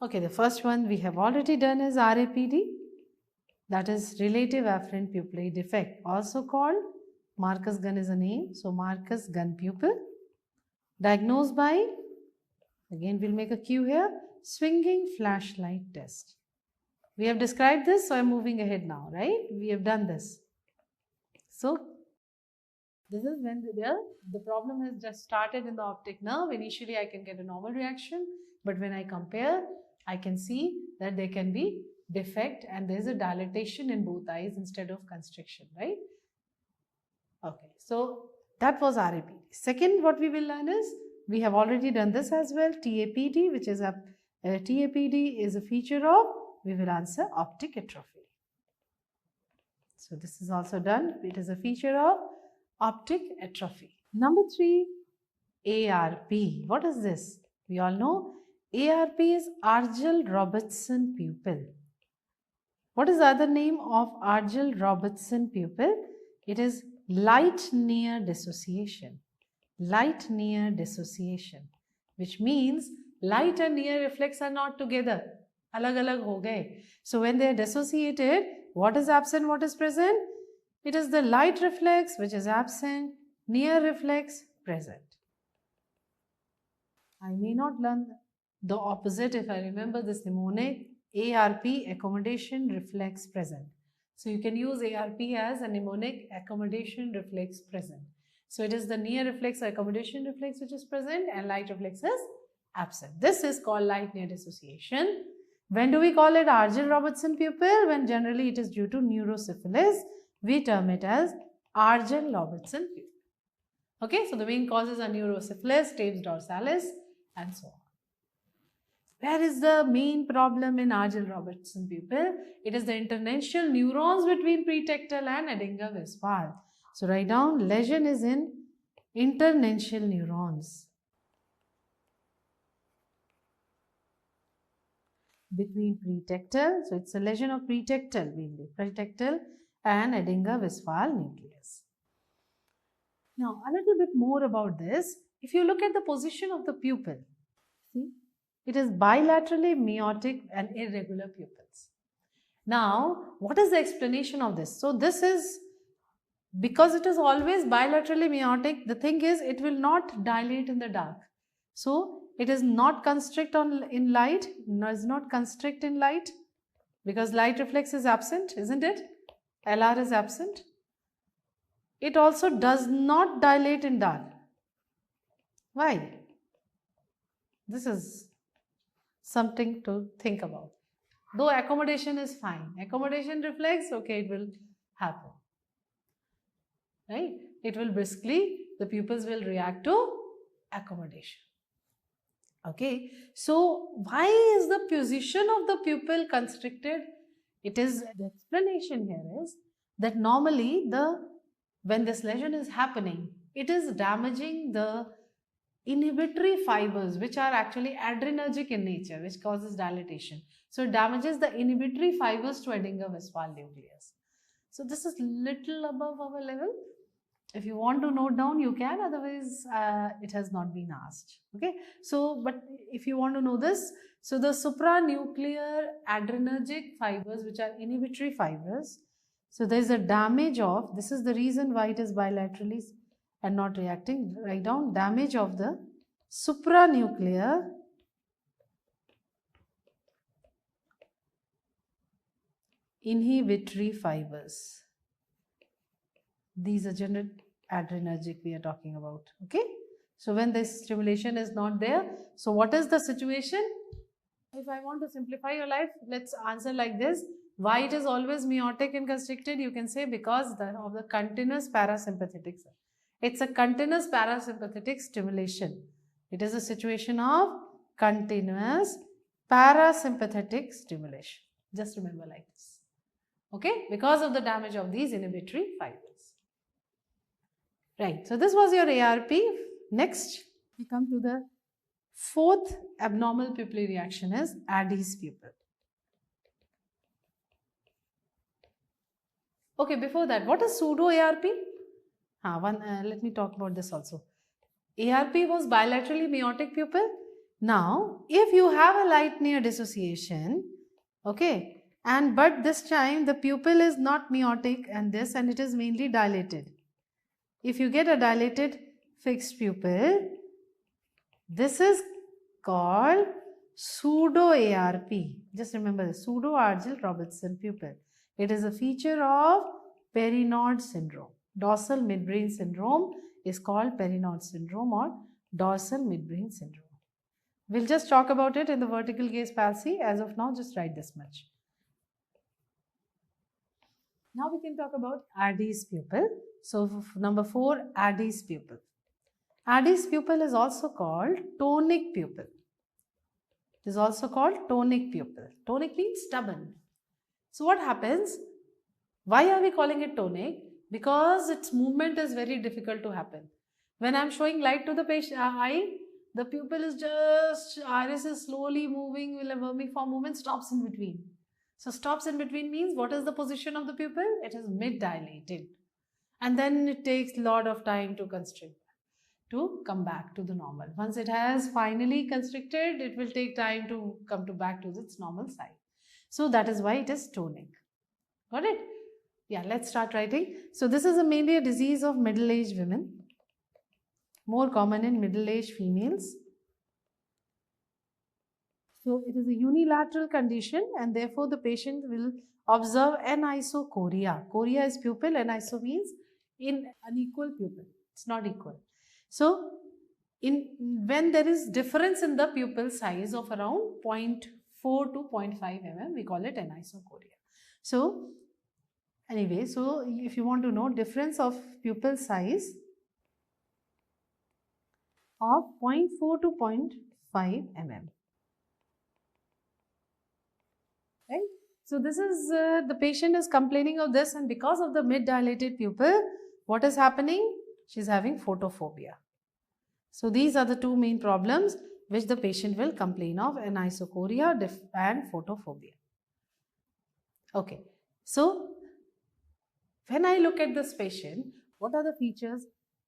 Okay, the first one we have already done is RAPD, that is relative afferent pupillary defect, also called Marcus Gunn is a name, so Marcus Gunn pupil, diagnosed by, again we'll make a Q here, swinging flashlight test. We have described this, so I'm moving ahead now, right? We have done this. So, this is when the problem has just started in the optic nerve. Initially, I can get a normal reaction, but when I compare, I can see that there can be defect and there is a dilatation in both eyes instead of constriction, right? Okay, so that was RAPD. Second, what we will learn is, we have already done this as well, TAPD, which is TAPD is a feature of, we will answer optic atrophy. So this is also done. It is a feature of optic atrophy. Number 3, ARP. What is this? We all know ARP is Argyll-Robertson pupil. What is the other name of Argyll-Robertson pupil? It is light near dissociation. Light near dissociation, which means light and near reflex are not together. Alag-alag ho gaye. So when they are dissociated, what is absent, what is present? It is the light reflex which is absent, near reflex present. I may not learn the opposite if I remember this mnemonic, ARP, accommodation reflex present. So you can use ARP as a mnemonic, accommodation reflex present. So it is the near reflex or accommodation reflex which is present and light reflex is absent. This is called light near dissociation. When do we call it Argyll-Robertson pupil? When generally it is due to neurosyphilis, we term it as Argyll-Robertson pupil. Okay, so the main causes are neurosyphilis, stapes dorsalis, and so on. Where is the main problem in Argyll-Robertson pupil? It is the intertensile neurons between pretectal and Edinger-Westphal. So write down, lesion is in intertensile neurons between pretectal. So it's a lesion of pretectal mainly, pretectal and Edinger-Westphal nucleus. Now a little bit more about this. If you look at the position of the pupil, see, it is bilaterally meiotic and irregular pupils. Now, what is the explanation of this? So this is because it is always bilaterally meiotic. The thing is, it will not dilate in the dark. So it is not constrict in light, does not constrict in light because light reflex is absent, isn't it? LR is absent. It also does not dilate in dark. Why? This is something to think about. Though accommodation is fine. Accommodation reflex, okay, it will happen. Right? It will briskly, the pupils will react to accommodation. Okay. So, why is the position of the pupil constricted? It is, the explanation here is that normally when this lesion is happening, it is damaging the inhibitory fibers which are actually adrenergic in nature, which causes dilatation. So it damages the inhibitory fibers to Edinger-Westphal nucleus. So this is little above our level. If you want to note down, you can, otherwise it has not been asked. Okay. So, but if you want to know this, so the supranuclear adrenergic fibers which are inhibitory fibers, so there is a damage of, this is the reason why it is bilaterally and not reacting. Write down, damage of the supranuclear inhibitory fibers. These are general adrenergic we are talking about. Okay. So when this stimulation is not there, so what is the situation? If I want to simplify your life, let's answer like this. Why it is always meiotic and constricted? You can say because of the continuous parasympathetic. It's a continuous parasympathetic stimulation. It is a situation of continuous parasympathetic stimulation. Just remember like this. Okay, because of the damage of these inhibitory fibers. Right, so this was your ARP. Next, we come to the fourth abnormal pupillary reaction is Addy's pupil. Okay, before that, what is pseudo-ARP? Let me talk about this also. ARP was bilaterally meiotic pupil. Now, if you have a light near dissociation, okay, but this time the pupil is not meiotic and it is mainly dilated. If you get a dilated fixed pupil, this is called pseudo-ARP. Just remember this, pseudo-Argyll-Robertson pupil. It is a feature of Perinod syndrome. Dorsal midbrain syndrome is called Perinod syndrome or dorsal midbrain syndrome. We'll just talk about it in the vertical gaze palsy. As of now, just write this much. Now we can talk about Addy's pupil. So number 4, Addy's pupil. Addy's pupil is also called tonic pupil. It is also called tonic pupil. Tonic means stubborn. So what happens? Why are we calling it tonic? Because its movement is very difficult to happen. When I am showing light to the patient eye, the pupil is just, iris is slowly moving, will a vermiform movement, stops in between. So stops in between means what is the position of the pupil? It is mid-dilated. And then it takes a lot of time to constrict, to come back to the normal. Once it has finally constricted, it will take time to come back to its normal size. So that is why it is tonic. Got it? Yeah, let's start writing. So this is mainly a disease of middle-aged women. More common in middle-aged females. So it is a unilateral condition and therefore the patient will observe anisocoria. Coria is pupil, aniso means in unequal pupil. It's not equal. So, when there is difference in the pupil size of around 0.4 to 0.5 mm, we call it anisocoria. So, anyway, so if you want to know difference of pupil size of 0.4 to 0.5 mm. Right? So this is the patient is complaining of this, and because of the mid-dilated pupil, what is happening? She's having photophobia. So these are the two main problems which the patient will complain of: anisocoria and photophobia. Okay. So when I look at this patient, what are the features?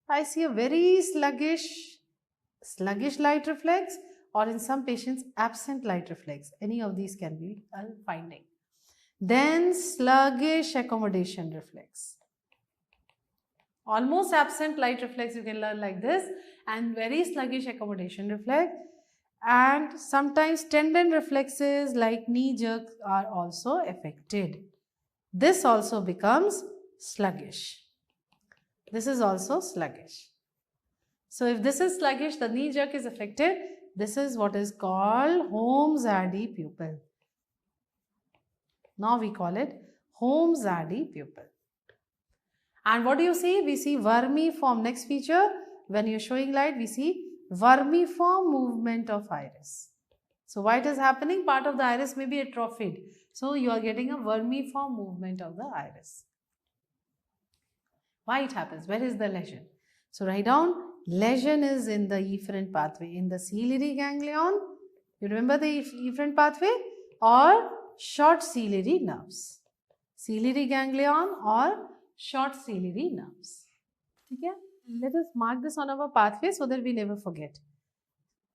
I see a very sluggish light reflex, or in some patients absent light reflex. Any of these can be a finding. Then sluggish accommodation reflex. Almost absent light reflex, you can learn like this, and very sluggish accommodation reflex. And sometimes tendon reflexes like knee jerk are also affected. This also becomes sluggish. This is also sluggish. So if this is sluggish, the knee jerk is affected. This is what is called Holmes-Addy pupil. Now we call it Holmes-Addy pupil. And what do you see? We see vermiform. Next feature, when you're showing light, we see vermiform movement of iris. So why it is happening? Part of the iris may be atrophied. So you are getting a vermiform movement of the iris. Why it happens? Where is the lesion? So write down, lesion is in the efferent pathway, in the ciliary ganglion. You remember the efferent pathway? Or short ciliary nerves. Ciliary ganglion or short ciliary nerves. Okay? Let us mark this on our pathway so that we never forget.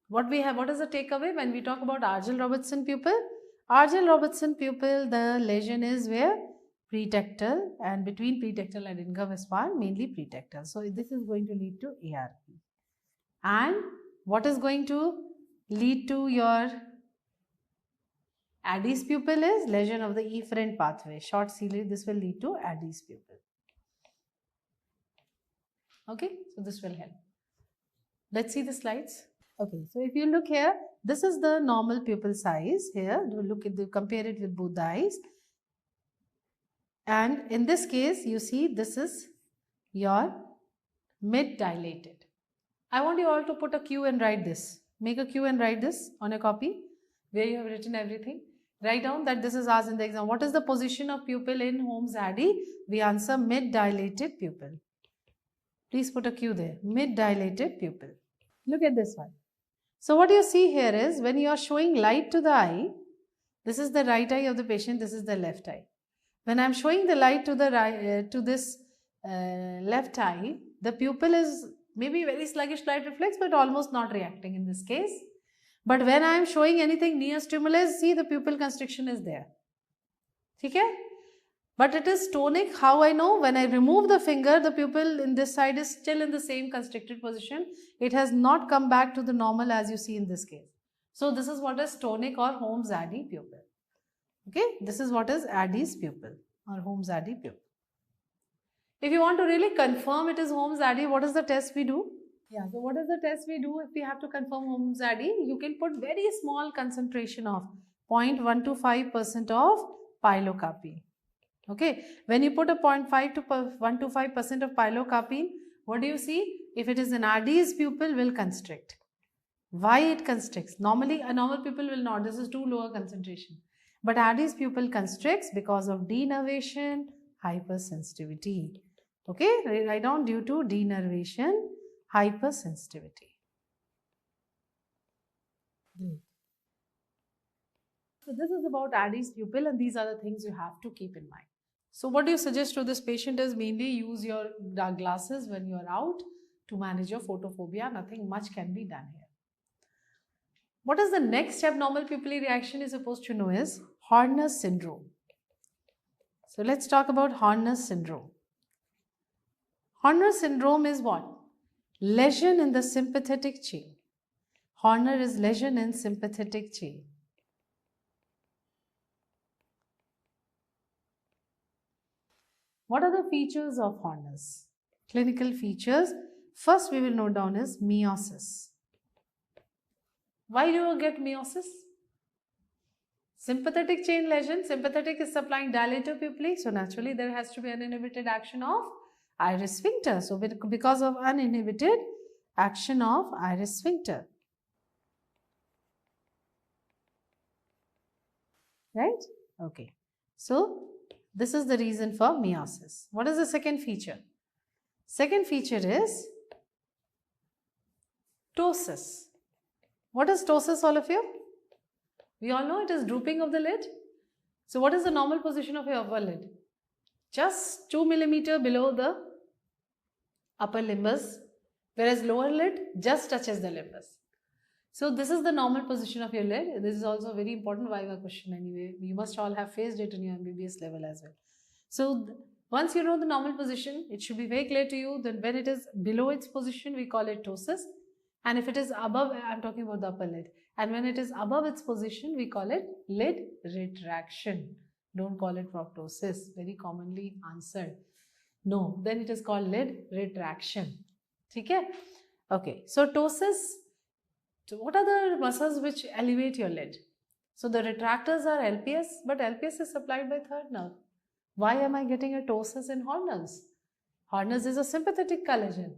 What is the takeaway when we talk about Argyll-Robertson pupil? Argyll-Robertson pupil, the lesion is where? Pretectal, and between pretectal and incurve span, mainly pretectal. So this is going to lead to ARP. And what is going to lead to your Addy's pupil is lesion of the efferent pathway. Short ciliary, this will lead to Addy's pupil. Okay, so this will help. Let's see the slides. Okay, so if you look here, this is the normal pupil size here. Compare it with both the eyes. And in this case, you see this is your mid-dilated. I want you all to put a Q and write this. Make a Q and write this on a copy where you have written everything. Write down that this is asked in the exam. What is the position of pupil in Holmes-Addy? We answer mid-dilated pupil. Please put a Q there. Mid-dilated pupil. Look at this one. So what you see here is when you are showing light to the eye, this is the right eye of the patient, this is the left eye. When I am showing the light to the right, to this left eye, the pupil is maybe very sluggish light reflex, but almost not reacting in this case. But when I am showing anything near stimulus, see the pupil constriction is there. Okay? But it is tonic. How I know? When I remove the finger, the pupil in this side is still in the same constricted position. It has not come back to the normal as you see in this case. So this is what is tonic or Holmes-Addy pupil. Okay, this is what is Addy's pupil or Holmes-Addy pupil. If you want to really confirm it is Holmes-Addy, what is the test we do? Yeah, so what is the test we do if we have to confirm Holmes-Addy? You can put very small concentration of 0.125% of pilocarpine. Okay, when you put a 0.5 to 125% of pilocarpine, what do you see? If it is an Addy's pupil, will constrict. Why it constricts? Normally, a normal pupil will not. This is too low a concentration. But Addy's pupil constricts because of denervation, hypersensitivity. Okay, write down due to denervation, hypersensitivity. So this is about Addy's pupil, and these are the things you have to keep in mind. So what do you suggest to this patient is mainly use your dark glasses when you are out to manage your photophobia. Nothing much can be done here. What is the next abnormal pupillary reaction you're supposed to know is Horner's syndrome. So let's talk about Horner's syndrome. Horner's syndrome is what? Lesion in the sympathetic chain. Horner is lesion in sympathetic chain. What are the features of Horner's? Clinical features. First we will note down is meiosis. Why do you get meiosis? Sympathetic chain lesion. Sympathetic is supplying dilator pupillae. So naturally there has to be uninhibited action of iris sphincter. So because of uninhibited action of iris sphincter. Right? Okay. So this is the reason for meiosis. What is the second feature? Second feature is ptosis. What is ptosis, all of you? We all know it is drooping of the lid. So what is the normal position of your upper lid? Just 2 mm below the upper limbus, whereas lower lid just touches the limbus. So this is the normal position of your lid. This is also a very important Viva question anyway. You must all have faced it in your MBBS level as well. So once you know the normal position, it should be very clear to you that when it is below its position, we call it ptosis. And if it is above, I am talking about the upper lid. And when it is above its position, we call it lid retraction. Don't call it proptosis, very commonly answered. No, then it is called lid retraction. Okay? Okay, so ptosis. So what are the muscles which elevate your lid? So the retractors are LPS, but LPS is supplied by third nerve. Why am I getting a ptosis in Horner's? Horner's is a sympathetic collagen.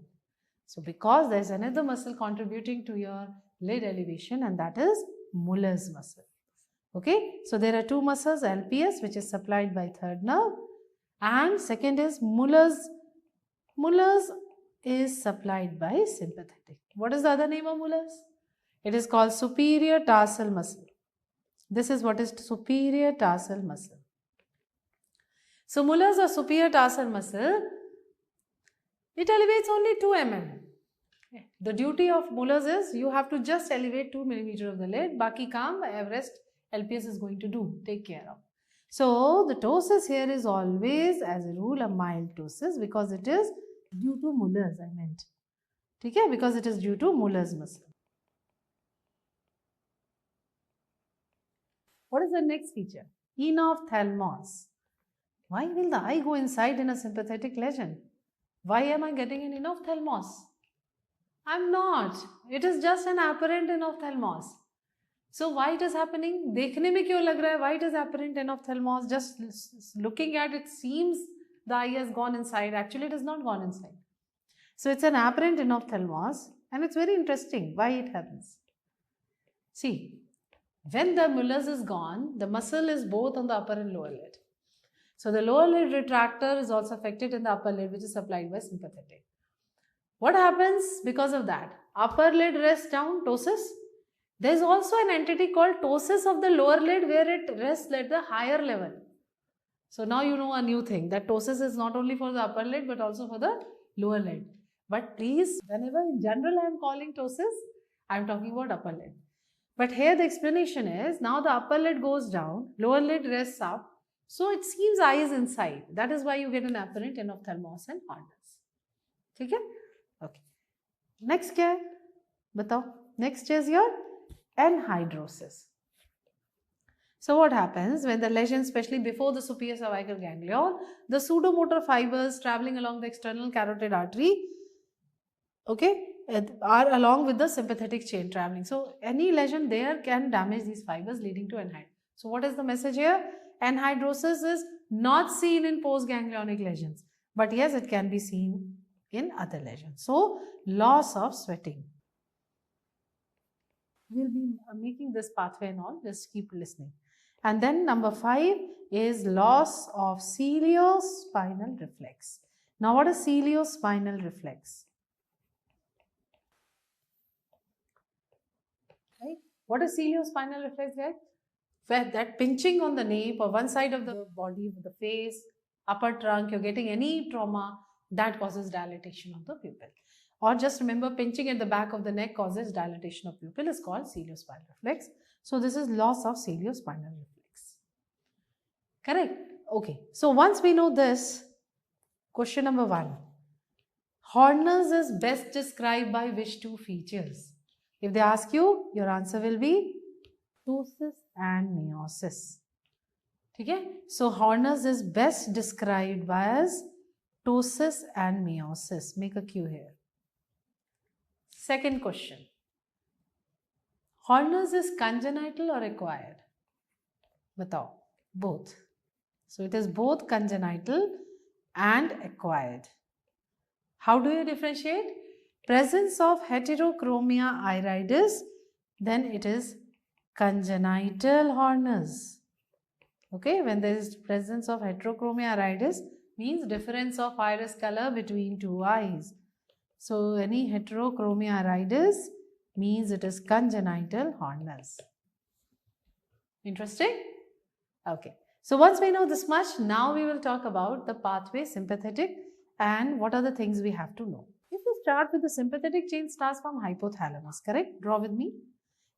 So because there is another muscle contributing to your lid elevation, and that is Muller's muscle. Okay, so there are two muscles, LPS, which is supplied by third nerve, and second is Muller's. Muller's is supplied by sympathetic. What is the other name of Muller's? It is called superior tarsal muscle. This is what is superior tarsal muscle. So Muller's or superior tarsal muscle, it elevates only 2 mm. The duty of Muller's is you have to just elevate 2 mm of the lid. Baki kaam Everest LPS is going to do, take care of. So the ptosis here is always, as a rule, a mild ptosis because it is due to Muller's, I meant. Okay, because it is due to Muller's muscle. What is the next feature? Enophthalmos. Why will the eye go inside in a sympathetic lesion? Why am I getting an enophthalmos? I'm not. It is just an apparent enophthalmos. So why it is happening? देखने में क्यों लग रहा है? Why it is apparent enophthalmos? Just looking at it seems the eye has gone inside. Actually, it has not gone inside. So it's an apparent enophthalmos, and it's very interesting why it happens. See, when the Muller's is gone, the muscle is both on the upper and lower lid. So the lower lid retractor is also affected in the upper lid, which is supplied by sympathetic. What happens because of that? Upper lid rests down, ptosis. There is also an entity called ptosis of the lower lid where it rests at the higher level. So now you know a new thing, that ptosis is not only for the upper lid but also for the lower lid. But please, whenever in general I am calling ptosis, I am talking about upper lid. But here the explanation is, now the upper lid goes down, lower lid rests up. So it seems eye is inside. That is why you get an apparent enophthalmos and Horner's. Okay? Okay. Next क्या है? बताओ. Next is your anhidrosis. So what happens when the lesion, especially before the superior cervical ganglion, the pseudomotor fibers traveling along the external carotid artery, okay, are along with the sympathetic chain traveling. So any lesion there can damage these fibers leading to anhidrosis. So what is the message here? Anhidrosis is not seen in postganglionic lesions, but yes, it can be seen in other lesions. So loss of sweating. We'll be making this pathway and all, just keep listening. And then number 5 is loss of ciliospinal reflex. Now what is ciliospinal reflex? Right? What is ciliospinal reflex, guys? Where that pinching on the nape or one side of the body, the face, upper trunk, you're getting any trauma, that causes dilatation of the pupil. Or just remember, pinching at the back of the neck causes dilatation of pupil, is called ciliospinal reflex. So this is loss of ciliospinal reflex. Correct? Okay. So once we know this, question number 1. Horner's is best described by which two features? If they ask you, your answer will be ptosis and meiosis. Okay? So Horner's is best described by as ptosis and meiosis. Make a Q here. Second question. Horners is congenital or acquired? Batao. Both. So it is both congenital and acquired. How do you differentiate? Presence of heterochromia iridis, then it is congenital Horners. Okay, when there is presence of heterochromia iridis, means difference of iris color between two eyes. So any heterochromia iridis means it is congenital Horners. Interesting? Okay. So once we know this much, now we will talk about the pathway sympathetic and what are the things we have to know. If we start with the sympathetic chain starts from hypothalamus, correct? Draw with me.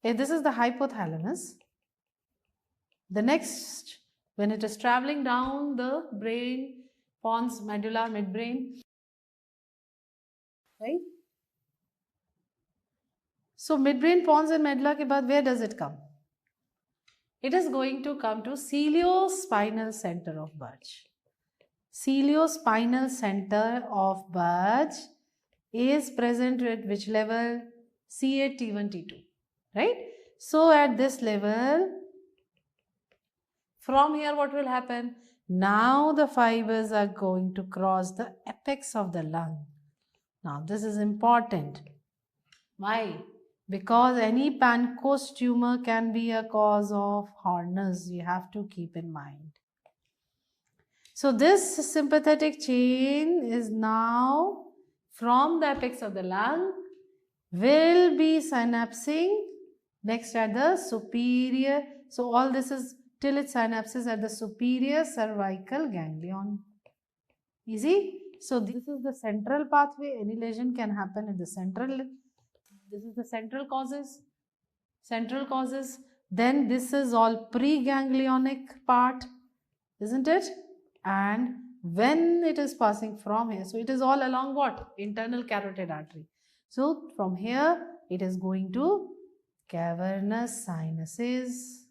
If this is the hypothalamus, the next, when it is traveling down the brain, pons, medulla, midbrain, right? So midbrain, pons and medulla ke baad, where does it come? It is going to come to ciliospinal center of Burge. Ciliospinal center of Burge is present at which level? C8, T1, T2, right? So at this level, from here what will happen? Now the fibers are going to cross the apex of the lung. Now this is important. Why? Because any Pancoast tumor can be a cause of Horners. You have to keep in mind. So this sympathetic chain is now from the apex of the lung will be synapsing next at the superior. So all this is till its synapses at the superior cervical ganglion. Easy? So this is the central pathway. Any lesion can happen in the central. This is the central causes. Central causes. Then this is all preganglionic part, isn't it? And when it is passing from here, so it is all along what? Internal carotid artery. So from here, it is going to cavernous sinuses.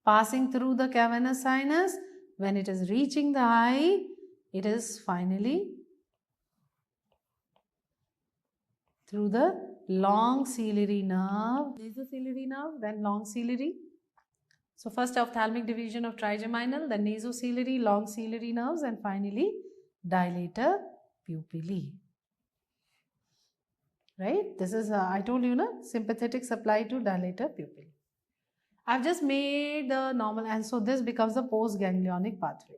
Passing through the cavernous sinus, when it is reaching the eye, it is finally through the long ciliary nerve, nasociliary nerve, then long ciliary. So first ophthalmic division of trigeminal, then nasociliary, long ciliary nerves, and finally dilator pupillae. Right? This is, I told you, na, sympathetic supply to dilator pupillae. I've just made the normal, and so this becomes the postganglionic pathway.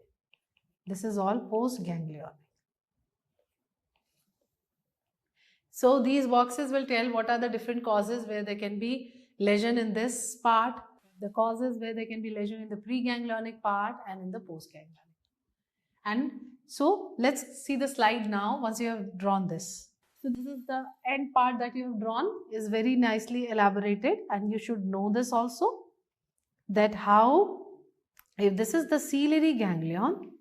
This is all postganglionic. So these boxes will tell what are the different causes where there can be lesion in this part, the causes where there can be lesion in the preganglionic part and in the postganglionic. And so let's see the slide now once you have drawn this. So this is the end part that you have drawn, is very nicely elaborated, and you should know this also, that how, if this is the ciliary ganglion,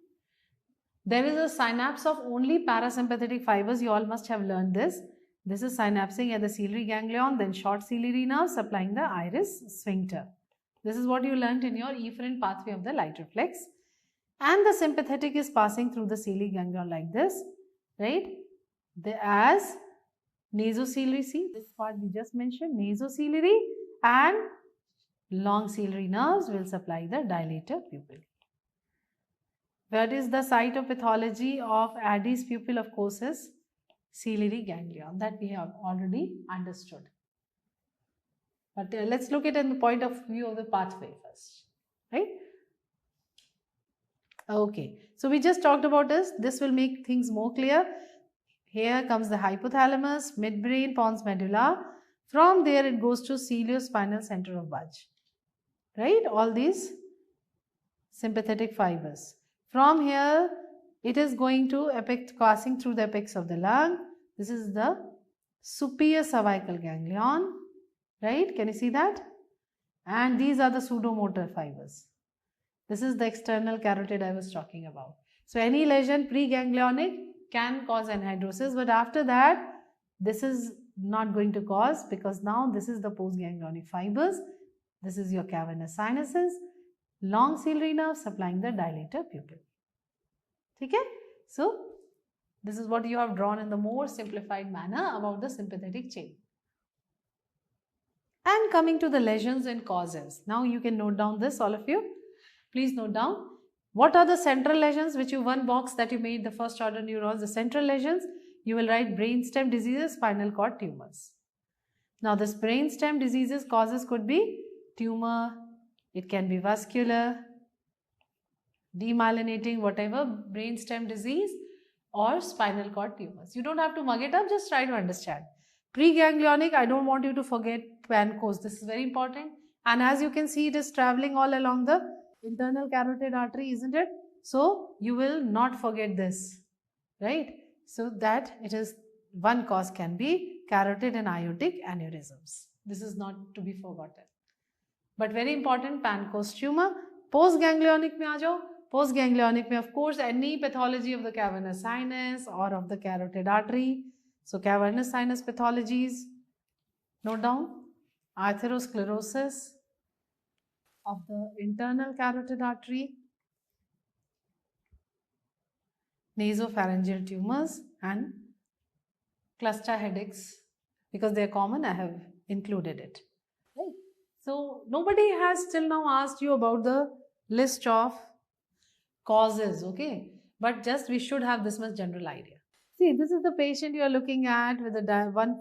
there is a synapse of only parasympathetic fibers. You all must have learned this. This is synapsing at the ciliary ganglion, then short ciliary nerve supplying the iris sphincter. This is what you learnt in your efferent pathway of the light reflex. And the sympathetic is passing through the ciliary ganglion like this, right? As nasociliary, see this part we just mentioned, nasociliary and long ciliary nerves will supply the dilator pupillae. What is the site of pathology of Addy's pupil? Of course, is ciliary ganglion, that we have already understood. But let's look at it in the point of view of the pathway first, right? Okay, so we just talked about this. This will make things more clear. Here comes the hypothalamus, midbrain, pons medulla. From there it goes to ciliospinal center of Burge, right? All these sympathetic fibers. From here it is going to apex, passing through the apex of the lung. This is the superior cervical ganglion, right? Can you see that? And these are the pseudomotor fibers. This is the external carotid I was talking about. So any lesion preganglionic can cause anhidrosis, but after that this is not going to cause, because now this is the postganglionic fibers. This is your cavernous sinuses, long ciliary nerve supplying the dilator pupil. Okay? So This is what you have drawn in the more simplified manner about the sympathetic chain. And coming to the lesions and causes. Now you can note down this, all of you. Please note down. What are the central lesions, which you one box that you made the first order neurons, the central lesions? You will write brainstem diseases, spinal cord tumors. Now this brainstem diseases causes could be tumor, it can be vascular, demyelinating, whatever, brainstem disease or spinal cord tumors. You don't have to mug it up, just try to understand. Preganglionic, I don't want you to forget pancreas. This is very important. And as you can see, it is traveling all along the internal carotid artery, isn't it? So you will not forget this, right? So that it is one cause can be carotid and aortic aneurysms. This is not to be forgotten. But very important, pancreas tumor. Postganglionic में आ जाओ. Postganglionic में of course any pathology of the cavernous sinus or of the carotid artery. So cavernous sinus pathologies. Note down. Atherosclerosis of the internal carotid artery. Nasopharyngeal tumors and cluster headaches, because they are common, I have included it. Right. So nobody has till now asked you about the list of causes, okay? But just we should have this much general idea. See, this is the patient you are looking at with the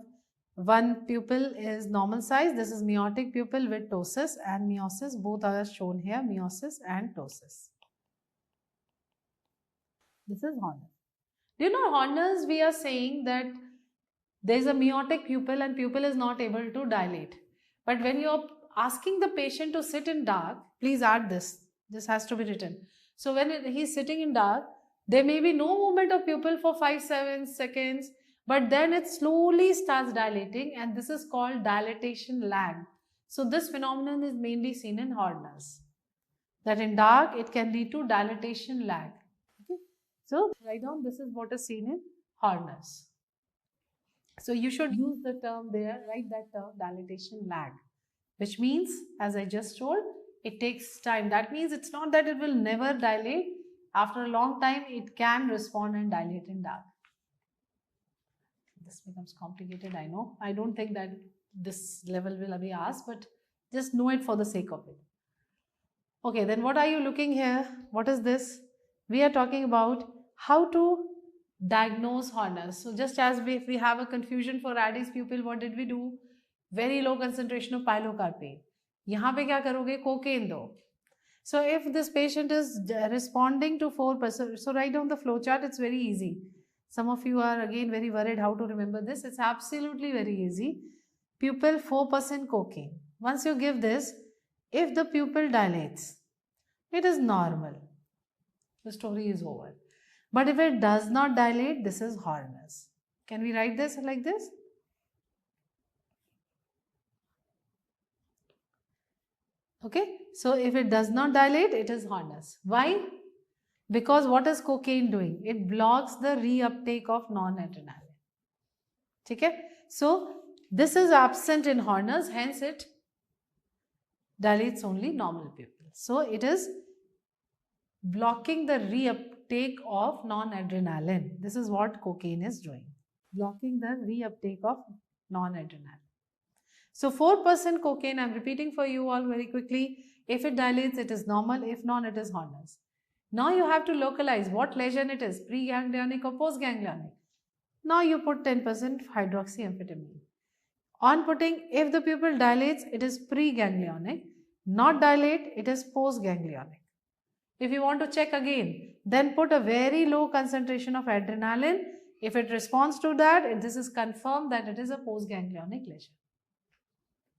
one pupil is normal size. This is meiotic pupil with ptosis and meiosis. Both are shown here, meiosis and ptosis. This is Horner. Do you know Horner's? We are saying that there is a meiotic pupil and pupil is not able to dilate. But when you are asking the patient to sit in dark, please add this. This has to be written. So when he is sitting in dark, there may be no movement of pupil for 5-7 seconds, but then it slowly starts dilating, and this is called dilatation lag. So this phenomenon is mainly seen in Horner's. That in dark, it can lead to dilatation lag. Okay. So write down, this is what is seen in Horner's. So you should use the term there, write that term, dilatation lag, which means, as I just told, it takes time. That means it's not that it will never dilate. After a long time, it can respond and dilate in dark. This becomes complicated, I know. I don't think that this level will be asked, but just know it for the sake of it. Okay, then what are you looking here? What is this? We are talking about how to diagnose Horner's. So just as if we have a confusion for Addy's pupil, what did we do? Very low concentration of pilocarpine. यहाँ पे क्या करोगे? Cocaine दो. So if this patient is responding to 4%, so write down the flow chart. It's very easy. Some of you are again very worried how to remember this. It's absolutely very easy. Pupil 4% cocaine. Once you give this, if the pupil dilates, it is normal. The story is over. But if it does not dilate, this is Horner's. Can we write this like this? Okay, so if it does not dilate, it is Horner's. Why? Because what is cocaine doing? It blocks the reuptake of non-adrenaline. Okay, so this is absent in Horner's, hence it dilates only normal pupils. So it is blocking the reuptake of non-adrenaline. This is what cocaine is doing, blocking the reuptake of non-adrenaline. So 4% cocaine, I'm repeating for you all very quickly. If it dilates, it is normal. If not, it is Horner's. Now you have to localize what lesion it is, preganglionic or postganglionic. Now you put 10% hydroxyamphetamine. On putting, if the pupil dilates, it is preganglionic. Not dilate, it is postganglionic. If you want to check again, then put a very low concentration of adrenaline. If it responds to that, this is confirmed that it is a postganglionic lesion.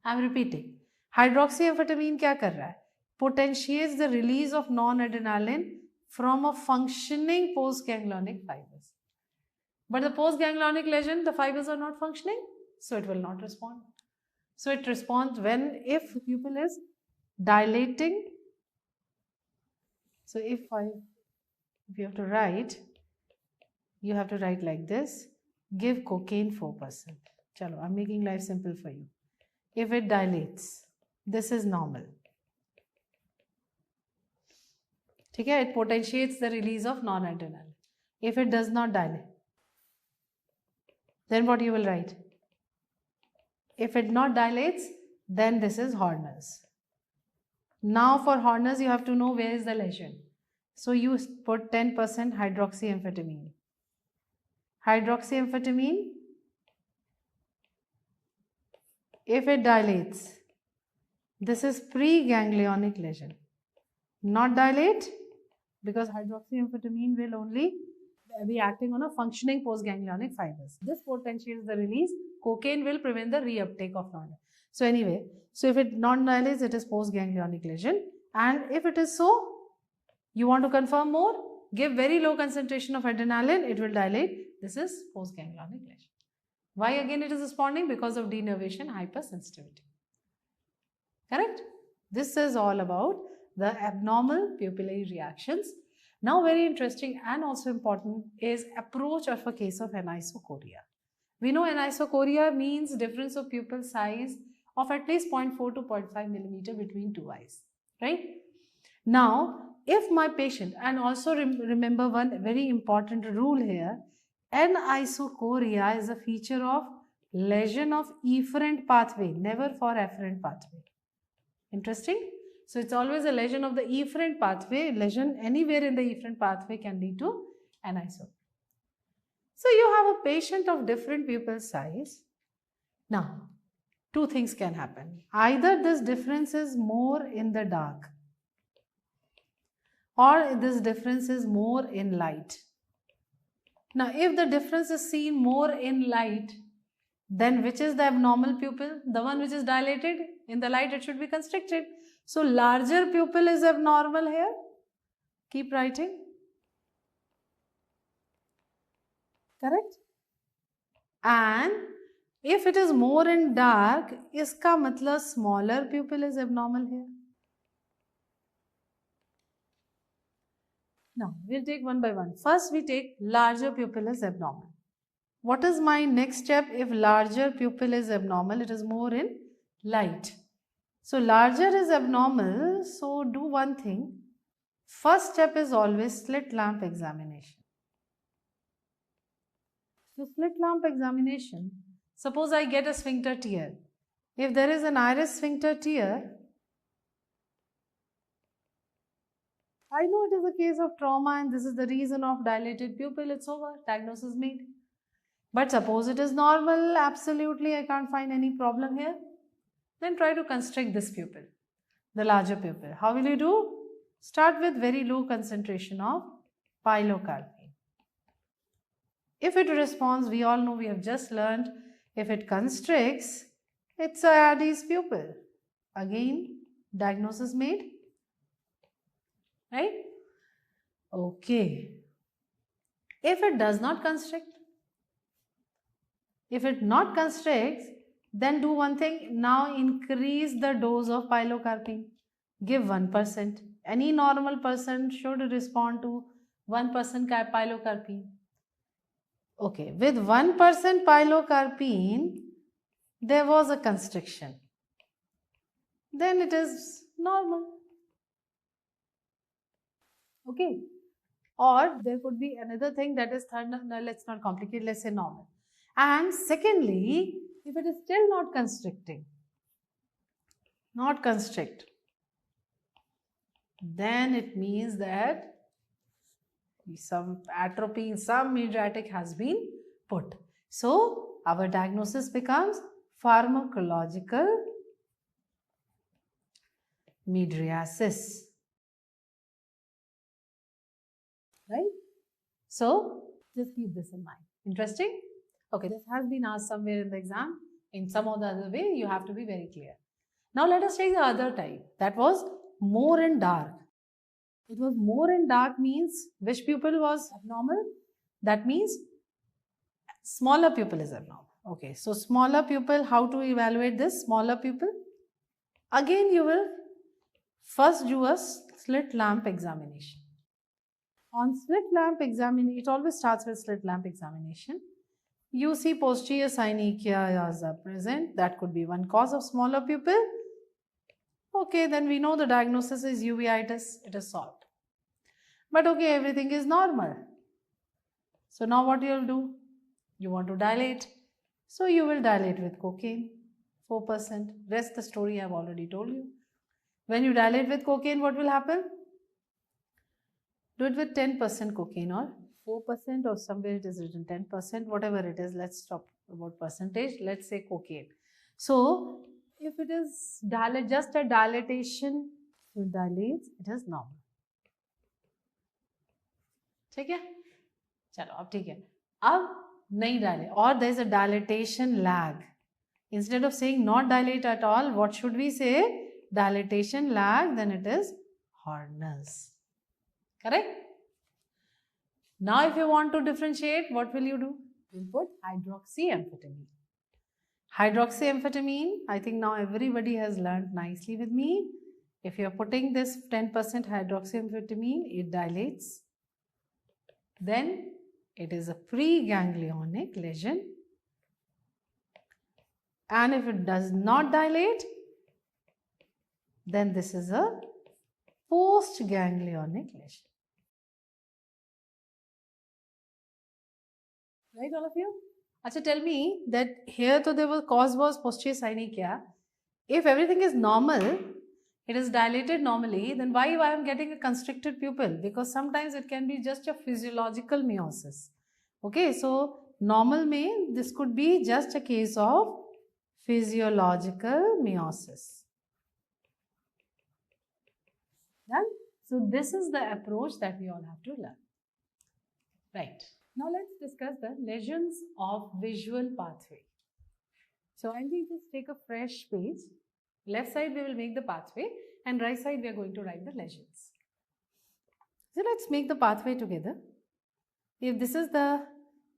I am repeating. Hydroxyamphetamine क्या कर रहा है? Potentiates the release of non-adrenaline from a functioning postganglionic fibers. But the postganglionic lesion, the fibers are not functioning, so it will not respond. So it responds when, if the pupil is dilating. So if you have to write, you have to write like this. Give cocaine 4%. Chalo, I'm making life simple for you. If it dilates, this is normal. Okay, it potentiates the release of non-adrenaline. If it does not dilate, Then what you will write? If it not dilates, then this is Horner's. Now for Horner's, you have to know where is the lesion. So you put 10% hydroxyamphetamine. Hydroxyamphetamine, if it dilates, this is preganglionic lesion. Not dilate, because hydroxyamphetamine will only be acting on a functioning postganglionic fibers. This potentiates the release. Cocaine will prevent the reuptake of non. So anyway, so if it non-dilates, it is postganglionic lesion. And if it is so, you want to confirm more, give very low concentration of adrenaline, it will dilate. This is postganglionic lesion. Why again it is responding? Because of denervation hypersensitivity. Correct? This is all about the abnormal pupillary reactions. Now very interesting and also important is approach of a case of anisocoria. We know anisocoria means difference of pupil size of at least 0.4 to 0.5 millimeter between two eyes, right? Now, if my patient, and also remember one very important rule here, anisocoria is a feature of lesion of efferent pathway, never for afferent pathway. Interesting? So it's always a lesion of the efferent pathway. Lesion anywhere in the efferent pathway can lead to anisocoria. So you have a patient of different pupil size. Now, two things can happen. Either this difference is more in the dark, or this difference is more in light. Now, if the difference is seen more in light, then which is the abnormal pupil? The one which is dilated. In the light, it should be constricted. So, larger pupil is abnormal here. Keep writing. Correct? And if it is more in dark, iska matlab smaller pupil is abnormal here. Now, we'll take one by one. First, we take larger pupil is abnormal. What is my next step? If larger pupil is abnormal, it is more in light. So, larger is abnormal. So, do one thing. First step is always slit lamp examination. So, slit lamp examination. Suppose I get a sphincter tear. If there is an iris sphincter tear, I know it is a case of trauma and this is the reason of dilated pupil, it's over, diagnosis made. But suppose it is normal, absolutely I can't find any problem here. Then try to constrict this pupil, the larger pupil. How will you do? Start with very low concentration of pilocarpine. If it responds, we all know, we have just learned, if it constricts, it's a Addis pupil. Again, diagnosis made. Right? Okay. If it does not constrict, if it not constricts, then do one thing. Now increase the dose of pilocarpine. Give 1%. Any normal person should respond to 1% pilocarpine. Okay. With 1% pilocarpine, there was a constriction. Then it is normal. Okay. Or there could be another thing that is third, no, let's not complicate, let's say normal. And secondly, if it is still not constricting, not constrict, then it means that some atropine, some mydriatic has been put. So, our diagnosis becomes pharmacological mydriasis. Right? So, just keep this in mind. Interesting? Okay, this has been asked somewhere in the exam. In some or the other way, you have to be very clear. Now, let us take the other type. That was more in dark. It was more in dark means which pupil was abnormal? That means smaller pupil is abnormal. Okay, so smaller pupil, how to evaluate this smaller pupil? Again, you will first do a slit lamp examination. On slit lamp examination, it always starts with slit lamp examination. You see posterior synechia is present. That could be one cause of smaller pupil. Okay, then we know the diagnosis is uveitis. It is solved. But okay, everything is normal. So now what you will do? You want to dilate. So you will dilate with cocaine, 4%. Rest the story I have already told you. When you dilate with cocaine, what will happen? Do it with 10% cocaine or 4% or somewhere it is written 10%, whatever it is. Let's stop about percentage. Let's say cocaine. So if it is just a dilatation, it dilates, it is normal. ठीक है, चलो अब ठीक है. अब नहीं डाले or there is a dilatation lag. Instead of saying not dilate at all, what should we say? Dilatation lag, then it is Horner's. Correct? Now if you want to differentiate, what will you do? You'll put hydroxyamphetamine. Hydroxyamphetamine, I think now everybody has learned nicely with me. If you're putting this 10% hydroxyamphetamine, it dilates. Then it is a preganglionic lesion. And if it does not dilate, then this is a postganglionic lesion. Right, all of you? Acha, tell me that here to the cause was posterior sinus kya? If everything is normal, it is dilated normally, then why I am getting a constricted pupil? Because sometimes it can be just a physiological meiosis. Okay, so normal mein, this could be just a case of physiological meiosis. Done? So this is the approach that we all have to learn. Right. Now let's discuss the lesions of visual pathway. So I'll just take a fresh page. Left side we will make the pathway and right side we are going to write the lesions. So let's make the pathway together. If this is the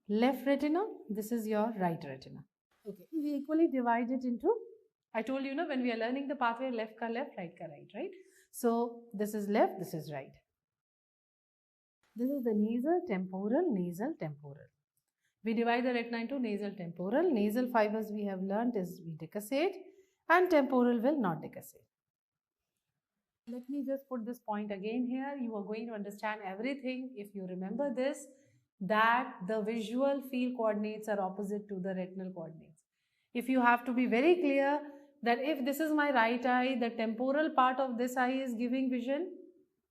left retina, this is your right retina. Okay, we equally divide it into, I told you, when we are learning the pathway, left ka left, right ka right? So this is left, this is right. This is the nasal, temporal, nasal, temporal. We divide the retina into nasal, temporal. Nasal fibers we have learnt is we decussate and temporal will not decussate. Let me just put this point again here. You are going to understand everything if you remember this, that the visual field coordinates are opposite to the retinal coordinates. If you have to be very clear that if this is my right eye, the temporal part of this eye is giving vision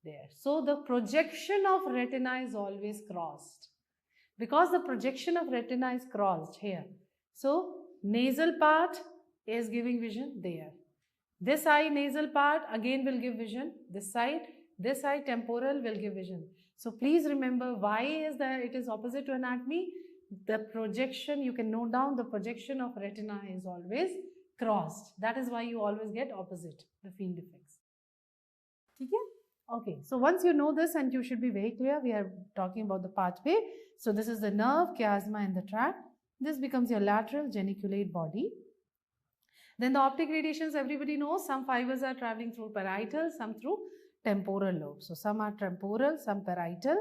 there. So the projection of retina is always crossed. Because the projection of retina is crossed here. So nasal part is giving vision there. This eye nasal part again will give vision. This eye temporal will give vision. So please remember why is that it is opposite to anatomy. The projection, you can note down, the projection of retina is always crossed. That is why you always get opposite the field effects. Okay, so once you know this, and you should be very clear, we are talking about the pathway. So this is the nerve, chiasma and the tract. This becomes your lateral geniculate body. Then the optic radiations, everybody knows, some fibers are traveling through parietal, some through temporal lobe. So some are temporal, some parietal.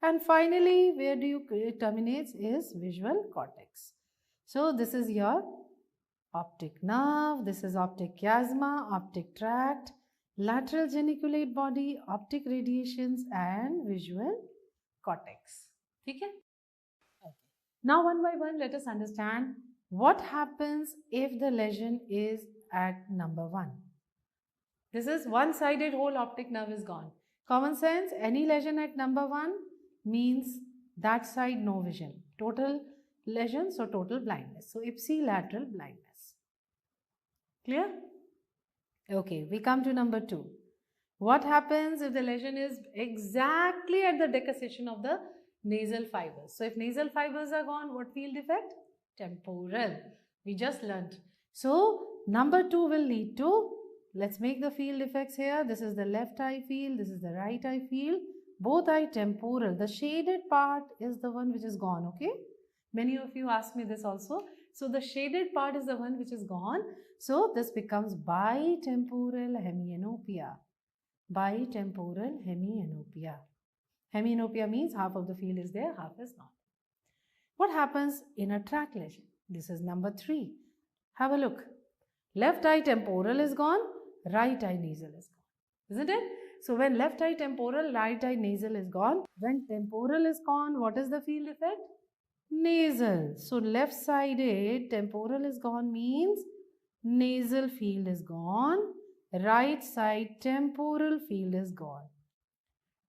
And finally, where it terminates is visual cortex. So this is your optic nerve, this is optic chiasma, optic tract, lateral geniculate body, optic radiations and visual cortex. Okay? Now one by one, let us understand what happens if the lesion is at number 1. This is one-sided whole optic nerve is gone. Common sense, any lesion at number 1 means that side no vision. Total lesion, so total blindness. So ipsilateral blindness. Clear? Okay, we come to number 2. What happens if the lesion is exactly at the decussation of the nasal fibers? So if nasal fibers are gone, what field effect? Temporal. We just learnt. So number 2 will lead to, let's make the field effects here. This is the left eye field, this is the right eye field. Both eye temporal. The shaded part is the one which is gone, okay? Many of you ask me this also. So the shaded part is the one which is gone. So this becomes bitemporal hemianopia. Bitemporal hemianopia. Hemianopia means half of the field is there, half is not. What happens in a tract lesion? This is number 3. Have a look. Left eye temporal is gone, right eye nasal is gone. Isn't it? So when left eye temporal, right eye nasal is gone. When temporal is gone, what is the field effect? nasal. So left-sided temporal is gone means nasal field is gone. Right side temporal field is gone.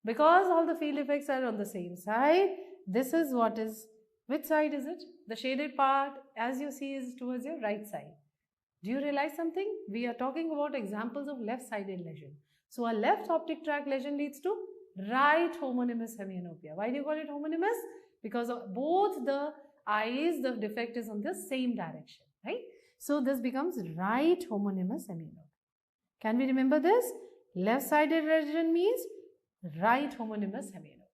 Because all the field effects are on the same side, this is what is, which side is it? The shaded part, as you see, is towards your right side. Do you realize something? We are talking about examples of left-sided lesion. So a left optic tract lesion leads to right homonymous hemianopia. Why do you call it homonymous? Because of both the eyes, the defect is on the same direction, right? So this becomes right homonymous hemianopia. Can we remember this? Left-sided lesion means right homonymous hemianopia.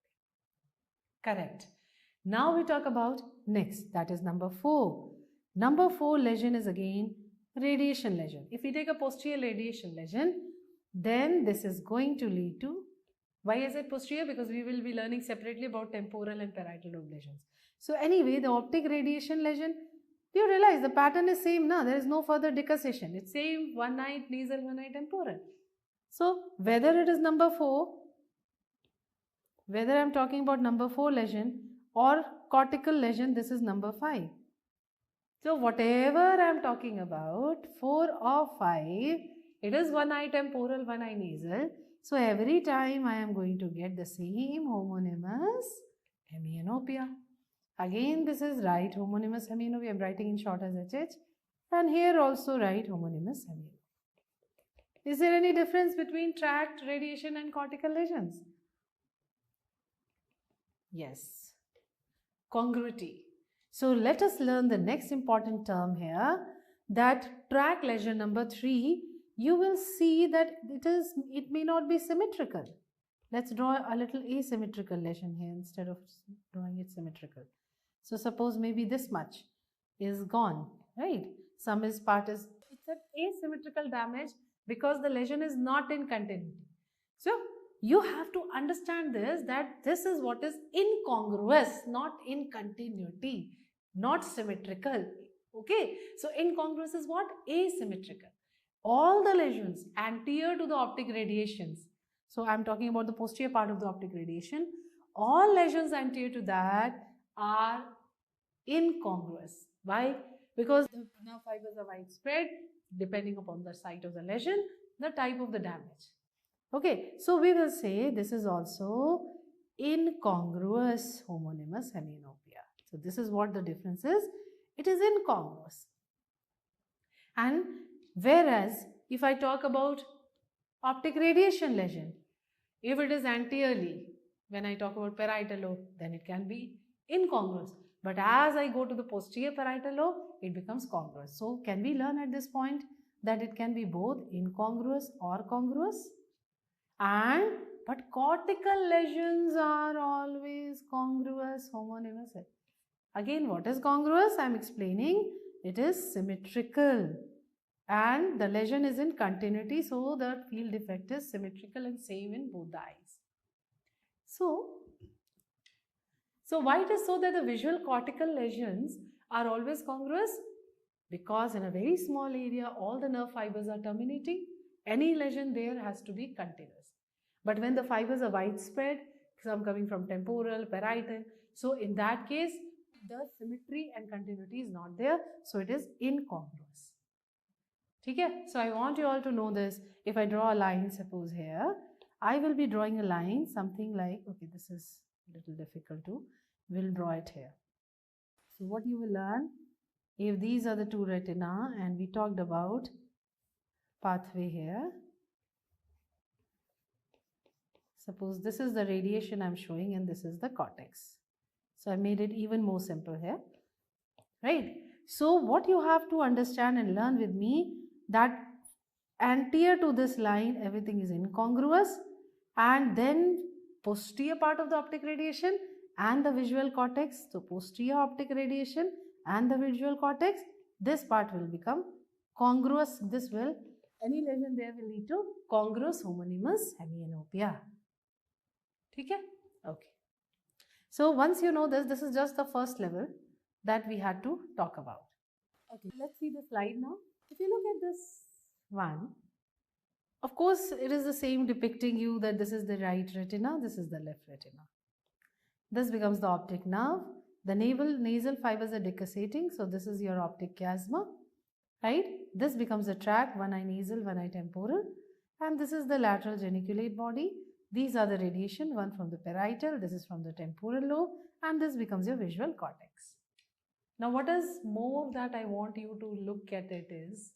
Correct. Now we talk about next, that is number 4. Number 4 lesion is again radiation lesion. If we take a posterior radiation lesion, then this is going to lead to, why is it posterior? Because we will be learning separately about temporal and parietal lobe lesions. So anyway, the optic radiation lesion, you realize the pattern is same now. There is no further decussation. It's same, one eye nasal, one eye temporal. So whether it is number 4, whether I am talking about number 4 lesion or cortical lesion, this is number 5. So whatever I am talking about, 4 or 5, it is one eye temporal, one eye nasal. So every time I am going to get the same homonymous hemianopia. Again, this is right homonymous hemianopia. I am writing in short as HH. And here also right homonymous hemianopia. Is there any difference between tract, radiation and cortical lesions? Yes. Congruity. So let us learn the next important term here, that tract lesion number 3, you will see that it may not be symmetrical. Let's draw a little asymmetrical lesion here instead of drawing it symmetrical. So suppose maybe this much is gone, right? Some is part is, it's an asymmetrical damage because the lesion is not in continuity. So you have to understand this, that this is what is incongruous, not in continuity, not symmetrical. Okay, so incongruous is what? Asymmetrical. All the lesions anterior to the optic radiations, so I am talking about the posterior part of the optic radiation, all lesions anterior to that are incongruous. Why? Because the nerve fibers are widespread depending upon the site of the lesion, the type of the damage. Okay, so we will say this is also incongruous homonymous hemianopia. So this is what the difference is. It is incongruous. And whereas if I talk about optic radiation lesion, if it is anteriorly, when I talk about parietal lobe, then it can be incongruous. But as I go to the posterior parietal lobe, it becomes congruous. So can we learn at this point that it can be both incongruous or congruous? But cortical lesions are always congruous, homonymous. Again, what is congruous? I am explaining. It is symmetrical and the lesion is in continuity, so the field effect is symmetrical and same in both the eyes. So why it is so that the visual cortical lesions are always congruous? Because in a very small area, all the nerve fibers are terminating. Any lesion there has to be continuous. But when the fibers are widespread, some coming from temporal, parietal, so in that case, the symmetry and continuity is not there, so it is incongruous. Okay? So I want you all to know this. If I draw a line, suppose here, I will be drawing a line, something like, okay, this is a little difficult to, we'll draw it here. So what you will learn, if these are the two retina and we talked about pathway here, suppose this is the radiation I'm showing and this is the cortex. So I made it even more simple here, right? So what you have to understand and learn with me, that anterior to this line everything is incongruous, and then posterior part of the optic radiation and the visual cortex, so posterior optic radiation and the visual cortex, this part will become congruous. This will, any lesion there will lead to congruous homonymous hemianopia. Okay? Okay. So once you know this, this is just the first level that we had to talk about. Okay, let's see the slide now. If you look at this one, of course, it is the same depicting you that this is the right retina, this is the left retina. This becomes the optic nerve. The nasal fibers are decussating, so this is your optic chiasma, right? This becomes a tract, one eye nasal, one eye temporal, and this is the lateral geniculate body. These are the radiation, one from the parietal, this is from the temporal lobe, and this becomes your visual cortex. Now, what is more that I want you to look at it is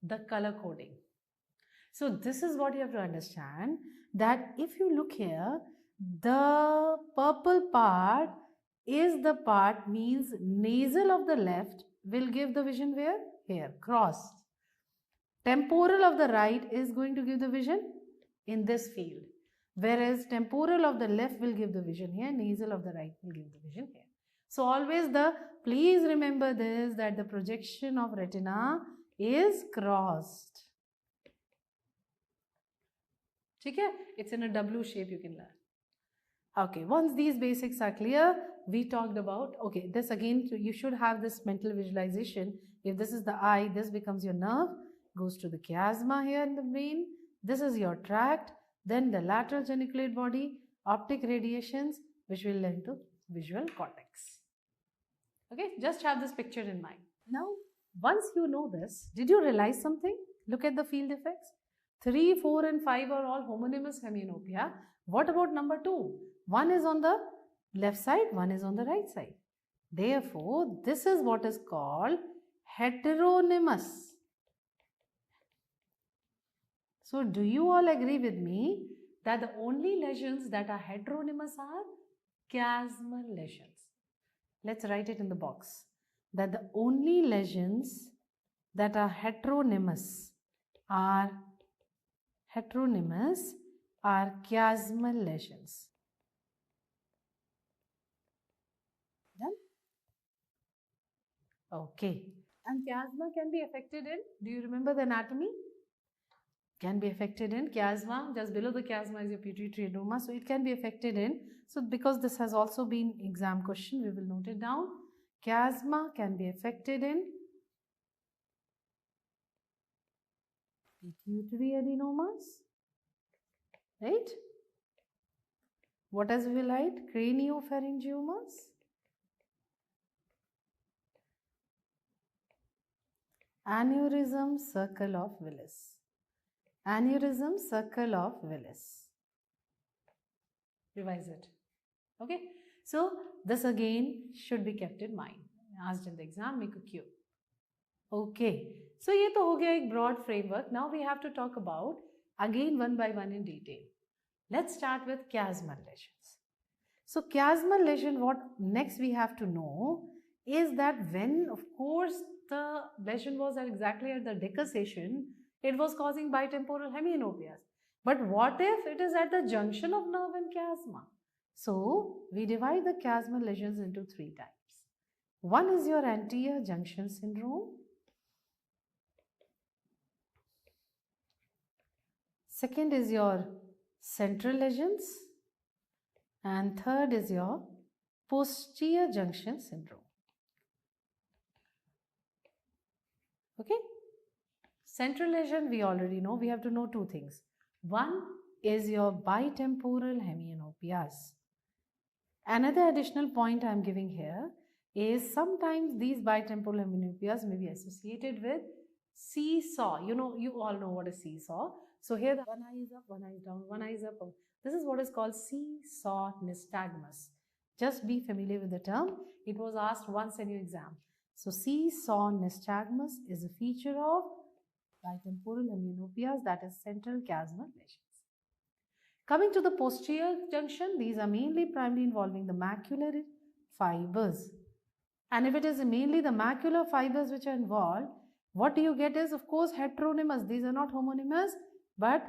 the color coding. So this is what you have to understand, that if you look here, the purple part is the part, means nasal of the left will give the vision where? Here, crossed. Temporal of the right is going to give the vision in this field, whereas temporal of the left will give the vision here, nasal of the right will give the vision here. So always please remember this, that the projection of retina is crossed. Okay? It's in a W shape, you can learn. Okay, once these basics are clear, we talked about, okay, this again, you should have this mental visualization. If this is the eye, this becomes your nerve, goes to the chiasma here in the brain. This is your tract, then the lateral geniculate body, optic radiations, which will lend to visual cortex. Okay, just have this picture in mind. Now, once you know this, did you realize something? Look at the field effects. 3, 4 and 5 are all homonymous hemianopia. What about number 2? One is on the left side, one is on the right side. Therefore, this is what is called heteronymous. So, do you all agree with me that the only lesions that are heteronymous are chiasmal lesions? Let's write it in the box. That the only lesions that are heteronymous are chiasmal lesions. Done? Okay. And chiasma can be affected in, do you remember the anatomy? Can be affected in chiasma, just below the chiasma is your pituitary adenoma, so it can be affected in, so because this has also been exam question, we will note it down. Chiasma can be affected in pituitary adenomas, right? What else we will write? Craniopharyngiomas, aneurysm circle of Willis. Aneurysm circle of Willis. Revise it. Okay. So this again should be kept in mind. Asked in the exam, make a cue. Okay. So ये तो हो गया एक broad framework. Now we have to talk about again one by one in detail. Let's start with chiasmal lesions. So chiasmal lesion, what next we have to know is that when, of course, the lesion was exactly at the decussation, it was causing bitemporal hemianopias. But what if it is at the junction of nerve and chiasma? So we divide the chiasmal lesions into 3 types. One is your anterior junction syndrome. Second is your central lesions. And third is your posterior junction syndrome. Okay? Central lesion, we already know. We have to know 2 things. One is your bitemporal hemianopias. Another additional point I am giving here is sometimes these bitemporal hemianopias may be associated with seesaw. You all know what is seesaw. So here the one eye is up, one eye is down, one eye is up. This is what is called seesaw nystagmus. Just be familiar with the term. It was asked once in your exam. So seesaw nystagmus is a feature of bitemporal hemianopias, that is central chiasmal lesions. Coming to the posterior junction, these are mainly primarily involving the macular fibers. And if it is mainly the macular fibers which are involved, what you get is, of course, heteronymous. These are not homonymous, but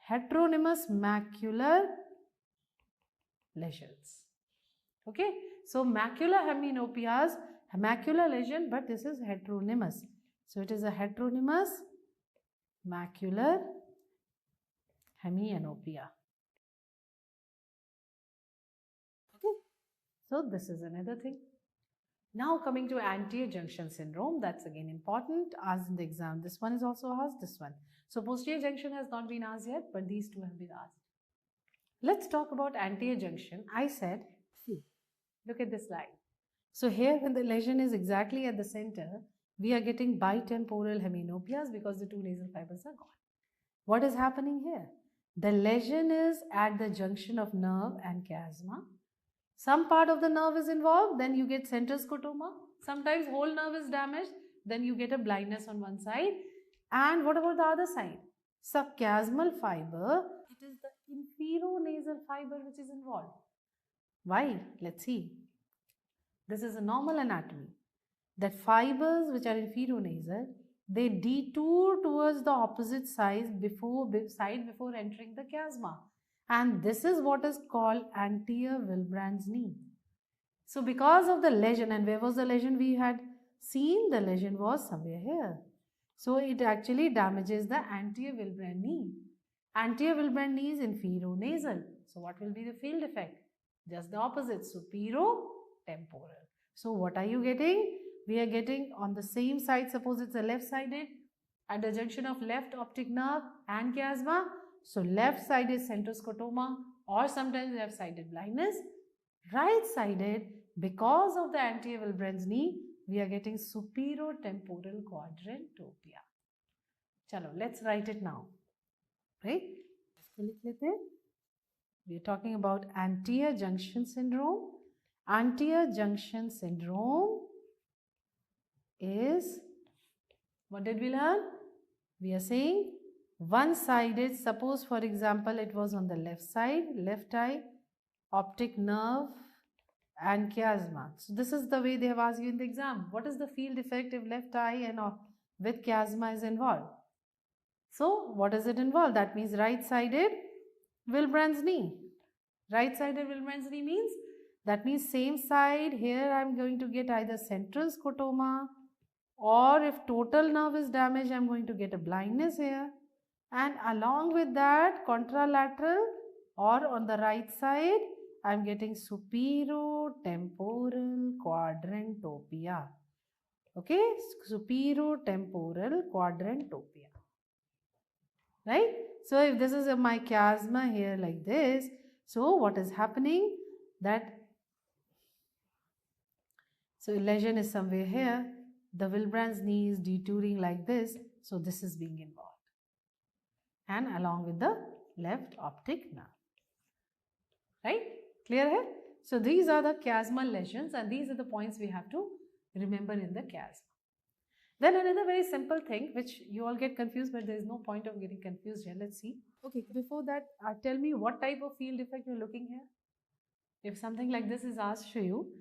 heteronymous macular lesions. Okay, so macular hemianopias, macular lesion, but this is heteronymous. So it is a heteronymous macular hemianopia. Okay, so this is another thing. Now coming to anterior junction syndrome, that's again important, asked in the exam. This one is also asked, this one. So posterior junction has not been asked yet, but these 2 have been asked. Let's talk about anterior junction. I said, see, Look at this line. So here when the lesion is exactly at the center, we are getting bitemporal hemianopias because the two nasal fibers are gone. What is happening here? The lesion is at the junction of nerve and chiasma. Some part of the nerve is involved, then you get central scotoma. Sometimes whole nerve is damaged, then you get a blindness on one side. And what about the other side? Subchiasmal fiber, it is the inferonasal fiber which is involved. Why? Let's see. This is a normal anatomy. That fibers which are inferonasal, they detour towards the opposite side before entering the chiasma. And this is what is called anterior Wilbran's knee. So because of the lesion, and where was the lesion we had seen? The lesion was somewhere here. So it actually damages the anterior Wilbran knee. Anterior Wilbran knee is inferonasal. So what will be the field effect? Just the opposite, supero-temporal. So what are you getting? We are getting on the same side, suppose it's a left-sided, at the junction of left optic nerve and chiasma. So left-sided centroscotoma or sometimes left-sided blindness. Right-sided, because of the anterior Wilbran's knee, we are getting supero-temporal quadrantopia. Chalo, let's write it now. Right? We are talking about anterior junction syndrome. Anterior junction syndrome is, what did we learn? We are saying one-sided, suppose for example it was on the left side, left eye, optic nerve and chiasma. So this is the way they have asked you in the exam. What is the field effect if left eye and with chiasma is involved? So what does it involve? That means right-sided Wilbran's knee. Right-sided Wilbran's knee means, that means same side, here I am going to get either central scotoma, or if total nerve is damaged, I am going to get a blindness here. And along with that, contralateral or on the right side, I am getting supero-temporal quadrantopia. Okay, supero-temporal quadrantopia. Right? So if this is my chiasma here like this, so what is happening? So lesion is somewhere here. The Wilbran's knee is detouring like this. So this is being involved. And along with the left optic nerve. Right? Clear here? So these are the chiasmal lesions and these are the points we have to remember in the chiasma. Then another very simple thing which you all get confused, but there is no point of getting confused here. Let's see. Okay, before that, tell me what type of field effect you're looking here. If something like this is asked to you,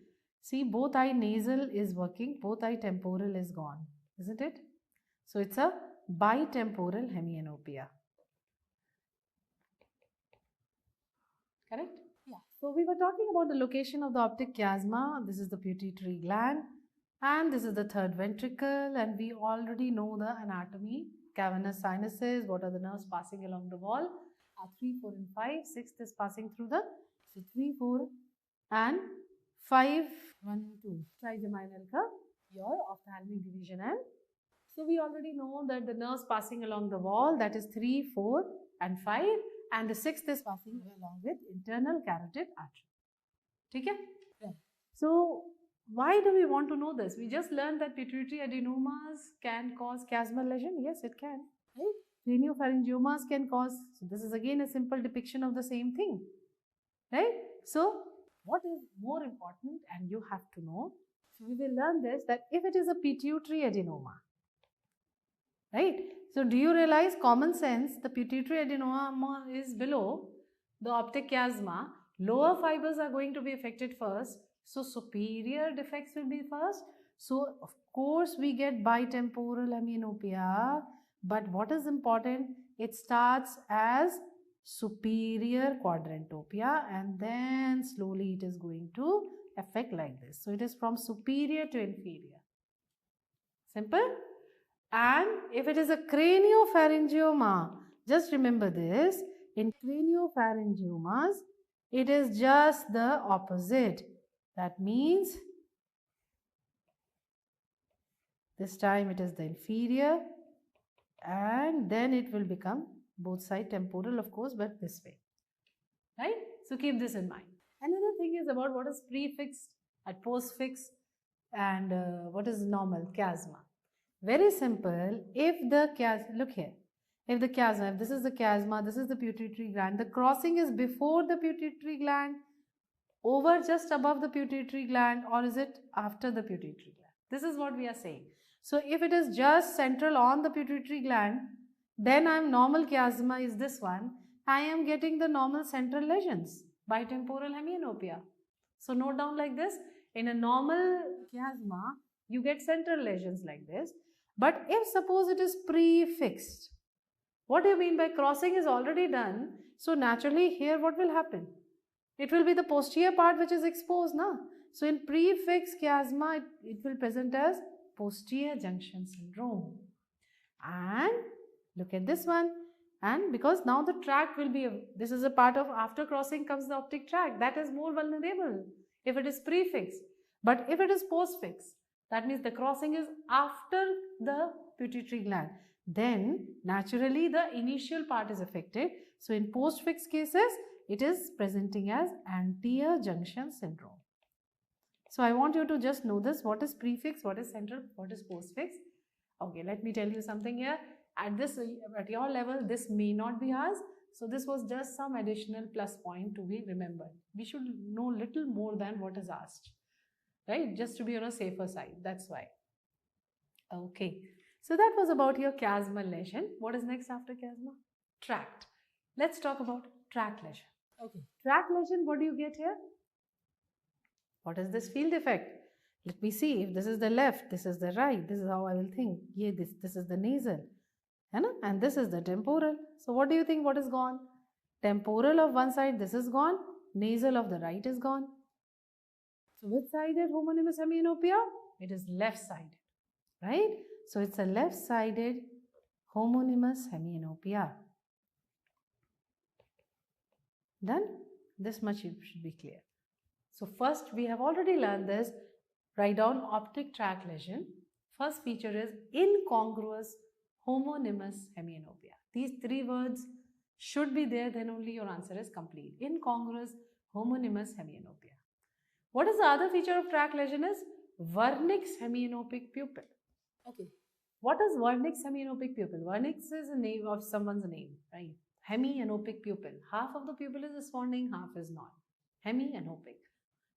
see both eye nasal is working, both eye temporal is gone, isn't it? So it's a bitemporal hemianopia. Correct? Yeah. So we were talking about the location of the optic chiasma. This is the pituitary gland and this is the third ventricle, and we already know the anatomy. Cavernous sinuses, what are the nerves passing along the wall? 3, 4 and 5. 6th is passing through the, so 3, 4 and 5, 1 and 2. Trigeminal curve, your ophthalmic division. And so we already know that the nerves passing along the wall, that is 3, 4 and 5, and the 6th is passing along with internal carotid artery. Okay? Yeah. So why do we want to know this? We just learned that pituitary adenomas can cause chiasmal lesion. Yes, it can. Right? Craniopharyngiomas can cause. So this is again a simple depiction of the same thing. Right? So what is more important, and you have to know, so we will learn this, that if it is a pituitary adenoma, right? So do you realize, common sense, the pituitary adenoma is below the optic chiasma. Lower fibers are going to be affected first. So superior defects will be first. So of course we get bitemporal hemianopia. But what is important? It starts as superior quadrantopia and then slowly it is going to affect like this. So it is from superior to inferior. Simple? And if it is a craniopharyngioma, just remember this, in craniopharyngiomas, it is just the opposite. That means this time it is the inferior and then it will become both side temporal, of course, but this way. Right? So keep this in mind. Another thing is about what is prefixed at postfix, and what is normal? Chiasma. Very simple. If the chiasma, look here, if the chiasma, if this is the chiasma, this is the pituitary gland, the crossing is before the pituitary gland, over just above the pituitary gland, or is it after the pituitary gland? This is what we are saying. So if it is just central on the pituitary gland, then normal chiasma is this one. I am getting the normal central lesions, bitemporal hemianopia. So note down like this. In a normal chiasma, you get central lesions like this. But if suppose it is prefixed, what do you mean by crossing is already done? So naturally here what will happen? It will be the posterior part which is exposed now. So in prefixed chiasma, it will present as posterior junction syndrome. And look at this one. And because now the tract will be, this is a part of, after crossing comes the optic tract. That is more vulnerable if it is prefixed. But if it is postfixed, that means the crossing is after the pituitary gland. Then naturally the initial part is affected. So in postfixed cases, it is presenting as anterior junction syndrome. So I want you to just know this. What is prefix, what is central, what is postfix? Okay, let me tell you something here. At your level, this may not be ours. So this was just some additional plus point to be remembered. We should know little more than what is asked, right? Just to be on a safer side. That's why. Okay. So that was about your chiasmal lesion. What is next after chiasma? Tract. Let's talk about tract lesion. Okay. Tract lesion, what do you get here? What is this field effect? Let me see. If this is the left, this is the right. This is how I will think. Yeah, this is the nasal. And this is the temporal. So what do you think? What is gone? Temporal of one side, this is gone. Nasal of the right is gone. So which sided homonymous hemianopia? It is left-sided, right? So it's a left-sided homonymous hemianopia. Then this much should be clear. So first we have already learned this. Write down optic tract lesion. First feature is incongruous homonymous hemianopia. These three words should be there, then only your answer is complete. Incongruous homonymous hemianopia. What is the other feature of tract lesion is vernix hemianopic pupil. Okay. What is vernix hemianopic pupil? Vernix is a name of someone's name, right? Hemianopic pupil. Half of the pupil is responding, half is not. Hemianopic.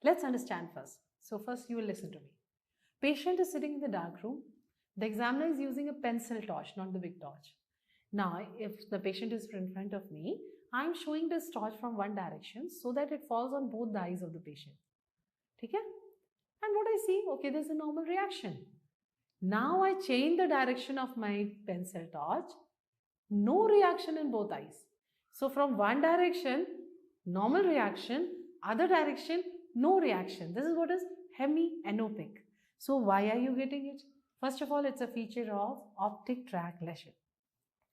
Let's understand first. So first you will listen to me. Patient is sitting in the dark room. The examiner is using a pencil torch, not the big torch. Now, if the patient is in front of me, I am showing this torch from one direction so that it falls on both the eyes of the patient. Okay? And what I see, okay, there's a normal reaction. Now I change the direction of my pencil torch. No reaction in both eyes. So from one direction, normal reaction, other direction, no reaction. This is what is hemianopic. So why are you getting it? First of all, it's a feature of optic tract lesion.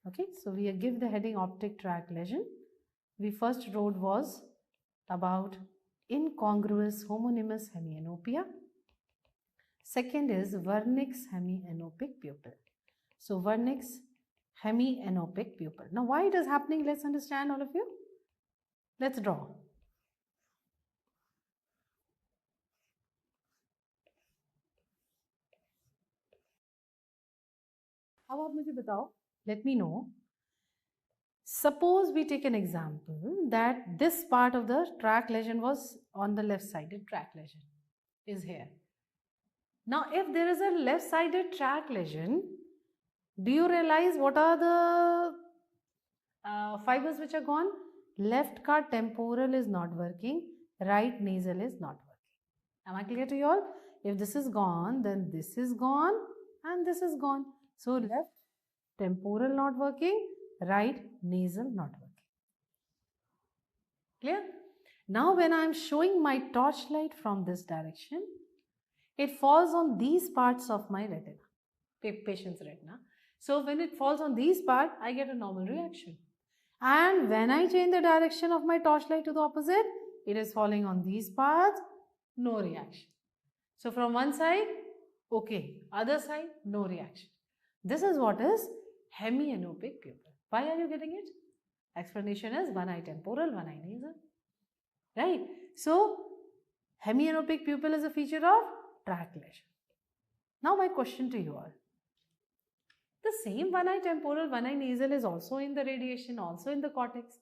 Okay, so we give the heading optic tract lesion. We first wrote was about incongruous homonymous hemianopia. Second is vernix hemianopic pupil. So vernix hemianopic pupil. Now why it is happening, let's understand all of you. Let's draw. अब आप मुझे बताओ, let me know. Suppose we take an example that this part of the tract lesion was on the left-sided tract lesion is here. Now, if there is a left-sided tract lesion, do you realize what are the fibers which are gone? Left car temporal is not working, right nasal is not working. Am I clear to you all? If this is gone, then this is gone and this is gone. So left temporal not working, right nasal not working. Clear? Now when I am showing my torchlight from this direction, it falls on these parts of my retina, patient's retina. So when it falls on these parts, I get a normal reaction. And when I change the direction of my torchlight to the opposite, it is falling on these parts, no reaction. So from one side, okay, other side, no reaction. This is what is hemianopic pupil. Why are you getting it? Explanation is one eye temporal, one eye nasal. Right? So Hemianopic pupil is a feature of tract lesion. Now my question to you all. The same one eye temporal, one eye nasal is also in the radiation, also in the cortex.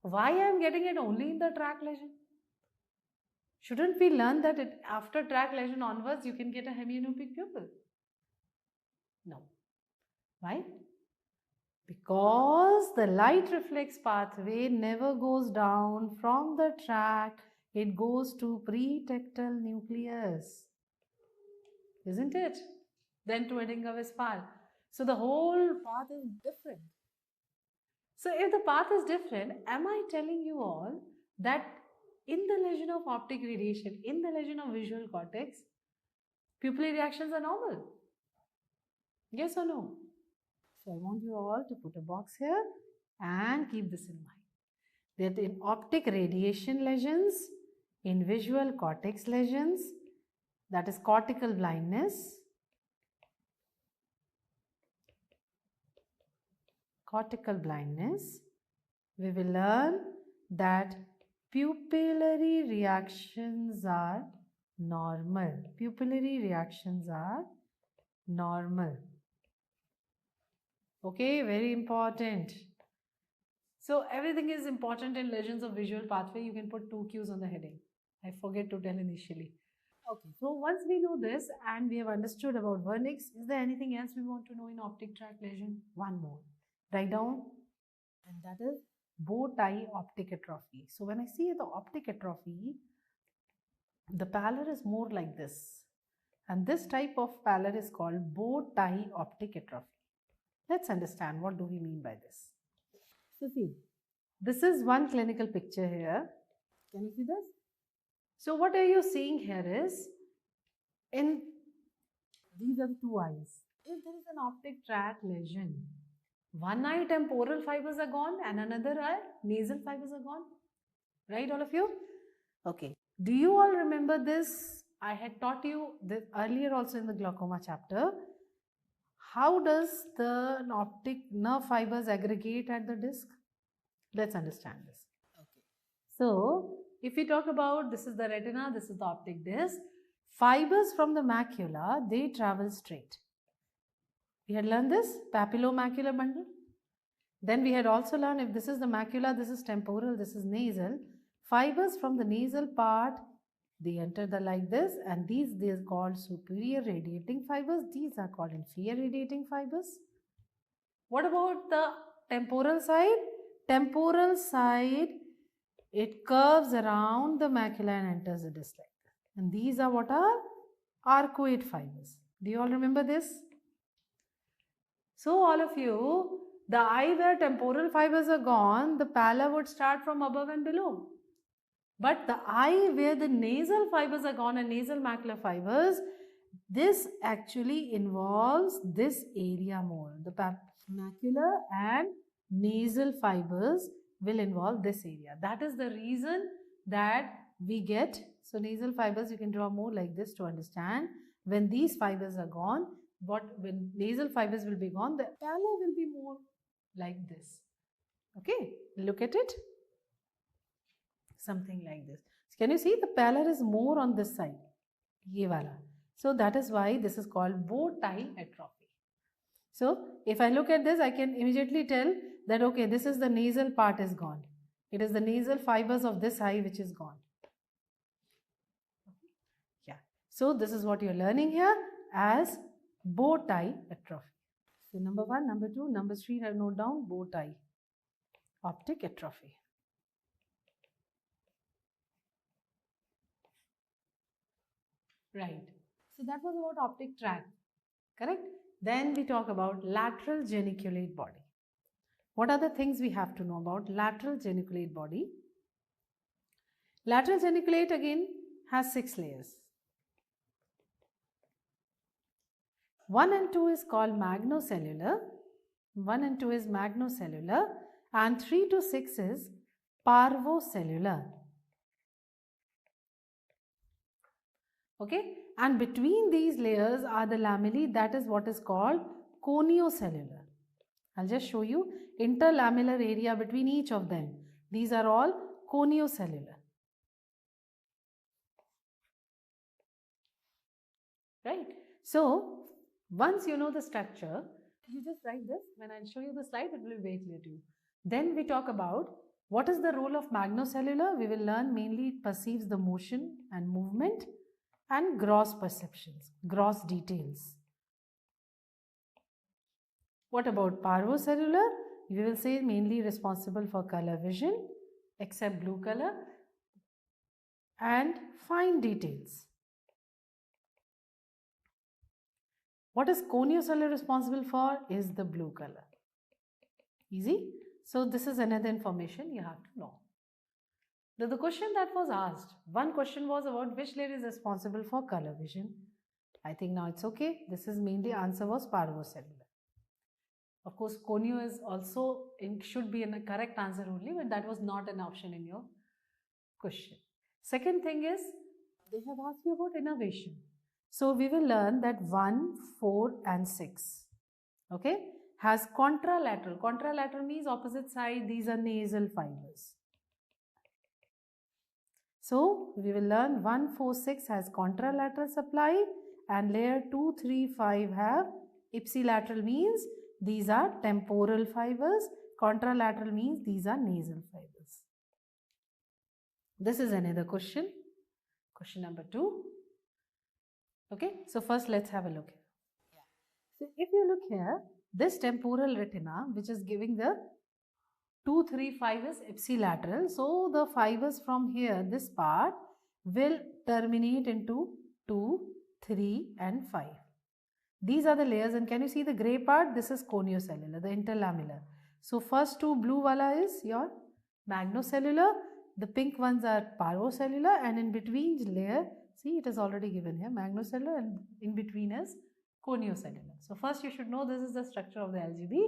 Why I am getting it only in the tract lesion? Shouldn't we learn that after tract lesion onwards you can get a hemianopic pupil? No. Why? Because the light reflex pathway never goes down from the tract, it goes to pretectal nucleus. Isn't it? Then to Eddinghaus part. So the whole path is different. So if the path is different, am I telling you all that in the lesion of optic radiation, in the lesion of visual cortex, pupillary reactions are normal? Yes or no? So I want you all to put a box here and keep this in mind. That in optic radiation lesions, in visual cortex lesions, that is cortical blindness, we will learn that pupillary reactions are normal. Pupillary reactions are normal. Okay, very important. So everything is important in lesions of visual pathway. You can put 2 Qs on the heading. I forget to tell initially. Okay, so once we know this and we have understood about vernix, is there anything else we want to know in optic tract lesion? One more. Write down, and that is bow tie optic atrophy. So when I see the optic atrophy, the pallor is more like this. And this type of pallor is called bow tie optic atrophy. Let's understand what do we mean by this. So see, this is one clinical picture here. Can you see this? So what are you seeing here is, these are the two eyes. If there is an optic tract lesion, one eye temporal fibers are gone and another eye nasal fibers are gone. Right, all of you? Okay. Do you all remember this? I had taught you this earlier also in the glaucoma chapter. How does the optic nerve fibers aggregate at the disc? Let's understand this. Okay. So, if we talk about, this is the retina, this is the optic disc. Fibers from the macula, they travel straight. We had learned this papillomacular bundle. Then we had also learned if this is the macula, this is temporal, this is nasal. Fibers from the nasal part, they enter the like this, and these are called superior radiating fibers. These are called inferior radiating fibers. What about the temporal side? Temporal side, it curves around the macula and enters the disc like this. And these are what are arcuate fibers. Do you all remember this? So all of you, the eye where temporal fibers are gone, the pallor would start from above and below. But the eye where the nasal fibers are gone and nasal macular fibers, this actually involves this area more. The macular and nasal fibers will involve this area. That is the reason that we get, so nasal fibers you can draw more like this to understand. When these fibers are gone, when nasal fibers will be gone, the pallor will be more like this. Okay, look at it. Something like this. Can you see the pallor is more on this side? Ye wala. So that is why this is called bow tie atrophy. So if I look at this, I can immediately tell that okay, this is the nasal part is gone. It is the nasal fibers of this eye which is gone. Yeah. So this is what you're learning here as bow tie atrophy. So number 1, number 2, number 3 I've noted down bow tie optic atrophy. Right. So that was about optic tract, correct? Then we talk about lateral geniculate body. What are the things we have to know about lateral geniculate body? Lateral geniculate again has 6 layers. 1 and 2 is called magnocellular. 1 and 2 is magnocellular and 3 to 6 is parvocellular. Okay, and between these layers are the lamellae, that is what is called coniocellular. I'll just show you interlamellar area between each of them. These are all coniocellular. right? So once you know the structure, you just write this. When I show you the slide, it will be very clear to you. Then we talk about what is the role of magnocellular. We will learn mainly it perceives the motion and movement and gross perceptions, gross details. What about parvocellular? We will say mainly responsible for color vision, except blue color, and fine details. What is coniocellular responsible for is the blue color. Easy? So this is another information you have to know. Now the question that was asked, one question was about which layer is responsible for color vision. I think now it's okay. This is mainly answer was parvocellular. Of course, conio is also should be in a correct answer only, but that was not an option in your question. Second thing is they have asked you about innervation. So we will learn that 1, 4 and 6, okay, has contralateral. Contralateral means opposite side. These are nasal fibers. So we will learn 1, 4, 6 has contralateral supply and layer 2, 3, 5 have ipsilateral means these are temporal fibers. Contralateral means these are nasal fibers. This is another question. Question number 2. Okay, so first let's have a look. So if you look here, this temporal retina, which is giving the 2, 3, 5 is ipsilateral. So the fibers from here, this part will terminate into 2, 3 and 5. These are the layers, and can you see the grey part? This is coniocellular, the interlamellar. So first two blue wala is your magnocellular, the pink ones are parvocellular, and in between layer, see it is already given here, magnocellular, and in between is coniocellular. So first you should know this is the structure of the LGB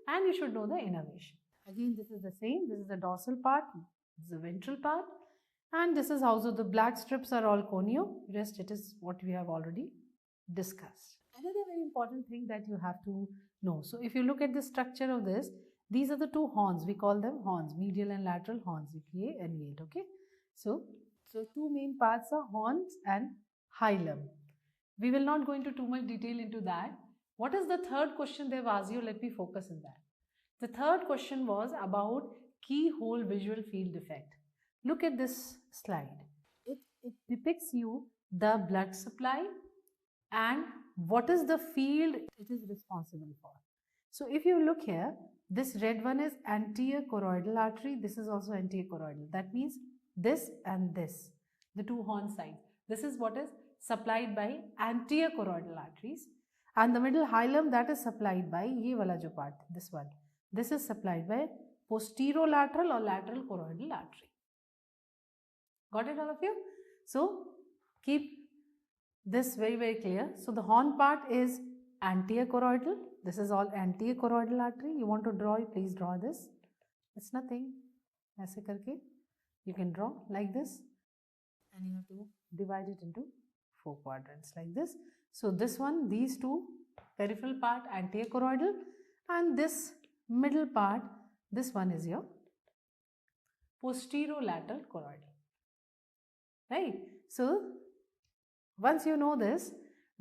and you should know the innervation. Again this is the same, this is the dorsal part, this is the ventral part, and this is how so the black strips are all conio, rest it is what we have already discussed. Another very important thing that you have to know. So if you look at the structure of this, these are the two horns, we call them horns, medial and lateral horns, EPA and E8, okay. So two main parts are horns and hilum. We will not go into too much detail into that. What is the third question they've asked you? Let me focus on that. The third question was about keyhole visual field defect. Look at this slide. It depicts you the blood supply and what is the field it is responsible for. So if you look here, this red one is anterior choroidal artery. This is also anterior choroidal. That means this and this, the two horn sides. This is what is supplied by anterior choroidal arteries, and the middle hilum, that is supplied by ye wala jo part, this one. This is supplied by posterolateral or lateral choroidal artery. Got it all of you? So keep this very, very clear. So the horn part is anterior choroidal. This is all anterior choroidal artery. You want to draw, please draw this. It's nothing. Aise karke you can draw like this, and you have to divide it into 4 quadrants like this. So this one, these two, peripheral part anterior choroidal, and this middle part, this one is your posterolateral choroidal, right? So once you know this,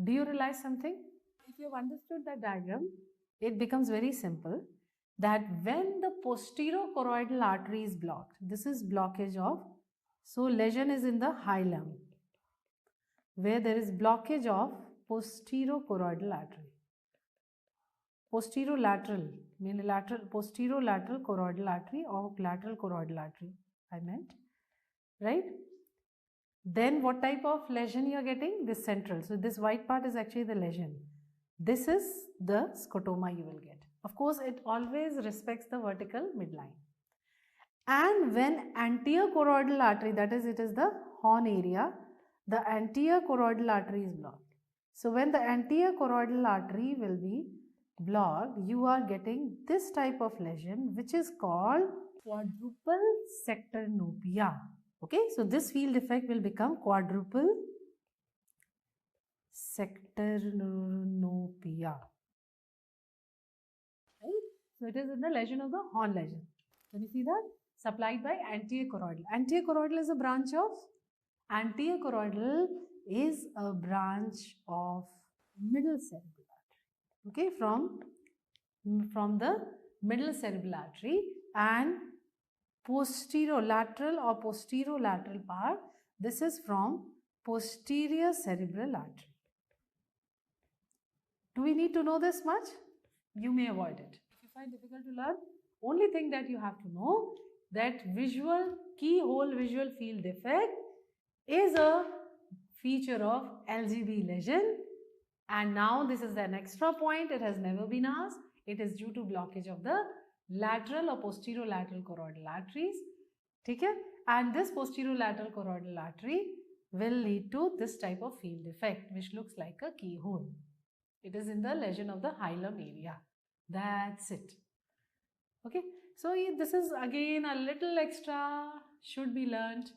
do you realize something? If you have understood that diagram, it becomes very simple that when the posterocoroidal artery is blocked, this is blockage of, so lesion is in the hilum, where there is blockage of posterocoroidal artery. Posterolateral, meaning lateral, posterolateral choroidal artery or lateral choroidal artery, I meant, right? Then what type of lesion you are getting? This central. So this white part is actually the lesion. This is the scotoma you will get. Of course, it always respects the vertical midline. And when anterior choroidal artery, that is, it is the horn area, the anterior choroidal artery is blocked. So when the anterior choroidal artery will be blocked, you are getting this type of lesion, which is called quadruple sectornopia. Okay, so this field defect will become quadruple sectornopia. Right? So it is in the lesion of the horn lesion. Can you see that? Supplied by anterior choroidal. Anterior choroidal is a branch of anterior choroidal is a branch of middle cerebral artery. Okay, from the middle cerebral artery, and posterolateral or posterolateral part, this is from posterior cerebral artery. Do we need to know this much? You may avoid it. If you find difficult to learn, only thing that you have to know that keyhole visual field defect is a feature of LGB lesion, and now this is an extra point. It has never been asked. It is due to blockage of the lateral or posterolateral choroidal arteries. Okay? And this posterolateral choroidal artery will lead to this type of field defect which looks like a keyhole. It is in the lesion of the hilum area. That's it. Okay, so this is again a little extra, should be learnt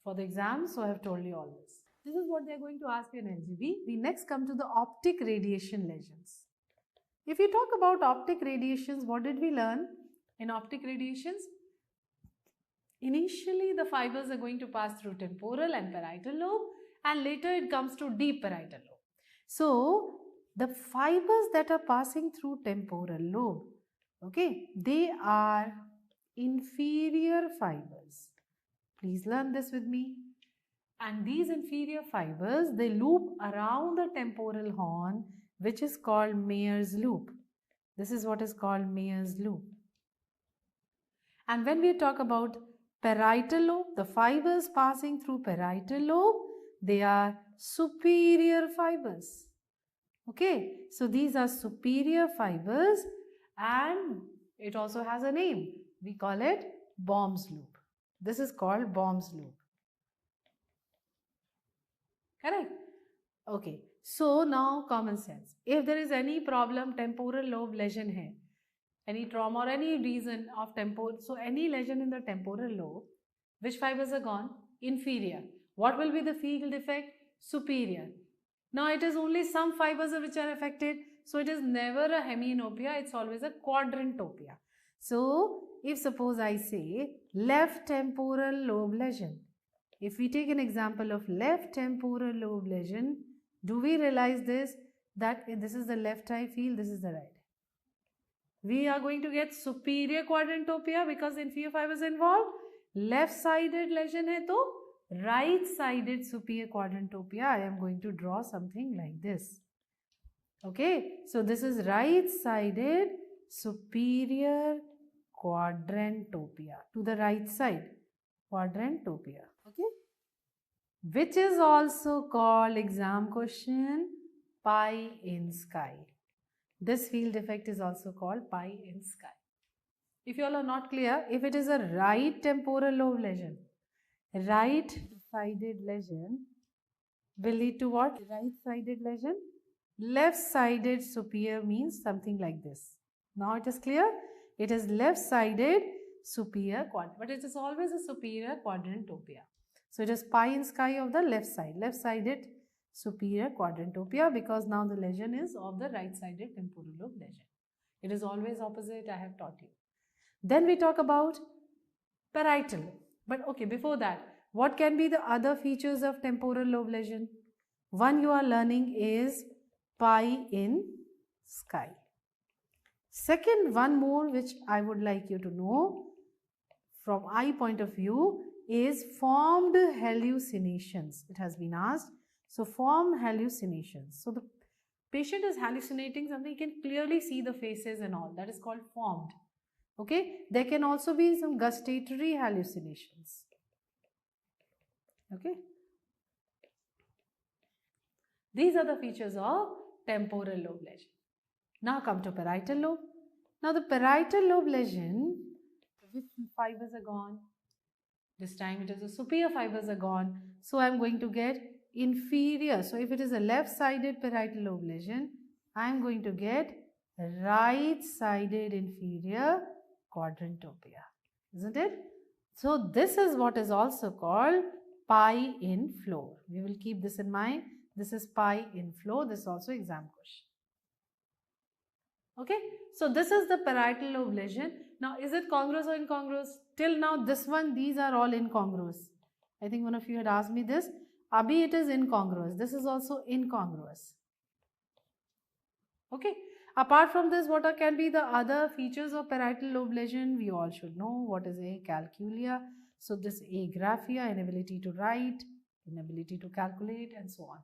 for the exam. So I have told you all this. This is what they are going to ask you in LGB. We next come to the optic radiation lesions. If you talk about optic radiations, what did we learn in optic radiations? Initially, the fibers are going to pass through temporal and parietal lobe, and later it comes to deep parietal lobe. So, the fibers that are passing through temporal lobe, okay, they are inferior fibers. Please learn this with me. And these inferior fibers, they loop around the temporal horn, which is called Mayer's loop. This is what is called Mayer's loop. And when we talk about parietal lobe, the fibers passing through parietal lobe, they are superior fibers. Okay, so these are superior fibers, and it also has a name. We call it Baum's loop. This is called Baum's loop. Correct? Okay, so now common sense. If there is any problem, temporal lobe lesion hai, any trauma or any reason of temporal, so any lesion in the temporal lobe, which fibers are gone? Inferior. What will be the field defect? Superior. Now it is only some fibers which are affected, so it is never a hemianopia, it's always a quadrantopia. So if suppose I say left temporal lobe lesion, if we take an example of left temporal lobe lesion, do we realize this, that this is the left eye field, this is the right? We are going to get superior quadrantopia because inferior fibers involved. Left-sided lesion hai to right-sided superior quadrantopia. I am going to draw something like this. Okay, so this is right-sided superior quadrantopia, to the right side, quadrantopia. Okay, which is also called, exam question, pie in sky. This field defect is also called pie in sky. If you all are not clear, if it is a right temporal lobe lesion, right-sided lesion will lead to what? Right-sided lesion. Left-sided superior means something like this. Now it is clear? It is left-sided superior quadrant, but it is always a superior quadrantopia. So it is pie in sky of the left side, left-sided superior quadrantopia, because now the lesion is of the right-sided temporal lobe lesion. It is always opposite, I have taught you. Then we talk about parietal. But okay, before that, what can be the other features of temporal lobe lesion? One you are learning is pie in sky. Second, one more which I would like you to know from eye point of view is formed hallucinations. It has been asked. So formed hallucinations. So the patient is hallucinating something, you can clearly see the faces and all. That is called formed. Okay, there can also be some gustatory hallucinations. Okay, these are the features of temporal lobe lesion. Now come to parietal lobe. Now the parietal lobe lesion, which fibers are gone? This time it is the superior fibers are gone. So I am going to get inferior. So if it is a left-sided parietal lobe lesion, I am going to get right-sided inferior quadrantopia, isn't it? So this is what is also called pie in floor. We will keep this in mind. This is pie in floor. This is also exam question. Okay, so this is the parietal lobe lesion. Now, is it congruous or incongruous? Till now, this one, these are all incongruous. I think one of you had asked me this. Abhi it is incongruous. This is also incongruous. Okay. Apart from this, what can be the other features of parietal lobe lesion? We all should know what is acalculia. So this agraphia, inability to write, inability to calculate, and so on.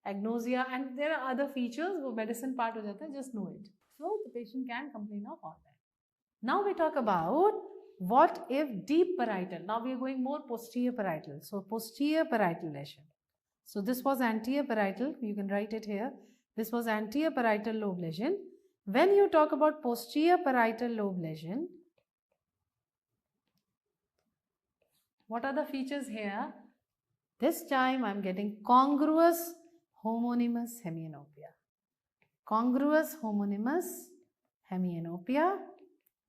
Agnosia, and there are other features. वो medicine part हो जाता है, just know it. So the patient can complain of all that. Now we talk about what if deep parietal. Now we are going more posterior parietal. So posterior parietal lesion. So this was anterior parietal. You can write it here. This was anterior parietal lobe lesion. When you talk about posterior parietal lobe lesion, what are the features here? This time I am getting congruous homonymous hemianopia. Congruous homonymous hemianopia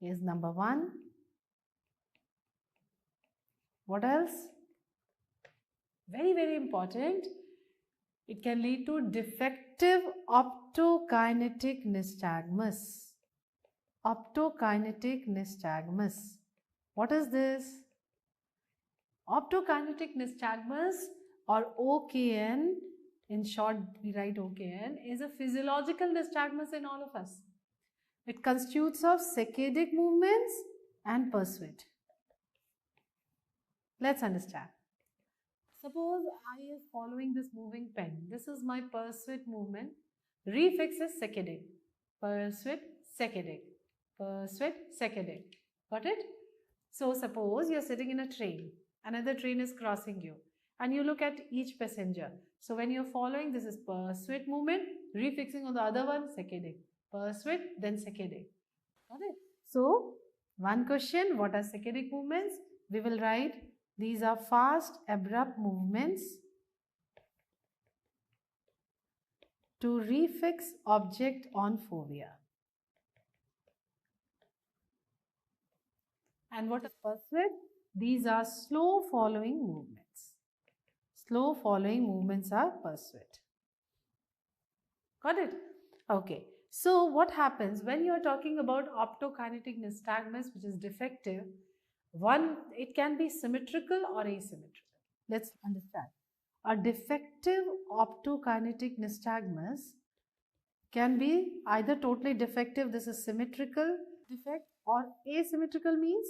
is number 1. What else? Very, very important. It can lead to defective optokinetic nystagmus. Optokinetic nystagmus. What is this? Optokinetic nystagmus, or OKN, in short we write OKN, is a physiological nystagmus in all of us. It constitutes of saccadic movements and pursuit. Let's understand. Suppose I is following this moving pen. This is my pursuit movement. Refix is saccadic. Pursuit, saccadic. Pursuit, saccadic. Got it? So suppose you're sitting in a train. Another train is crossing you. And you look at each passenger. So when you're following, this is pursuit movement. Refixing on the other one, saccadic. Pursuit, then saccadic. Got it? So, one question, what are saccadic movements? We will write, these are fast, abrupt movements to refix object on fovea. And what is pursuit? These are slow following movements. Slow following movements are pursuit. Got it? Okay. So what happens when you are talking about optokinetic nystagmus, which is defective? One, it can be symmetrical or asymmetrical. Let's understand. A defective optokinetic nystagmus can be either totally defective, this is symmetrical defect, or asymmetrical means?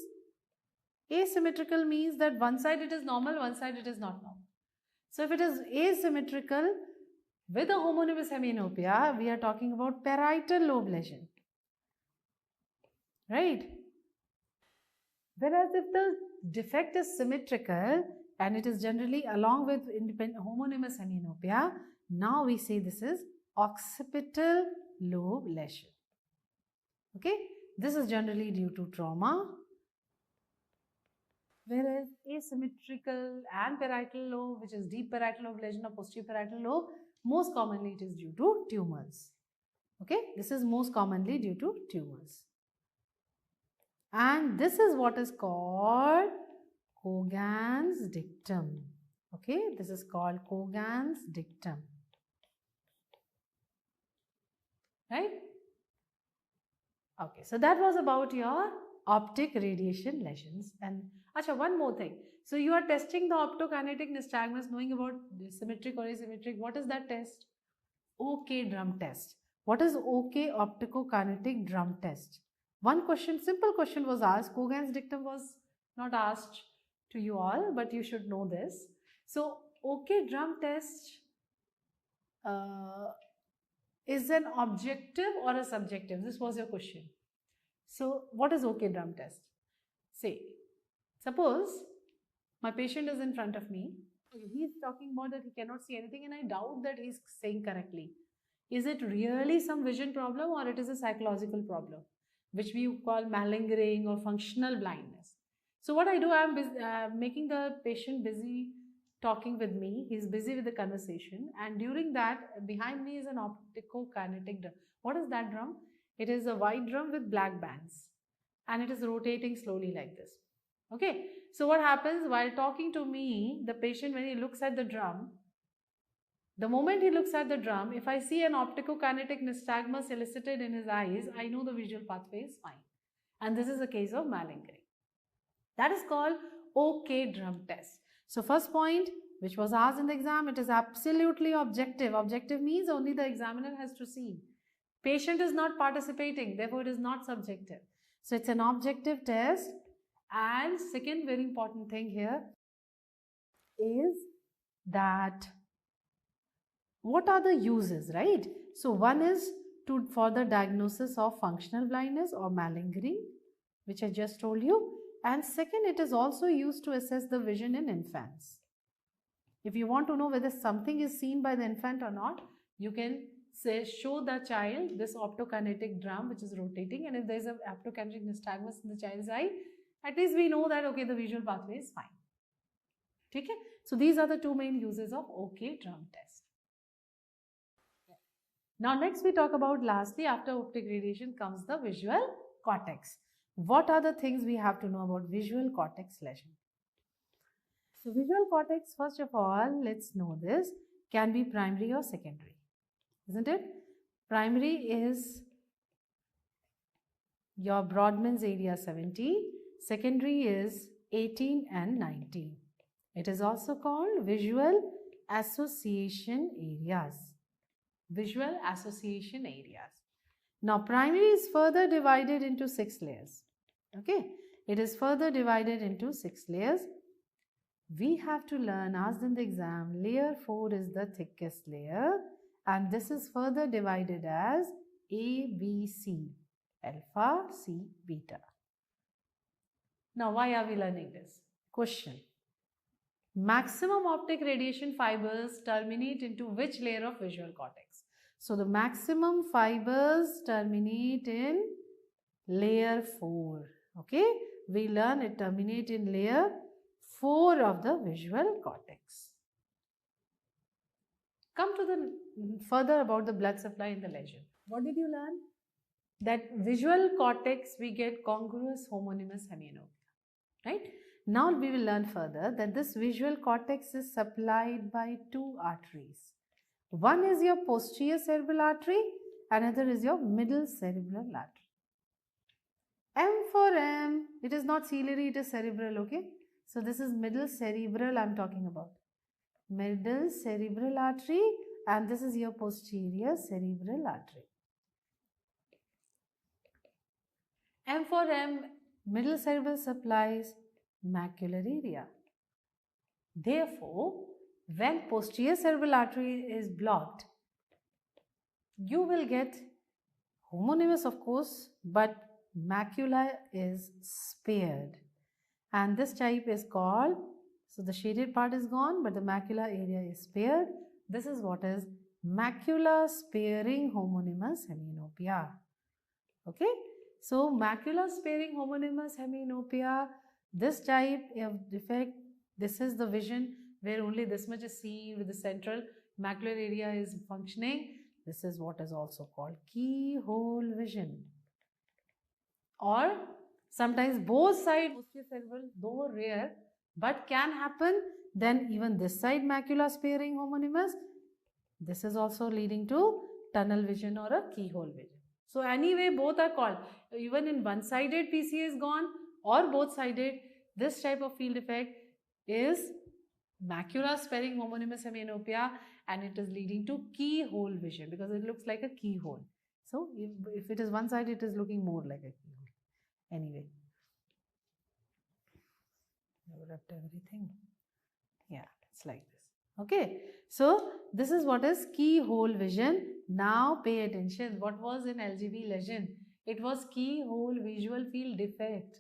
Asymmetrical means that one side it is normal, one side it is not normal. So if it is asymmetrical with a homonymous hemianopia, we are talking about parietal lobe lesion, right? Whereas if the defect is symmetrical and it is generally along with homonymous hemianopia, now we say this is occipital lobe lesion. Okay, this is generally due to trauma. Whereas asymmetrical and parietal lobe, which is deep parietal lobe lesion or posterior parietal lobe, most commonly it is due to tumors. Okay, this is most commonly due to tumors. And this is what is called Cogan's dictum. Okay, this is called Cogan's dictum. Right? Okay, so that was about your optic radiation lesions. And acha, one more thing. So you are testing the optokinetic nystagmus, knowing about symmetric or asymmetric. What is that test? OK drum test. What is OK opticokinetic drum test? One question, simple question was asked. Cogan's dictum was not asked to you all, but you should know this. So OK drum test is an objective or a subjective? This was your question. So what is OK drum test? Say, suppose my patient is in front of me. He is talking about that he cannot see anything and I doubt that he is saying correctly. Is it really some vision problem or it is a psychological problem, which we call malingering or functional blindness? So what I do, I am making the patient busy talking with me. He is busy with the conversation, and during that, behind me is an opticokinetic drum. What is that drum? It is a white drum with black bands, and it is rotating slowly like this. Okay, so what happens while talking to me, the patient, when he looks at the drum, the moment he looks at the drum, if I see an opticokinetic nystagmus elicited in his eyes, I know the visual pathway is fine. And this is a case of malingering. That is called OK drum test. So first point, which was asked in the exam, it is absolutely objective. Objective means only the examiner has to see. Patient is not participating, therefore it is not subjective. So it's an objective test. And second very important thing here is that what are the uses, right? So one is for the diagnosis of functional blindness or malingering, which I just told you. And second, it is also used to assess the vision in infants. If you want to know whether something is seen by the infant or not, you can say, show the child this optokinetic drum which is rotating, and if there is an optokinetic nystagmus in the child's eye, at least we know that okay, the visual pathway is fine. Okay? So these are the two main uses of OK drum test. Now next we talk about, lastly, after optic radiation comes the visual cortex. What are the things we have to know about visual cortex lesion? So visual cortex, first of all, let's know this, can be primary or secondary, isn't it? Primary is your Brodmann's area 70, secondary is 18 and 19. It is also called visual association areas. Visual association areas. Now primary is further divided into 6 layers. Okay, it is further divided into 6 layers. We have to learn, asked in the exam, layer 4 is the thickest layer, and this is further divided as A, B, C, alpha, C, beta. Now why are we learning this? Question. Maximum optic radiation fibers terminate into which layer of visual cortex? So the maximum fibers terminate in layer 4. Okay, we learn it terminate in layer 4 of the visual cortex. Come to the further about the blood supply in the lesion. What did you learn? That visual cortex we get congruous homonymous hemianopia, right? Now we will learn further that this visual cortex is supplied by 2 arteries. One is your posterior cerebral artery, another is your middle cerebral artery. M for M, it is not ciliary, it is cerebral, okay? So this is middle cerebral I am talking about. Middle cerebral artery, and this is your posterior cerebral artery. M for M, middle cerebral supplies macular area. Therefore, when posterior cerebral artery is blocked, you will get homonymous, of course, but macula is spared. And this type is called, so the shaded part is gone, but the macula area is spared. This is what is macula sparing homonymous hemianopia. Okay, so macula sparing homonymous hemianopia, this type of defect, this is the vision where only this much is seen with the central macular area is functioning. This is what is also called keyhole vision. Or sometimes both sides posterior cerebral, though rare, but can happen, then even this side macula sparing homonymous, this is also leading to tunnel vision or a keyhole vision. So anyway, both are called, even in one-sided PCA is gone or both-sided, this type of field effect is macula sparing homonymous hemianopia, and it is leading to keyhole vision because it looks like a keyhole. So if it is one side, it is looking more like a keyhole. Anyway, I would have to everything. Yeah, it's like this. Okay, so this is what is keyhole vision. Now pay attention. What was in LGB lesion? It was keyhole visual field defect.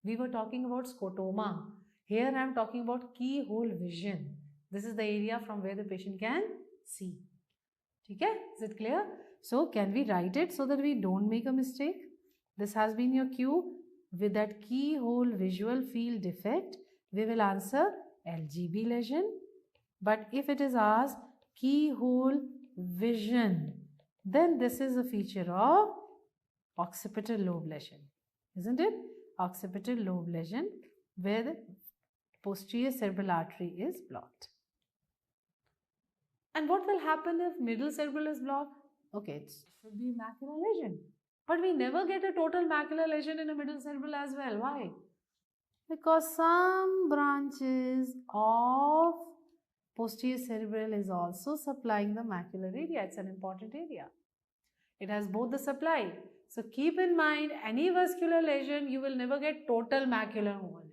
We were talking about scotoma. Here I am talking about keyhole vision. This is the area from where the patient can see. Okay, is it clear? So can we write it so that we don't make a mistake? This has been your cue. With that keyhole visual field defect, we will answer LGB lesion. But if it is asked keyhole vision, then this is a feature of occipital lobe lesion, isn't it? Occipital lobe lesion where the posterior cerebral artery is blocked. And what will happen if middle cerebral is blocked? Okay, it should be macular lesion. But we never get a total macular lesion in a middle cerebral as well. Why? Because some branches of Posterior cerebral is also supplying the macular area. It's an important area. It has both the supply. So keep in mind, any vascular lesion, you will never get total macular homonymous.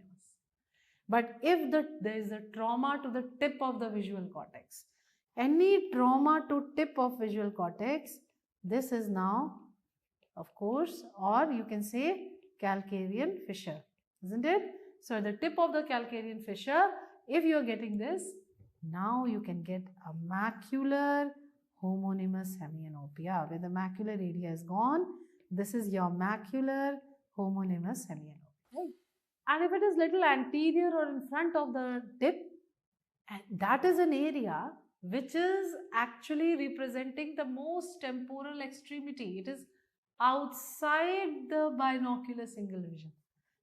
But if there is a trauma to the tip of the visual cortex, any trauma to tip of visual cortex, this is now, of course, or you can say calcarean fissure, isn't it? So at the tip of the calcarean fissure, if you are getting this, now you can get a macular homonymous hemianopia. Where the macular area is gone, this is your macular homonymous hemianopia. Right? And if it is little anterior or in front of the tip, and that is an area which is actually representing the most temporal extremity. It is outside the binocular single vision.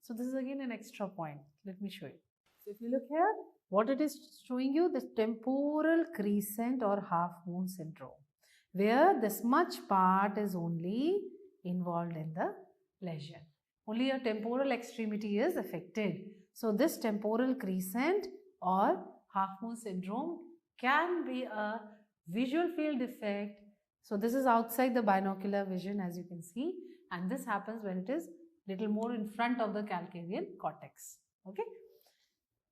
So this is again an extra point. Let me show you. So if you look here, what it is showing you, the temporal crescent or half moon syndrome, where this much part is only involved in the lesion. Only a temporal extremity is affected. So this temporal crescent or half moon syndrome can be a visual field defect. So this is outside the binocular vision, as you can see, and this happens when it is little more in front of the calcarean cortex. Okay,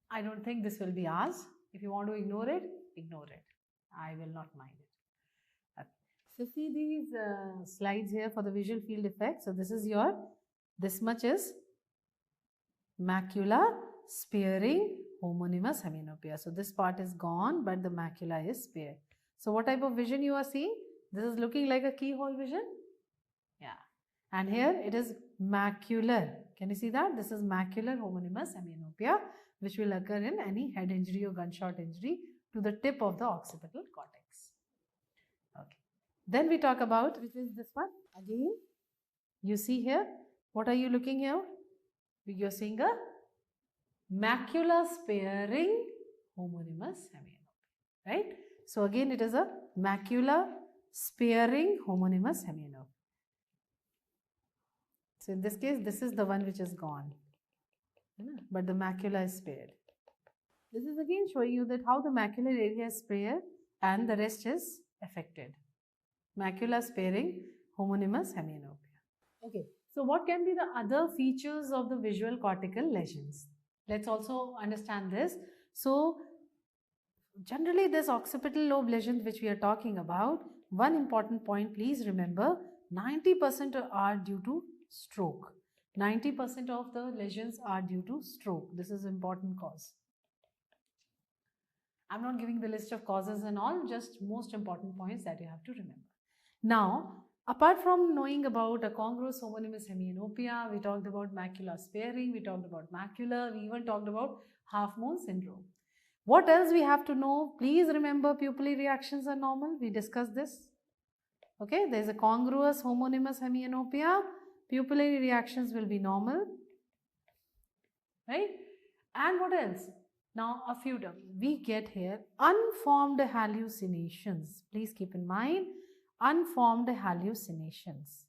I don't think this will be asked. If you want to ignore it, ignore it. I will not mind it. Okay. So see these slides here for the visual field effect. So this is your, this much is macula sparing homonymous hemianopia. So this part is gone, but the macula is spared. So what type of vision you are seeing? This is looking like a keyhole vision. Yeah. And here it is macular. Can you see that? This is macular homonymous hemianopia, which will occur in any head injury or gunshot injury to the tip of the occipital cortex. Okay. Then we talk about, which is this one. Again, you see here, what are you looking here? You're seeing a macula sparing homonymous hemianopia, right? So again, it is a macula sparing homonymous hemianopia. So in this case, this is the one which is gone, but the macula is spared. This is again showing you that how the macular area is spared and the rest is affected. Macula sparing homonymous hemianopia. Okay, so what can be the other features of the visual cortical lesions? Let's also understand this. So generally this occipital lobe lesions which we are talking about, one important point, please remember, 90% are due to stroke. 90% of the lesions are due to stroke. This is important cause. I'm not giving the list of causes and all, just most important points that you have to remember. Now, apart from knowing about a congruous homonymous hemianopia, we talked about macula sparing, we talked about macular, we even talked about half moon syndrome. What else we have to know? Please remember pupillary reactions are normal. We discussed this. Okay, there is a congruous homonymous hemianopia. Pupillary reactions will be normal. Right? And what else? Now a few terms. We get here unformed hallucinations. Please keep in mind unformed hallucinations.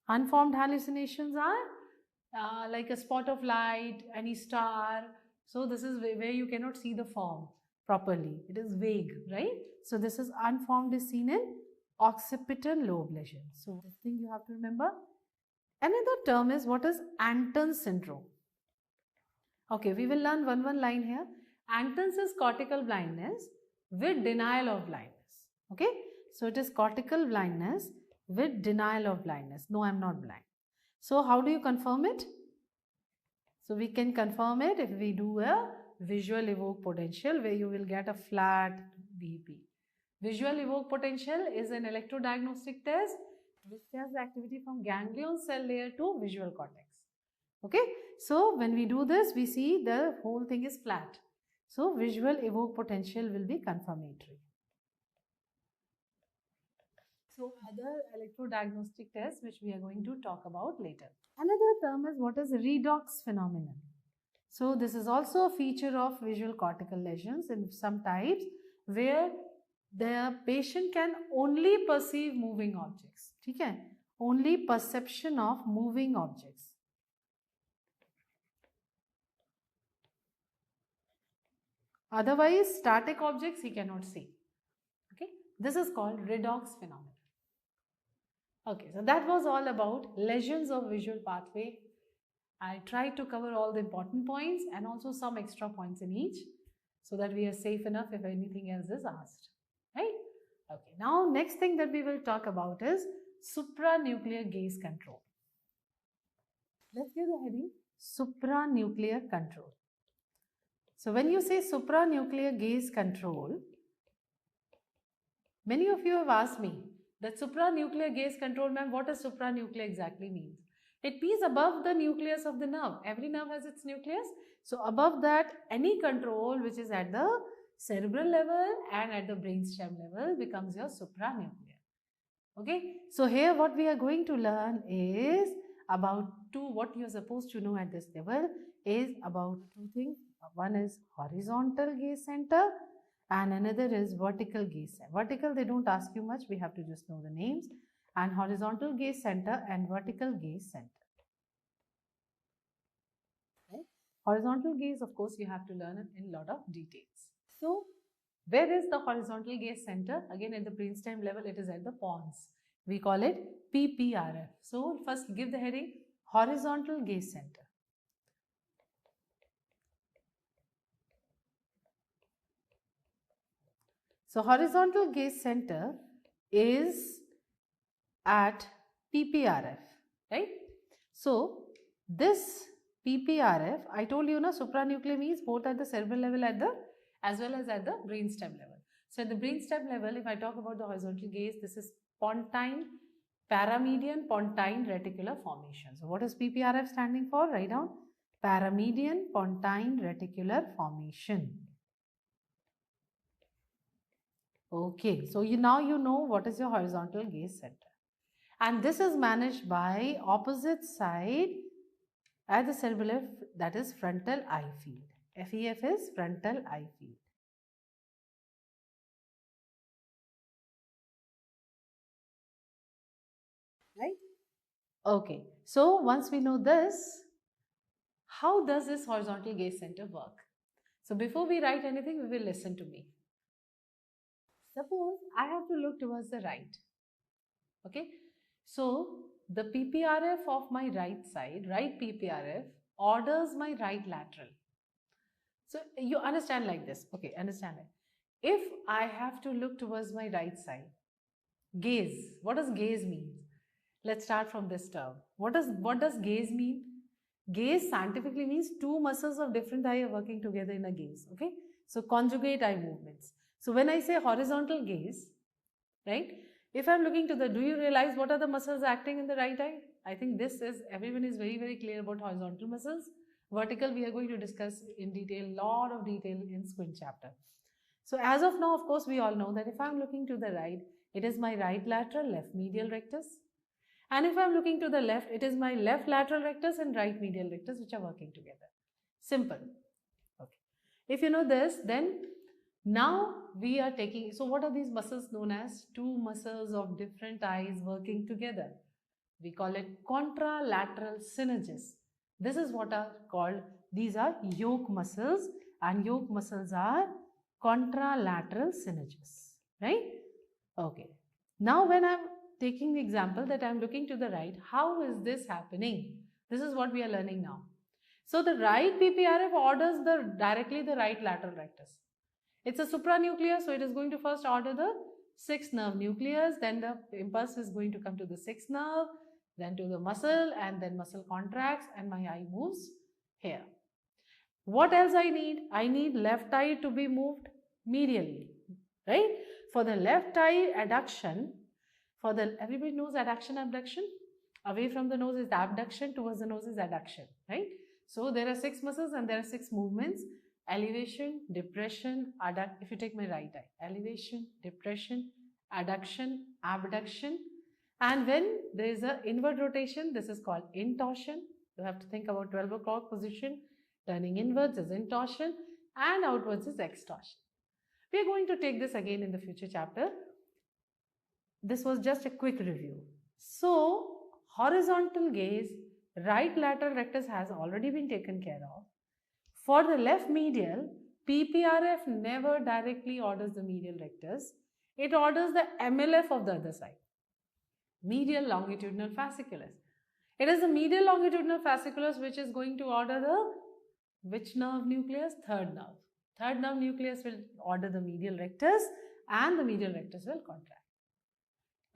Unformed hallucinations are like a spot of light, any star. So this is where you cannot see the form properly. It is vague, right? So this is unformed is seen in occipital lobe lesion. So this thing you have to remember. Another term is what is Anton's syndrome. Okay, we will learn one line here. Anton's is cortical blindness with denial of blindness. Okay, so it is cortical blindness with denial of blindness. No, I am not blind. So how do you confirm it? So we can confirm it if we do a visual evoked potential where you will get a flat VP. Visual evoked potential is an electrodiagnostic test which tests the activity from ganglion cell layer to visual cortex. Okay, so when we do this, we see the whole thing is flat. So visual evoked potential will be confirmatory. So other electrodiagnostic tests which we are going to talk about later. Another term is what is redox phenomenon. So this is also a feature of visual cortical lesions in some types where the patient can only perceive moving objects. Okay? Only perception of moving objects. Otherwise, static objects he cannot see. Okay, this is called redox phenomenon. Okay, so that was all about lesions of visual pathway. I tried to cover all the important points and also some extra points in each so that we are safe enough if anything else is asked. Right? Okay, now next thing that we will talk about is supranuclear gaze control. Let's give the heading supranuclear control. So when you say supranuclear gaze control, many of you have asked me that supranuclear gaze control, ma'am, what does supranuclear exactly means? It means above the nucleus of the nerve. Every nerve has its nucleus. So above that, any control which is at the cerebral level and at the brainstem level becomes your supranuclear. Okay. So here what we are going to learn is about what you're supposed to know at this level is about two things. One is horizontal gaze center and another is vertical gaze center. Vertical, they don't ask you much. We have to just know the names. And horizontal gaze center and vertical gaze center. Right? Horizontal gaze, of course, you have to learn it in a lot of details. So, where is the horizontal gaze center? Again, at the brainstem level, it is at the pons. We call it PPRF. So, first give the heading horizontal gaze center. So, horizontal gaze center is at PPRF, right? So, this PPRF, I told you, supranuclear means both at the cerebral level as well as at the brainstem level. So, at the brainstem level, if I talk about the horizontal gaze, this is pontine, paramedian, pontine reticular formation. So, what is PPRF standing for? Write down paramedian pontine reticular formation. Okay, so now you know what is your horizontal gaze center. And this is managed by opposite side at the cerebral, that is frontal eye field. FEF is frontal eye field. Right? Okay, so once we know this, how does this horizontal gaze center work? So before we write anything, we will listen to me. Suppose I have to look towards the right. Okay, so the PPRF of my right side, right PPRF, orders my right lateral. So you understand like this. Okay, understand it. If I have to look towards my right side, gaze. What does gaze mean? Let's start from this term. What does gaze mean? Gaze scientifically means two muscles of different eye are working together in a gaze. Okay, so conjugate eye movements. So when I say horizontal gaze, right? If I'm looking to do you realize what are the muscles acting in the right eye? I think everyone is very, very clear about horizontal muscles. Vertical, we are going to discuss in detail, lot of detail in squint chapter. So as of now, of course, we all know that if I'm looking to the right, it is my right lateral, left medial rectus. And if I'm looking to the left, it is my left lateral rectus and right medial rectus which are working together. Simple. Okay. If you know this, then now we are taking, so what are these muscles known as? Two muscles of different eyes working together. We call it contralateral synergies. This is what are called, these are yoke muscles, and yoke muscles are contralateral synergies, right? Okay. Now when I'm taking the example that I'm looking to the right, how is this happening? This is what we are learning now. So the right PPRF orders directly the right lateral rectus. It's a supranuclear, so it is going to first order the sixth nerve nucleus, then the impulse is going to come to the sixth nerve, then to the muscle, and then muscle contracts and my eye moves here. What else I need? I need left eye to be moved medially, right? For the left eye adduction, everybody knows adduction, abduction. Away from the nose is the abduction, towards the nose is adduction, right? So there are 6 muscles and there are 6 movements. Elevation, depression, adduction. If you take my right eye, elevation, depression, adduction, abduction. And when there is an inward rotation, this is called intorsion. You have to think about 12 o'clock position. Turning inwards is intorsion and outwards is extorsion. We are going to take this again in the future chapter. This was just a quick review. So, horizontal gaze, right lateral rectus has already been taken care of. For the left medial, PPRF never directly orders the medial rectus. It orders the MLF of the other side, medial longitudinal fasciculus. It is the medial longitudinal fasciculus which is going to order the which nerve nucleus? Third nerve. Third nerve nucleus will order the medial rectus and the medial rectus will contract.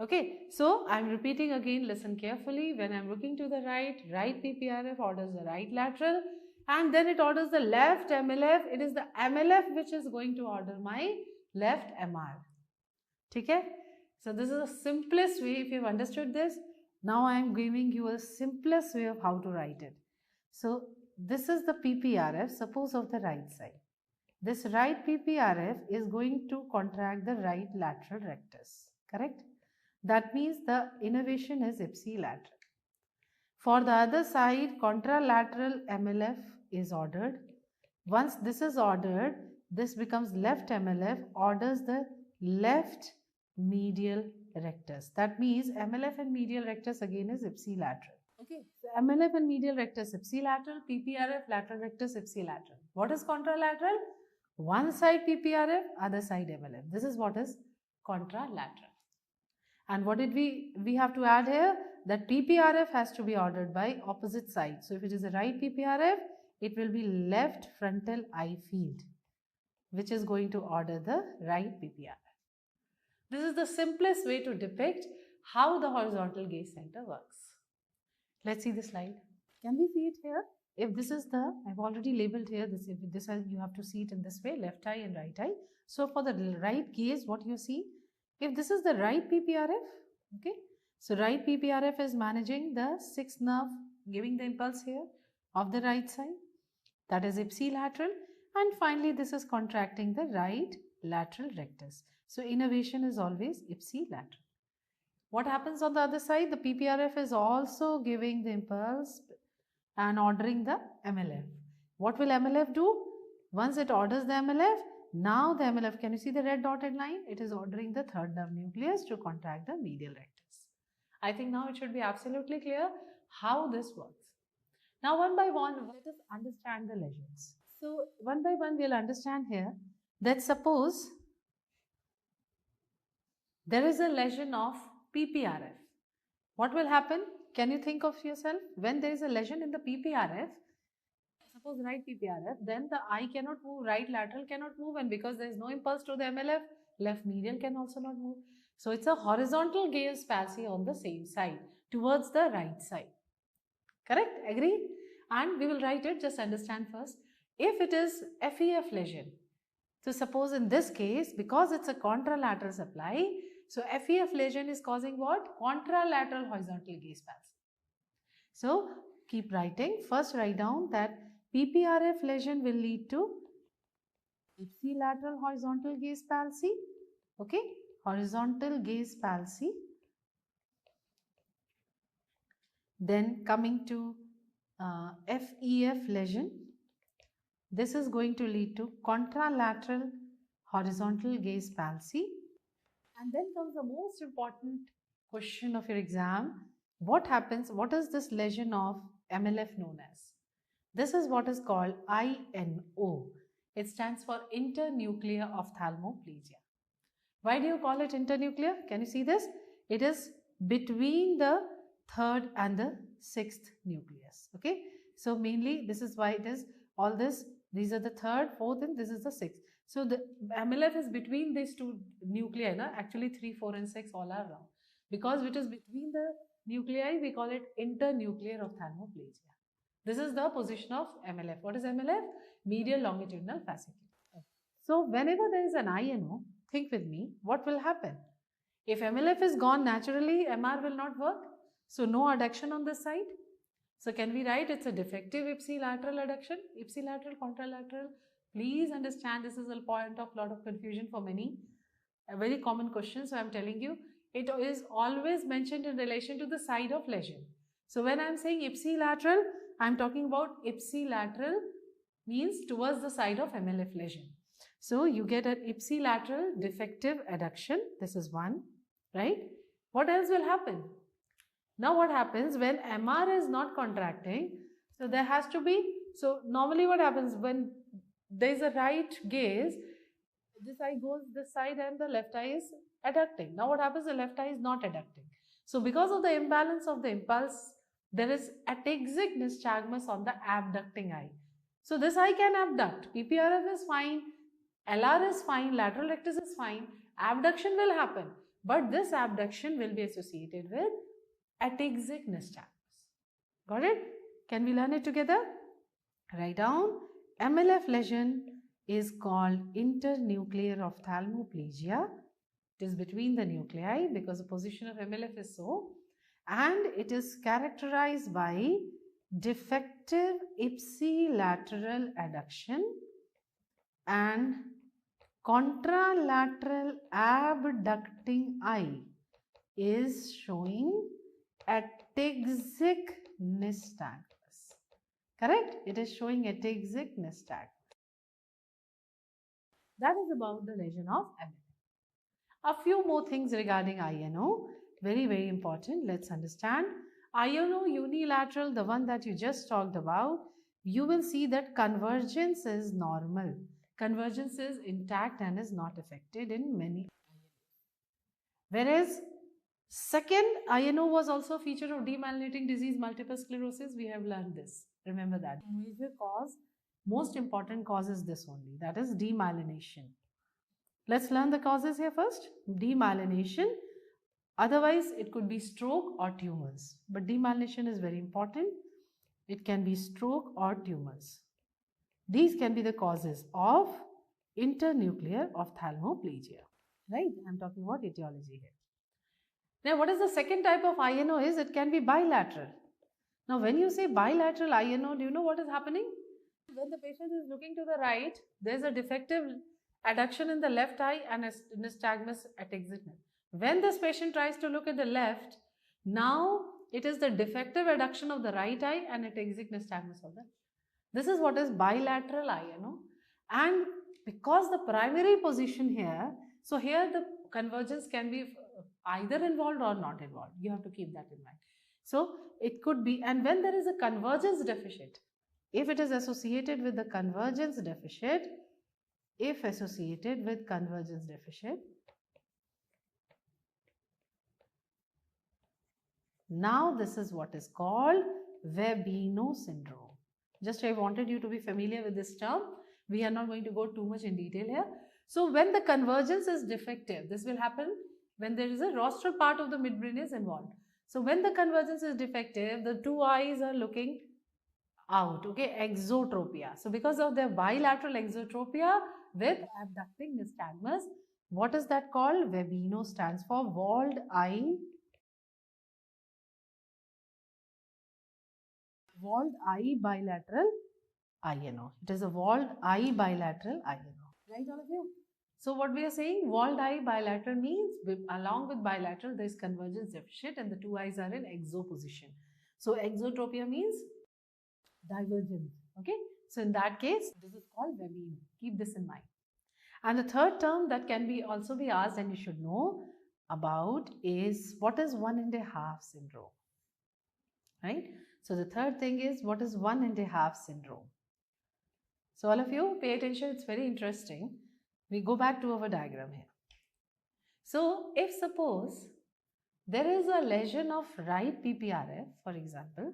Okay, so I am repeating again, listen carefully. When I am looking to the right, right PPRF orders the right lateral and then it orders the left MLF. It is the MLF which is going to order my left MR. Okay? So this is the simplest way. If you have understood this, now I am giving you a simplest way of how to write it. So this is the PPRF, suppose of the right side. This right PPRF is going to contract the right lateral rectus, correct? That means the innervation is ipsilateral. For the other side, contralateral MLF is ordered. Once this is ordered, this becomes left MLF, orders the left medial rectus. That means MLF and medial rectus again is ipsilateral. Okay, so MLF and medial rectus ipsilateral, PPRF lateral rectus ipsilateral. What is contralateral? One side PPRF, other side MLF. This is what is contralateral. And what did we have to add here? That PPRF has to be ordered by opposite side. So if it is a right PPRF, it will be left frontal eye field, which is going to order the right PPRF. This is the simplest way to depict how the horizontal gaze center works. Let's see the slide. Can we see it here? If this is the, I've already labeled here, this you have to see it in this way, left eye and right eye. So for the right gaze, what you see? If this is the right PPRF, okay, so right PPRF is managing the sixth nerve, giving the impulse here of the right side, that is ipsilateral, and finally this is contracting the right lateral rectus. So innervation is always ipsilateral. What happens on the other side? The PPRF is also giving the impulse and ordering the MLF. What will MLF do? Once it orders the MLF, now the MLF, can you see the red dotted line? It is ordering the third nerve nucleus to contract the medial rectus. I think now it should be absolutely clear how this works. Now one by one, let us understand the lesions. So one by one we'll understand here that suppose there is a lesion of PPRF. What will happen? Can you think of yourself? When there is a lesion in the PPRF, suppose right PPRF, then the eye cannot move, right lateral cannot move, and because there is no impulse to the MLF, left medial can also not move. So it's a horizontal gaze palsy on the same side, towards the right side. Correct? Agree? And we will write it, just understand first. If it is FEF lesion, so suppose in this case, because it's a contralateral supply, so FEF lesion is causing what? Contralateral horizontal gaze palsy. So keep writing. First write down that PPRF lesion will lead to ipsilateral horizontal gaze palsy. Okay, horizontal gaze palsy. Then coming to FEF lesion, this is going to lead to contralateral horizontal gaze palsy. And then comes the most important question of your exam. What happens? What is this lesion of MLF known as? This is what is called INO. It stands for internuclear ophthalmoplegia. Why do you call it internuclear? Can you see this? It is between the third and the sixth nucleus. Okay. So mainly this is why it is all this. These are the third, fourth, and this is the sixth. So the MLF is between these two nuclei. Actually 3, 4 and 6 all are wrong. Because it is between the nuclei, we call it internuclear ophthalmoplegia. This is the position of MLF. What is MLF? Medial longitudinal fasciculus. So whenever there is an INO, think with me, what will happen? If MLF is gone naturally, MR will not work. So no adduction on this side. So can we write it's a defective ipsilateral adduction, ipsilateral, contralateral? Please understand this is a point of lot of confusion for many. A very common question, so I am telling you, it is always mentioned in relation to the side of lesion. So when I am saying ipsilateral, I am talking about ipsilateral means towards the side of MLF lesion. So you get an ipsilateral defective adduction. This is one, right? What else will happen? Now what happens when MR is not contracting? So there has to be, so normally what happens when there is a right gaze, this eye goes this side and the left eye is adducting. Now what happens? The left eye is not adducting. So because of the imbalance of the impulse, there is ataxic nystagmus on the abducting eye. So this eye can abduct. PPRF is fine, LR is fine, lateral rectus is fine, abduction will happen. But this abduction will be associated with ataxic nystagmus. Got it? Can we learn it together? Write down. MLF lesion is called internuclear ophthalmoplegia. It is between the nuclei because the position of MLF is so, and it is characterized by defective ipsilateral adduction and contralateral abducting eye is showing ataxic nystagmus. Correct? It is showing ataxic nystagmus. That is about the lesion of MLF. A few more things regarding INO. Very, very important. Let's understand. INO unilateral, the one that you just talked about, you will see that convergence is normal. Convergence is intact and is not affected in many. Whereas second, INO was also a feature of demyelinating disease, multiple sclerosis. We have learned this. Remember that. Major cause, most important cause is this only. That is demyelination. Let's learn the causes here first. Demyelination. Otherwise, it could be stroke or tumors. But demyelination is very important. It can be stroke or tumors. These can be the causes of internuclear ophthalmoplegia. Right? I'm talking about etiology here. Now, what is the second type of INO is? It can be bilateral. Now, when you say bilateral INO, do you know what is happening? When the patient is looking to the right, there is a defective adduction in the left eye and a nystagmus ataxic. When this patient tries to look at the left, now it is the defective adduction of the right eye and ataxic nystagmus of the. This is what is bilateral INO. And because the primary position here, so here the convergence can be either involved or not involved. You have to keep that in mind. So it could be, and when there is a convergence deficit, if it is associated with the convergence deficit, now this is what is called Webino syndrome. Just I wanted you to be familiar with this term. We are not going to go too much in detail here. So when the convergence is defective, this will happen when there is a rostral part of the midbrain is involved. So when the convergence is defective, the two eyes are looking out, okay, exotropia. So because of their bilateral exotropia with abducting nystagmus, what is that called? Webino stands for walled eye bilateral INO. It is a walled eye bilateral INO. Right, all of you? So what we are saying, walled eye bilateral means along with bilateral there is convergence deficit and the two eyes are in exo position. So exotropia means divergence. Okay. So in that case, this is called Webino. Keep this in mind. And the third term that can be also be asked and you should know about is what is 1.5 syndrome. Right. So the third thing is what is 1.5 syndrome. So all of you pay attention, it's very interesting. We go back to our diagram here. So if suppose there is a lesion of right PPRF, for example,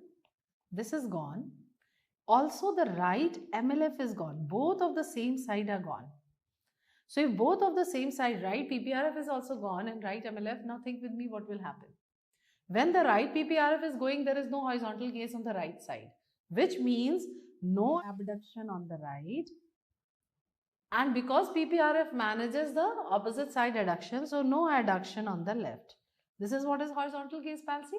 this is gone. Also the right MLF is gone. Both of the same side are gone. So if both of the same side, right PPRF is also gone and right MLF, now think with me what will happen. When the right PPRF is going, there is no horizontal gaze on the right side, which means no abduction on the right. And because PPRF manages the opposite side adduction, so no adduction on the left. This is what is horizontal gaze palsy.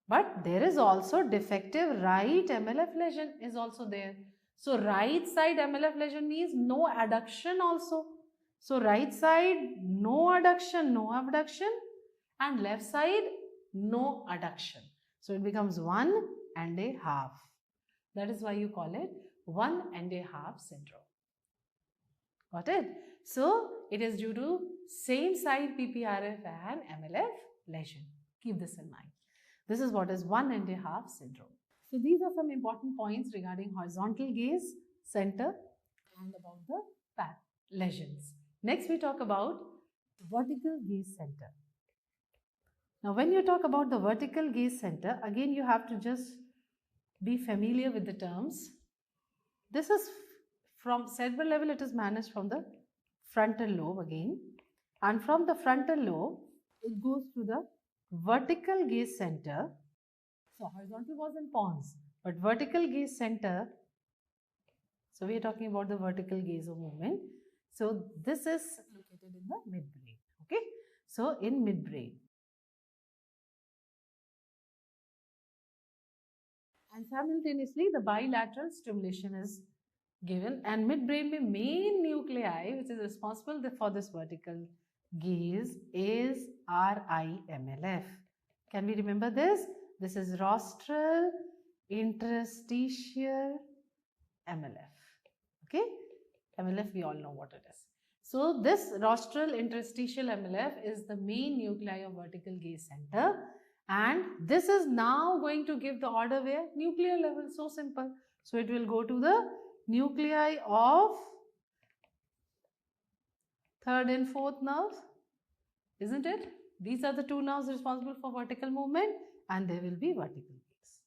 But there is also defective right MLF lesion is also there. So right side MLF lesion means no adduction also. So right side no adduction, no abduction, and left side no adduction. So it becomes 1.5. That is why you call it 1.5 syndrome. Got it? So it is due to same side PPRF and MLF lesion. Keep this in mind. This is what is 1.5 syndrome. So these are some important points regarding horizontal gaze center, and about the lesions. Next, we talk about vertical gaze center. Now, when you talk about the vertical gaze center, again you have to just be familiar with the terms. This is from cerebral level, it is managed from the frontal lobe again, and from the frontal lobe, it goes to the vertical gaze center. So, horizontal was in pons, but vertical gaze center. So, we are talking about the vertical gaze of movement. So, this is located in the midbrain. Okay. So, in midbrain. And simultaneously, the bilateral stimulation is given, and midbrain में main nuclei which is responsible for this vertical gaze is RIMLF. Can we remember this? This is rostral interstitial MLF. Okay, MLF we all know what it is. So this rostral interstitial MLF is the main nuclei of vertical gaze center, and this is now going to give the order where nuclear level. So simple. So it will go to the nuclei of third and fourth nerves, isn't it? These are the two nerves responsible for vertical movement, and they will be vertical gaze.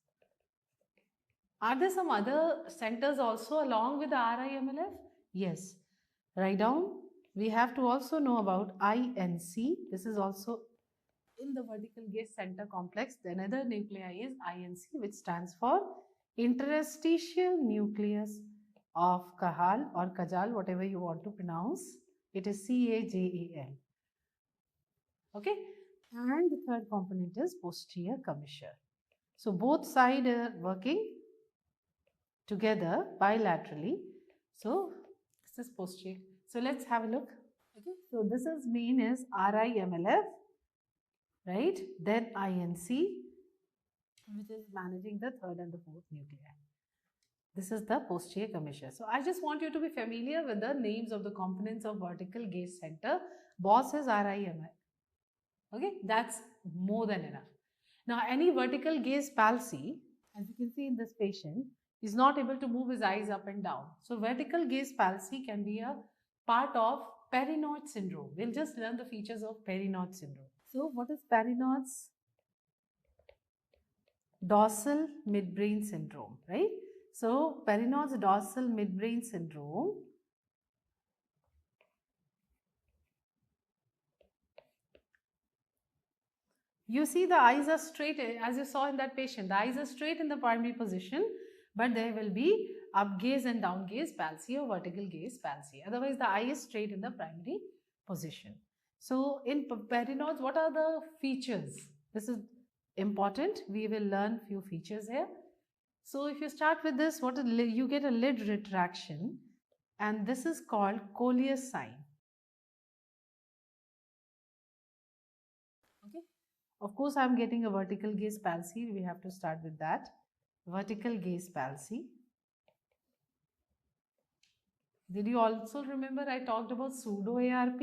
Are there some other centers also along with the RIMLF? Yes. Write down. We have to also know about INC. This is also in the vertical gaze center complex. The another nuclei is INC, which stands for interstitial nucleus of Cajal or Kajal, whatever you want to pronounce. It is CAJAL. Okay. And the third component is posterior commissure. So both sides are working together bilaterally. So this is posterior. So let's have a look. Okay. So this is main is RIMLF, right? Then INC, which is managing the third and the fourth nuclei. This is the posterior commissure. So I just want you to be familiar with the names of the components of vertical gaze center. BOSS is RIMLF. Okay, that's more than enough. Now, any vertical gaze palsy, as you can see in this patient, is not able to move his eyes up and down. So, vertical gaze palsy can be a part of Perinaud syndrome. We'll just learn the features of Perinaud syndrome. So, what is Perinaud's dorsal midbrain syndrome, right? So, Perinaud's dorsal midbrain syndrome you see the eyes are straight, as you saw in that patient, the eyes are straight in the primary position, but there will be up gaze and down gaze palsy or vertical gaze palsy. Otherwise, the eye is straight in the primary position. So, in Perinaud's, what are the features? This is important. We will learn few features here. So, if you start with this, you get a lid retraction, and this is called Collier's sign. Okay. Of course, I am getting a vertical gaze palsy. We have to start with that. Vertical gaze palsy. Did you also remember I talked about pseudo ARP?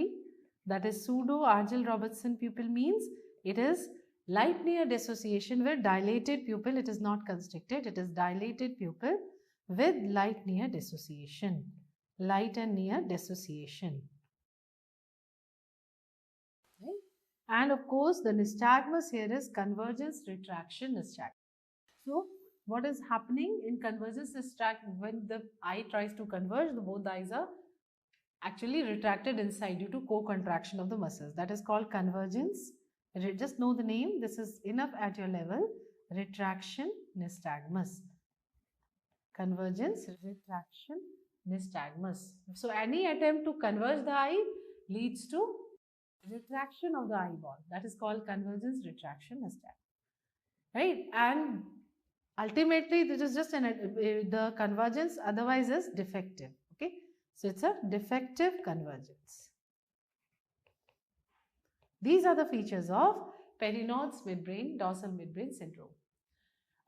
That is pseudo Argyll-Robertson pupil means it is light near dissociation with dilated pupil. It is not constricted. It is dilated pupil with light near dissociation. Light and near dissociation. Right? And of course, the nystagmus here is convergence retraction nystagmus. So, what is happening in convergence nystagmus when the eye tries to converge, both the eyes are actually retracted inside due to co-contraction of the muscles. That is called convergence. Just know the name. This is enough at your level. Retraction nystagmus. Convergence retraction nystagmus. So, any attempt to converge the eye leads to retraction of the eyeball. That is called convergence retraction nystagmus. Right? And ultimately, this is just the convergence otherwise is defective. Okay. So, it's a defective convergence. These are the features of Perinaud's midbrain, dorsal midbrain syndrome.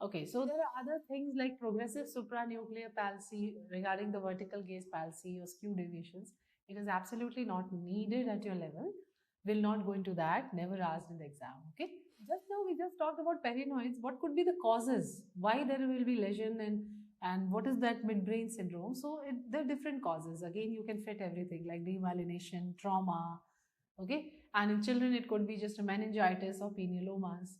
Okay, so there are other things like progressive supranuclear palsy regarding the vertical gaze palsy or skew deviations. It is absolutely not needed at your level. We'll not go into that, never asked in the exam. Okay, just now we just talked about perinoids. What could be the causes? Why there will be lesion and And what is that midbrain syndrome? So there are different causes. Again, you can fit everything like demyelination, trauma, okay? And in children, it could be just a meningitis or peniomas.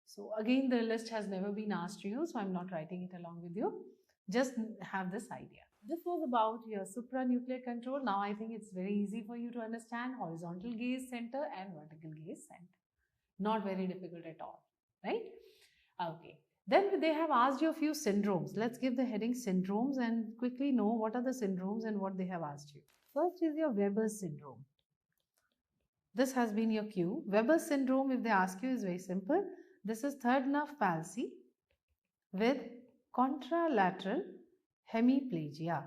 So again, the list has never been asked to you, so I'm not writing it along with you. Just have this idea. This was about your supranuclear control. Now I think it's very easy for you to understand horizontal gaze center and vertical gaze center. Not very difficult at all, right? Okay. Then they have asked you a few syndromes. Let's give the heading syndromes and quickly know what are the syndromes and what they have asked you. First is your Weber's syndrome. This has been your cue. Weber's syndrome, if they ask you, is very simple. This is third nerve palsy with contralateral hemiplegia.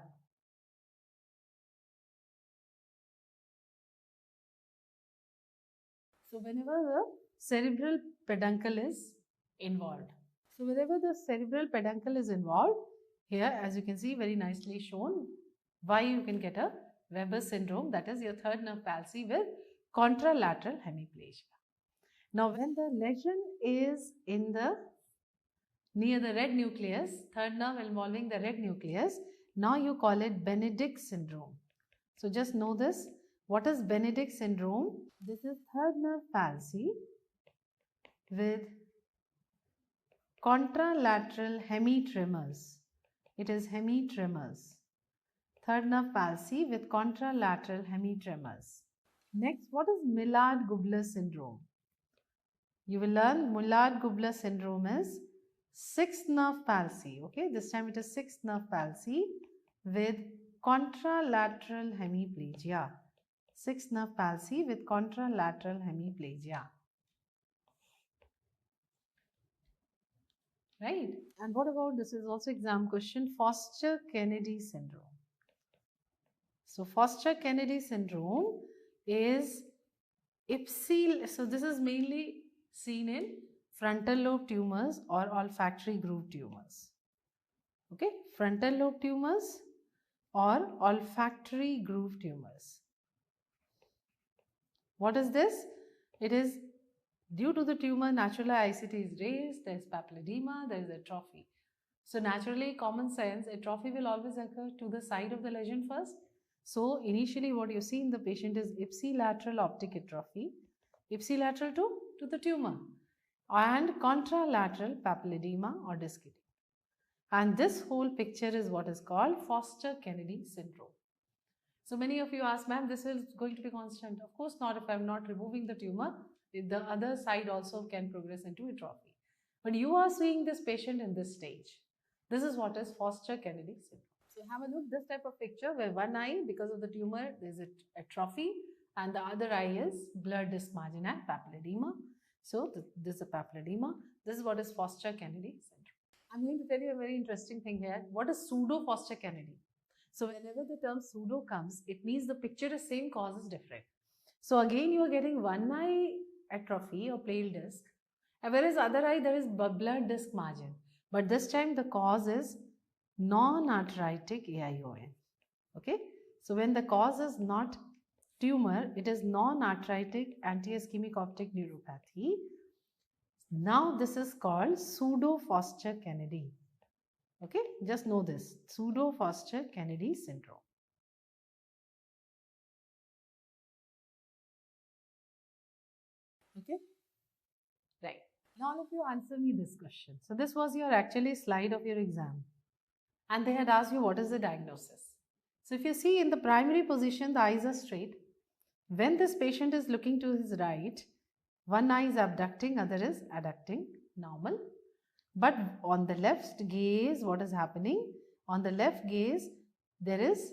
So whenever the cerebral peduncle is involved. So whenever the cerebral peduncle is involved, here as you can see very nicely shown, why you can get a Weber syndrome, that is your third nerve palsy with contralateral hemiplegia. Now when the lesion is in the near the red nucleus, third nerve involving the red nucleus, now you call it Benedict syndrome. So just know this. What is Benedict syndrome? This is third nerve palsy with contralateral hemitremors. It is hemitremors. Third nerve palsy with contralateral hemitremors. Next, what is Millard-Gubler syndrome? You will learn Millard-Gubler syndrome is sixth nerve palsy. Okay, this time it is sixth nerve palsy with contralateral hemiplegia. Sixth nerve palsy with contralateral hemiplegia. Right? And what about, this is also exam question, Foster-Kennedy syndrome. So Foster-Kennedy syndrome is so this is mainly seen in frontal lobe tumors or olfactory groove tumors. Okay, frontal lobe tumors or olfactory groove tumors. What is this? It is due to the tumor, naturally ICT is raised, there is papilledema, there is atrophy. So naturally, common sense, atrophy will always occur to the side of the lesion first. So initially what you see in the patient is ipsilateral optic atrophy, ipsilateral to the tumor, and contralateral papilledema or disc edema. And this whole picture is what is called Foster-Kennedy syndrome. So many of you ask, ma'am, this is going to be constant. Of course not, if I'm not removing the tumor, the other side also can progress into atrophy. But you are seeing this patient in this stage. This is what is Foster-Kennedy syndrome. So have a look, this type of picture where one eye, because of the tumor, there's atrophy, and the other eye is blurred disc margin and papilledema. So this is a papilledema. This is what is Foster-Kennedy syndrome. I'm going to tell you a very interesting thing here. What is pseudo Foster-Kennedy? So whenever the term pseudo comes, it means the picture is same, cause is different. So again, you are getting one eye atrophy or pale disc, whereas other eye there is blurred disc margin. But this time the cause is non-arthritic AION. Okay. So when the cause is not tumor, it is non-arthritic anti-ischemic optic neuropathy. Now this is called pseudo Foster-Kennedy. Okay, just know this, pseudo Foster-Kennedy syndrome. Okay, right. Now all of you answer me this question. So this was your actually slide of your exam, and they had asked you what is the diagnosis. So if you see in the primary position, the eyes are straight. When this patient is looking to his right, one eye is abducting, other is adducting, normal. But on the left gaze, what is happening? On the left gaze, there is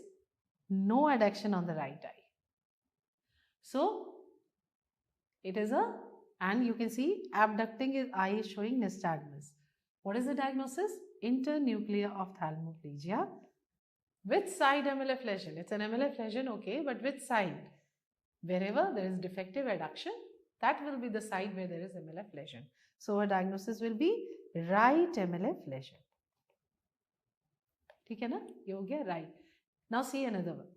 no adduction on the right eye. So it is and you can see abducting eye is showing nystagmus. What is the diagnosis? Internuclear ophthalmoplegia with side MLF lesion. It's an MLF lesion, okay, but which side? Wherever there is defective adduction, that will be the side where there is MLF lesion. So our diagnosis will be right MLF lesion. ठीक है ना? ये हो गया right. Now see another one.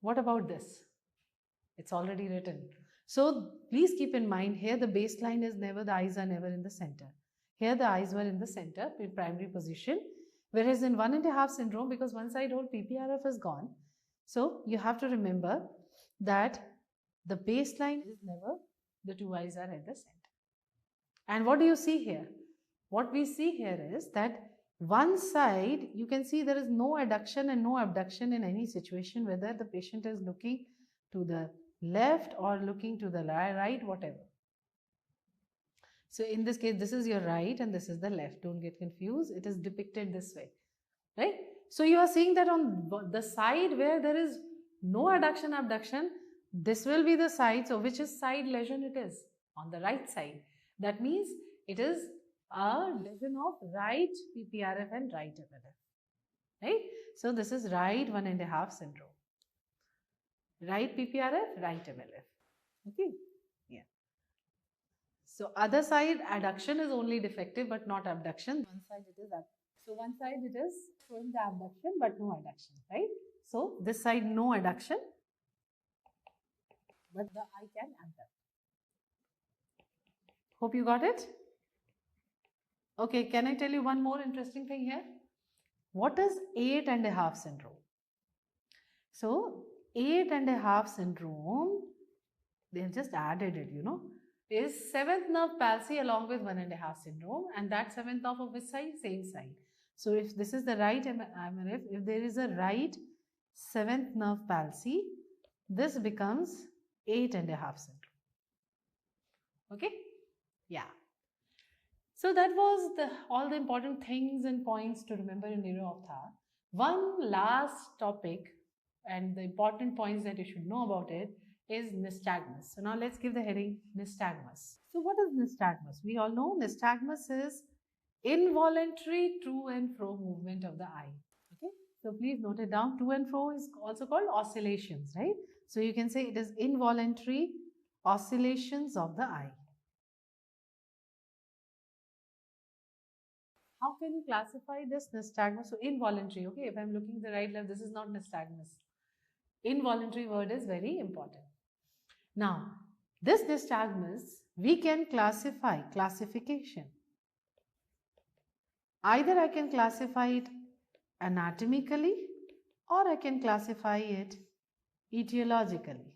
What about this? It's already written. So please keep in mind here the baseline is never, the eyes are never in the center. Here the eyes were in the center, in primary position. Whereas in 1.5 syndrome, because one side whole PPRF is gone, so you have to remember that the baseline is never the two eyes are at the center. And what do you see here? What we see here is that one side, you can see there is no adduction and no abduction in any situation, whether the patient is looking to the left or looking to the right, whatever. So in this case, this is your right and this is the left. Don't get confused. It is depicted this way, right? So you are seeing that on the side where there is no adduction, abduction, this will be the side. So which is side lesion it is? On the right side. That means it is a lesion of right PPRF and right MLF, right? So this is right 1.5 syndrome. Right PPRF, right MLF. Okay, yeah. So other side adduction is only defective but not abduction. One side it is so one side it is showing the abduction but no adduction, right? So this side no adduction, but the eye can abduct. Hope you got it. Okay, can I tell you one more interesting thing here? What is 8.5 syndrome? So 8.5 syndrome, they have just added it, is 7th nerve palsy along with 1.5 syndrome, and that 7th nerve of which side? Same side. So if this is the right MRF, if there is a right 7th nerve palsy, this becomes 8.5 syndrome. Okay? Yeah. So that was all the important things and points to remember in neuro-ophtha. One last topic and the important points that you should know about it is nystagmus. So now let's give the heading nystagmus. So what is nystagmus? We all know nystagmus is involuntary to and fro movement of the eye. Okay, so please note it down. To and fro is also called oscillations, right? So you can say it is involuntary oscillations of the eye. How can you classify this nystagmus? So involuntary, okay, if I'm looking the right left, this is not nystagmus. Involuntary word is very important. Now, this nystagmus, we can classification. Either I can classify it anatomically or I can classify it etiologically.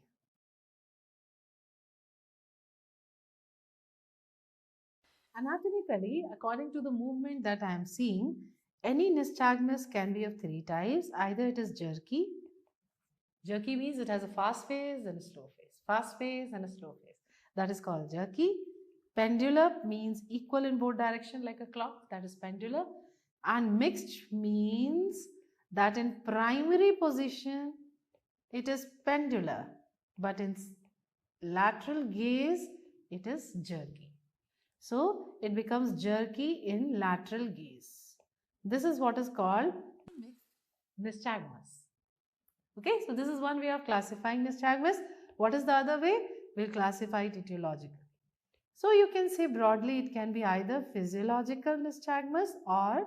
Anatomically, according to the movement that I am seeing, any nystagmus can be of 3 types. Either it is jerky. Jerky means it has a fast phase and a slow phase. Fast phase and a slow phase. That is called jerky. Pendular means equal in both direction like a clock. That is pendular. And mixed means that in primary position it is pendular, but in lateral gaze it is jerky. So it becomes jerky in lateral gaze. This is what is called nystagmus. Okay, so this is one way of classifying nystagmus. What is the other way? We'll classify it etiologically. So you can say broadly it can be either physiological nystagmus or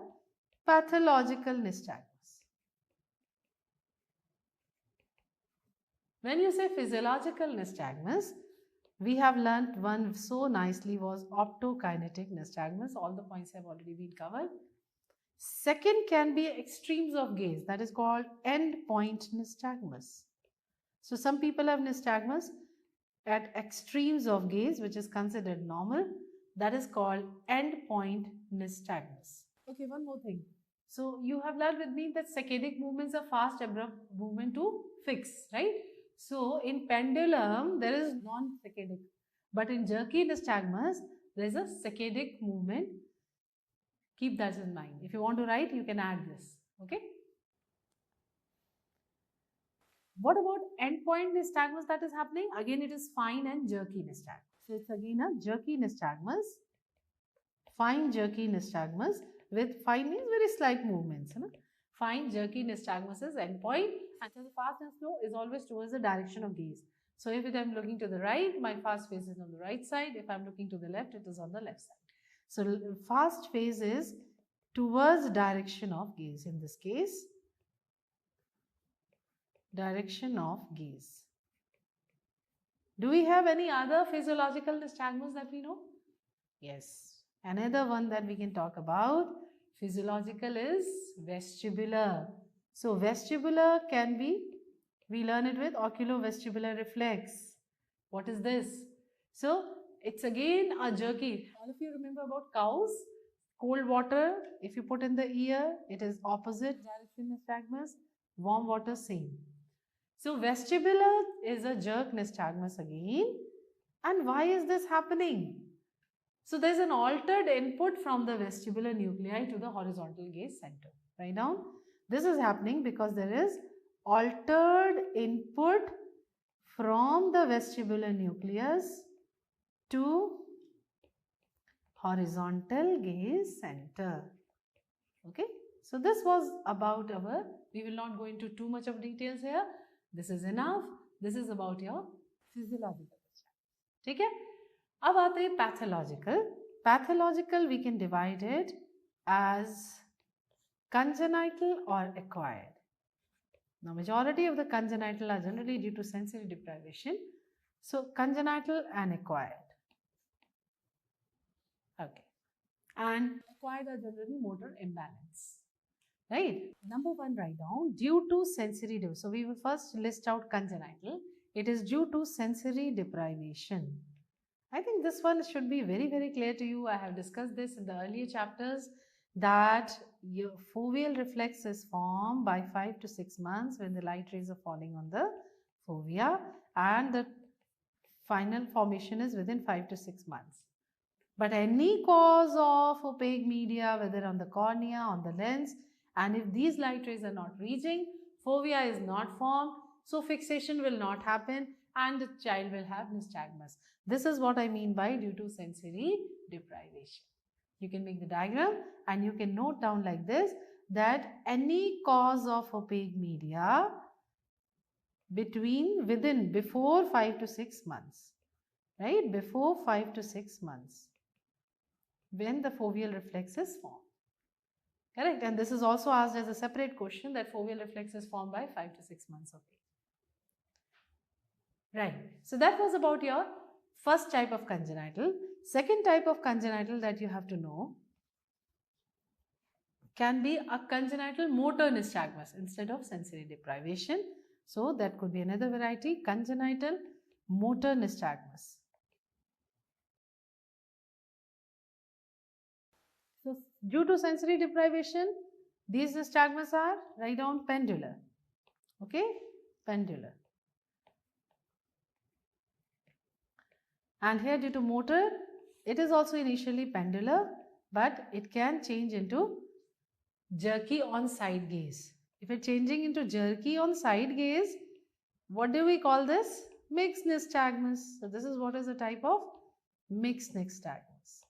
pathological nystagmus. When you say physiological nystagmus, we have learnt one so nicely was optokinetic nystagmus. All the points have already been covered. Second can be extremes of gaze, that is called end-point nystagmus. So some people have nystagmus at extremes of gaze, which is considered normal. That is called end-point nystagmus. Okay, one more thing. So you have learned with me that saccadic movements are fast, abrupt movement to fix, right? So in pendulum, there is non-saccadic. But in jerky nystagmus, there is a saccadic movement. Keep that in mind. If you want to write, you can add this. Okay. What about endpoint nystagmus that is happening? Again, it is fine and jerky nystagmus. So it's again a jerky nystagmus, fine jerky nystagmus with fine means very slight movements. Fine jerky nystagmus is endpoint, and so the fast and slow is always towards the direction of gaze. So if I am looking to the right, my fast phase is on the right side. If I am looking to the left, it is on the left side. So fast phase is towards direction of gaze. In this case, direction of gaze. Do we have any other physiological nystagmus that we know? Yes. Another one that we can talk about physiological is vestibular. So vestibular can be, we learn it with oculovestibular reflex. What is this? So it's again a jerky. All of you remember about cows? Cold water, if you put in the ear, it is opposite direction nystagmus. Warm water, same. So vestibular is a jerk nystagmus again. And why is this happening? So there's an altered input from the vestibular nuclei to the horizontal gaze center. Write down. This is happening because there is altered input from the vestibular nucleus to horizontal gaze center. Okay. So this was about our, we will not go into too much of details here. This is enough. This is about your physiological. ठीक है? अब आते हैं pathological. Pathological we can divide it as congenital or acquired. Now majority of the congenital are generally due to sensory deprivation. So congenital and acquired. Okay. And acquired are generally motor imbalance. Right? Number one, write down due to sensory deprivation. So we will first list out congenital. It is due to sensory deprivation. I think this one should be very, very clear to you. I have discussed this in the earlier chapters that your foveal reflex is formed by 5 to 6 months when the light rays are falling on the fovea, and the final formation is within 5 to 6 months. But any cause of opaque media, whether on the cornea, on the lens, and if these light rays are not reaching, fovea is not formed, so fixation will not happen and the child will have nystagmus. This is what I mean by due to sensory deprivation. You can make the diagram and you can note down like this, that any cause of opaque media before 5 to 6 months, right? Before 5 to 6 months, when the foveal reflex is formed. Correct? And this is also asked as a separate question, that foveal reflex is formed by 5 to 6 months of age. Right. So that was about your first type of congenital. Second type of congenital that you have to know can be a congenital motor nystagmus instead of sensory deprivation. So that could be another variety, congenital motor nystagmus. So due to sensory deprivation, these nystagmus are, write down, pendular. Okay, pendular. And here due to motor, it is also initially pendular, but it can change into jerky on side gaze. If it's changing into jerky on side gaze, what do we call this? Mixed nystagmus. So this is what is a type of mixed nystagmus.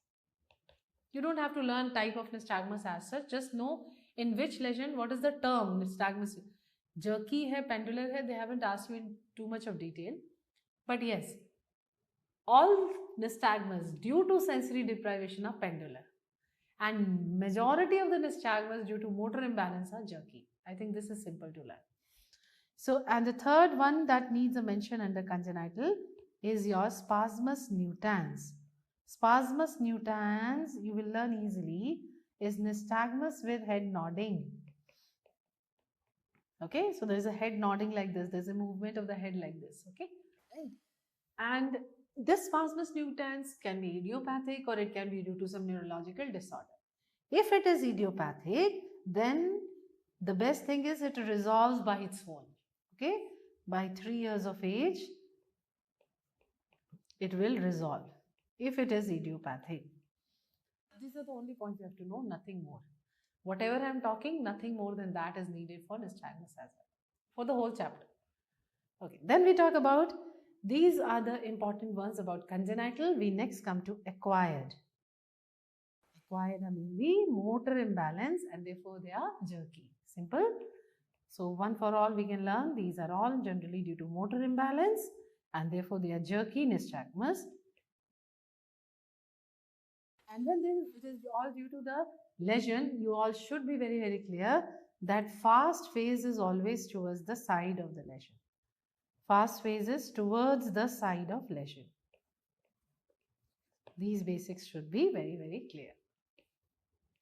You don't have to learn type of nystagmus as such, just know in which lesion, what is the term nystagmus. Jerky hai, pendular hai, they haven't asked you in too much of detail. But yes, all nystagmus due to sensory deprivation are pendular. And majority of the nystagmus due to motor imbalance are jerky. I think this is simple to learn. So, and the third one that needs a mention under congenital is your spasmus nutans. Spasmus nutans, you will learn easily, is nystagmus with head nodding. Okay, so there is a head nodding like this, there is a movement of the head like this. Okay, and this spasmus nutans can be idiopathic or it can be due to some neurological disorder. If it is idiopathic, then the best thing is it resolves by its own. Okay, by 3 years of age, it will resolve if it is idiopathic. These are the only points you have to know, nothing more. Whatever I am talking, nothing more than that is needed for nystagmus as well, for the whole chapter. Okay, then we talk about, these are the important ones about congenital. We next come to acquired. Acquired are mainly motor imbalance and therefore they are jerky. Simple. So one for all we can learn, these are all generally due to motor imbalance and therefore they are jerky nystagmus. And then it is all due to the lesion. You all should be very, very clear that fast phase is always towards the side of the lesion. Fast phase is towards the side of lesion. These basics should be very, very clear.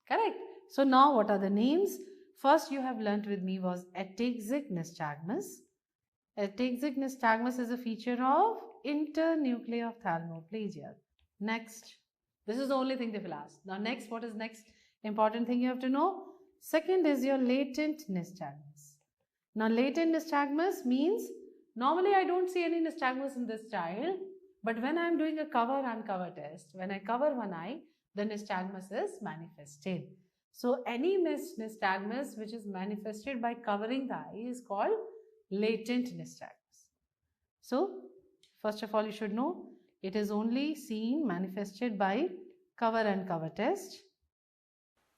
Correct. So now what are the names? First you have learnt with me was ataxic nystagmus. Ataxic nystagmus is a feature of internuclear ophthalmoplegia. Next. This is the only thing they will ask. Now next, what is next important thing you have to know? Second is your latent nystagmus. Now latent nystagmus means normally I don't see any nystagmus in this child, but when I am doing a cover uncover test, when I cover one eye, the nystagmus is manifested. So any nystagmus which is manifested by covering the eye is called latent nystagmus. So first of all you should know it is only seen manifested by cover and cover test,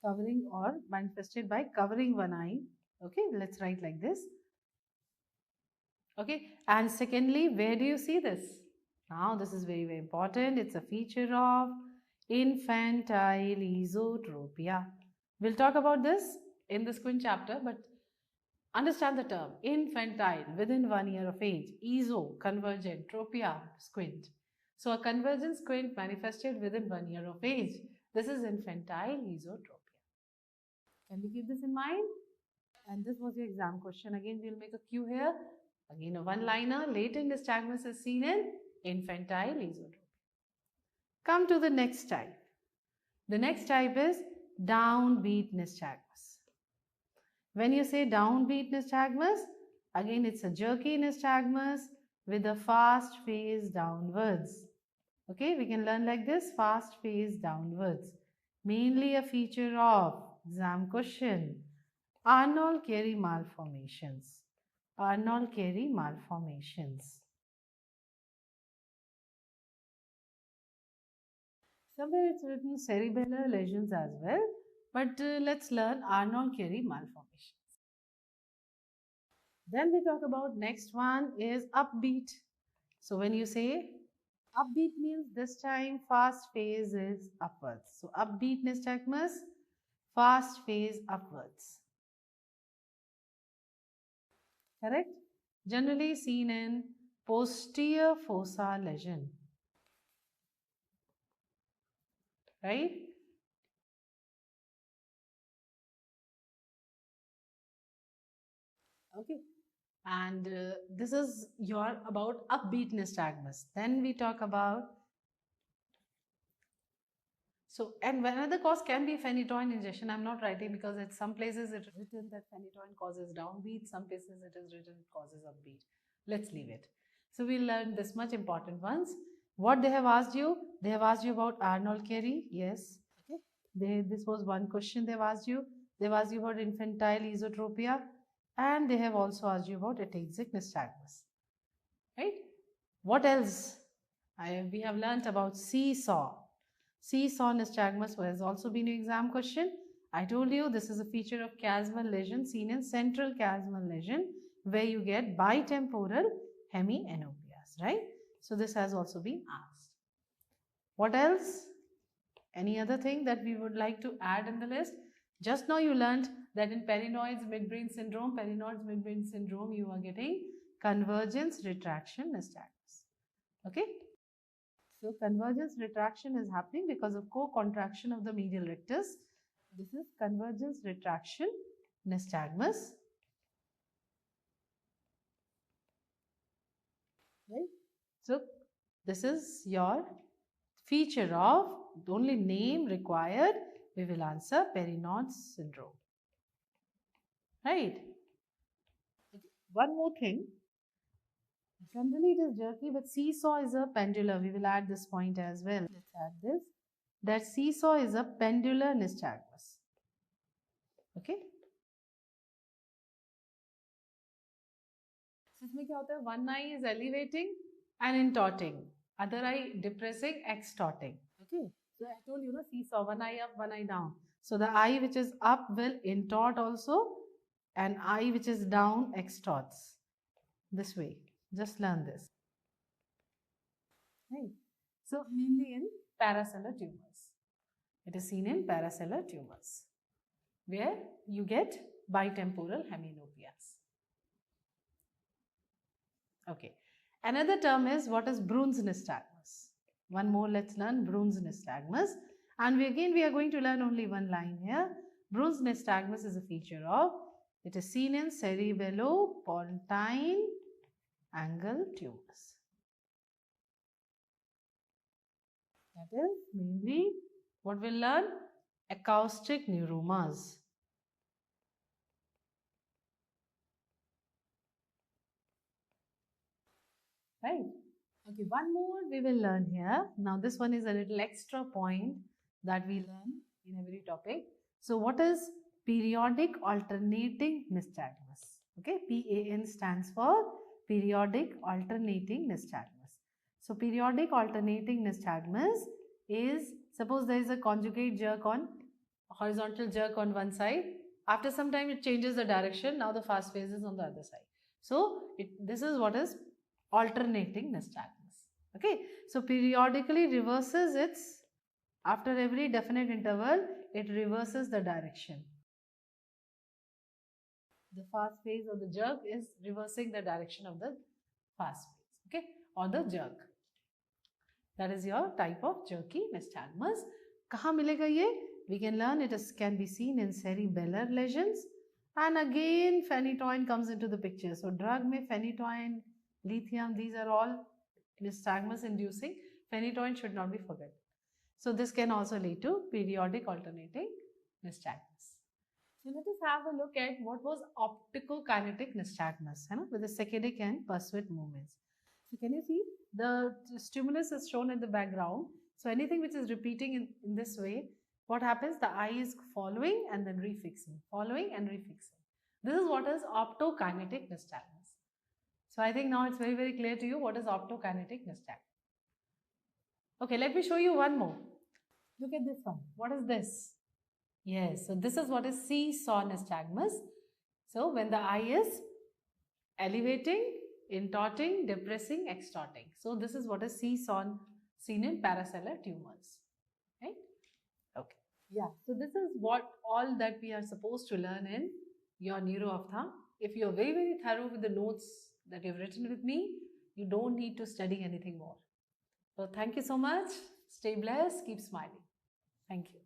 covering or manifested by covering one eye. Okay, let's write like this. Okay, and secondly, where do you see this? Now this is very, very important. It's a feature of infantile esotropia. We'll talk about this in the squint chapter, but understand the term infantile, within 1 year of age, eso, convergent, tropia, squint. So a convergent squint manifested within 1 year of age. This is infantile esotropia. Can we keep this in mind? And this was your exam question. Again, we'll make a cue here. Again, a one-liner. Latent nystagmus is seen in infantile esotropia. Come to the next type. The next type is downbeat nystagmus. When you say downbeat nystagmus, again it's a jerky nystagmus with a fast phase downwards. Okay, we can learn like this, fast phase downwards. Mainly a feature of exam question, Arnold-Chiari malformations. Arnold-Chiari malformations. Somewhere it's written cerebellar lesions as well, but let's learn Arnold-Chiari malformations. Then we talk about next one is upbeat. So when you say upbeat means this time fast phase is upwards. So upbeat nystagmus, fast phase upwards. Correct? Generally seen in posterior fossa lesion. Right? Okay. And this is your about upbeat nystagmus. Then we talk about and another cause can be phenytoin injection. I'm not writing because at some places it is written that phenytoin causes downbeat, some places it is written it causes upbeat. Let's leave it. So we'll learn this much important ones. What they have asked you? They have asked you about Arnold-Chiari. Yes. Okay. This was one question they've asked you. They've asked you about infantile esotropia, and they have also asked you about ataxic nystagmus. Right? What else? We have learnt about seesaw. Seesaw nystagmus has also been an exam question. I told you this is a feature of chiasmal lesion seen in central chiasmal lesion where you get bitemporal hemianopias, right? So this has also been asked. What else? Any other thing that we would like to add in the list? Just now you learnt that in Perinoid's midbrain syndrome, you are getting convergence retraction nystagmus. Okay? So convergence retraction is happening because of co-contraction of the medial rectus. This is convergence retraction nystagmus. Right? So this is your feature of the only name required. We will answer Perinoid's syndrome. Right? Okay. One more thing. Generally it is jerky, but seesaw is a pendular. We will add this point as well. Let's add this. That seesaw is a pendular nystagmus. Okay. So इसमें क्या होता है? One eye is elevating and intorting, other eye depressing, extorting. Okay. So I told you, seesaw, one eye up, one eye down. So the eye which is up will intort also, and eye which is down extorts. This way. Just learn this. Right. So mainly in paracellular tumors. It is seen in paracellular tumors where you get bitemporal hemianopias. Okay. Another term is what is Brunn's nystagmus. One more, let's learn Brunn's nystagmus. And we are going to learn only one line here. Brunn's nystagmus is a feature of, it is seen in cerebellopontine angle tumors. That is mainly what we'll learn, acoustic neuromas. Right? Okay, one more we will learn here. Now this one is a little extra point that we learn in every topic. So what is periodic alternating nystagmus? Okay, PAN stands for periodic alternating nystagmus. So periodic alternating nystagmus is, suppose there is a conjugate jerk on, horizontal jerk on one side. After some time it changes the direction. Now the fast phase is on the other side. So this is what is alternating nystagmus. Okay, so periodically reverses its, after every definite interval, it reverses the direction. The fast phase or the jerk is reversing the direction of the fast phase, okay, or the jerk. That is your type of jerky nystagmus. Kahan milega ye? We can learn it can be seen in cerebellar lesions. And again, phenytoin comes into the picture. So drug mein phenytoin, lithium, these are all nystagmus inducing. Phenytoin should not be forgotten. So this can also lead to periodic alternating nystagmus. So let us have a look at what was opticokinetic nystagmus, with the saccadic and pursuit movements. So can you see the stimulus is shown in the background. So anything which is repeating in this way, what happens? The eye is following and then refixing, following and refixing. This is what is optokinetic nystagmus. So I think now it's very, very clear to you what is optokinetic nystagmus. Okay, let me show you one more. Look at this one. What is this? Yes, so this is what is seesaw nystagmus. So when the eye is elevating, intorting, depressing, extorting. So this is what is seesaw seen in paracellular tumors. Right? Okay. Yeah, so this is what all that we are supposed to learn in your neuro ophthalm. If you're very, very thorough with the notes that you've written with me, you don't need to study anything more. So thank you so much. Stay blessed. Keep smiling. Thank you.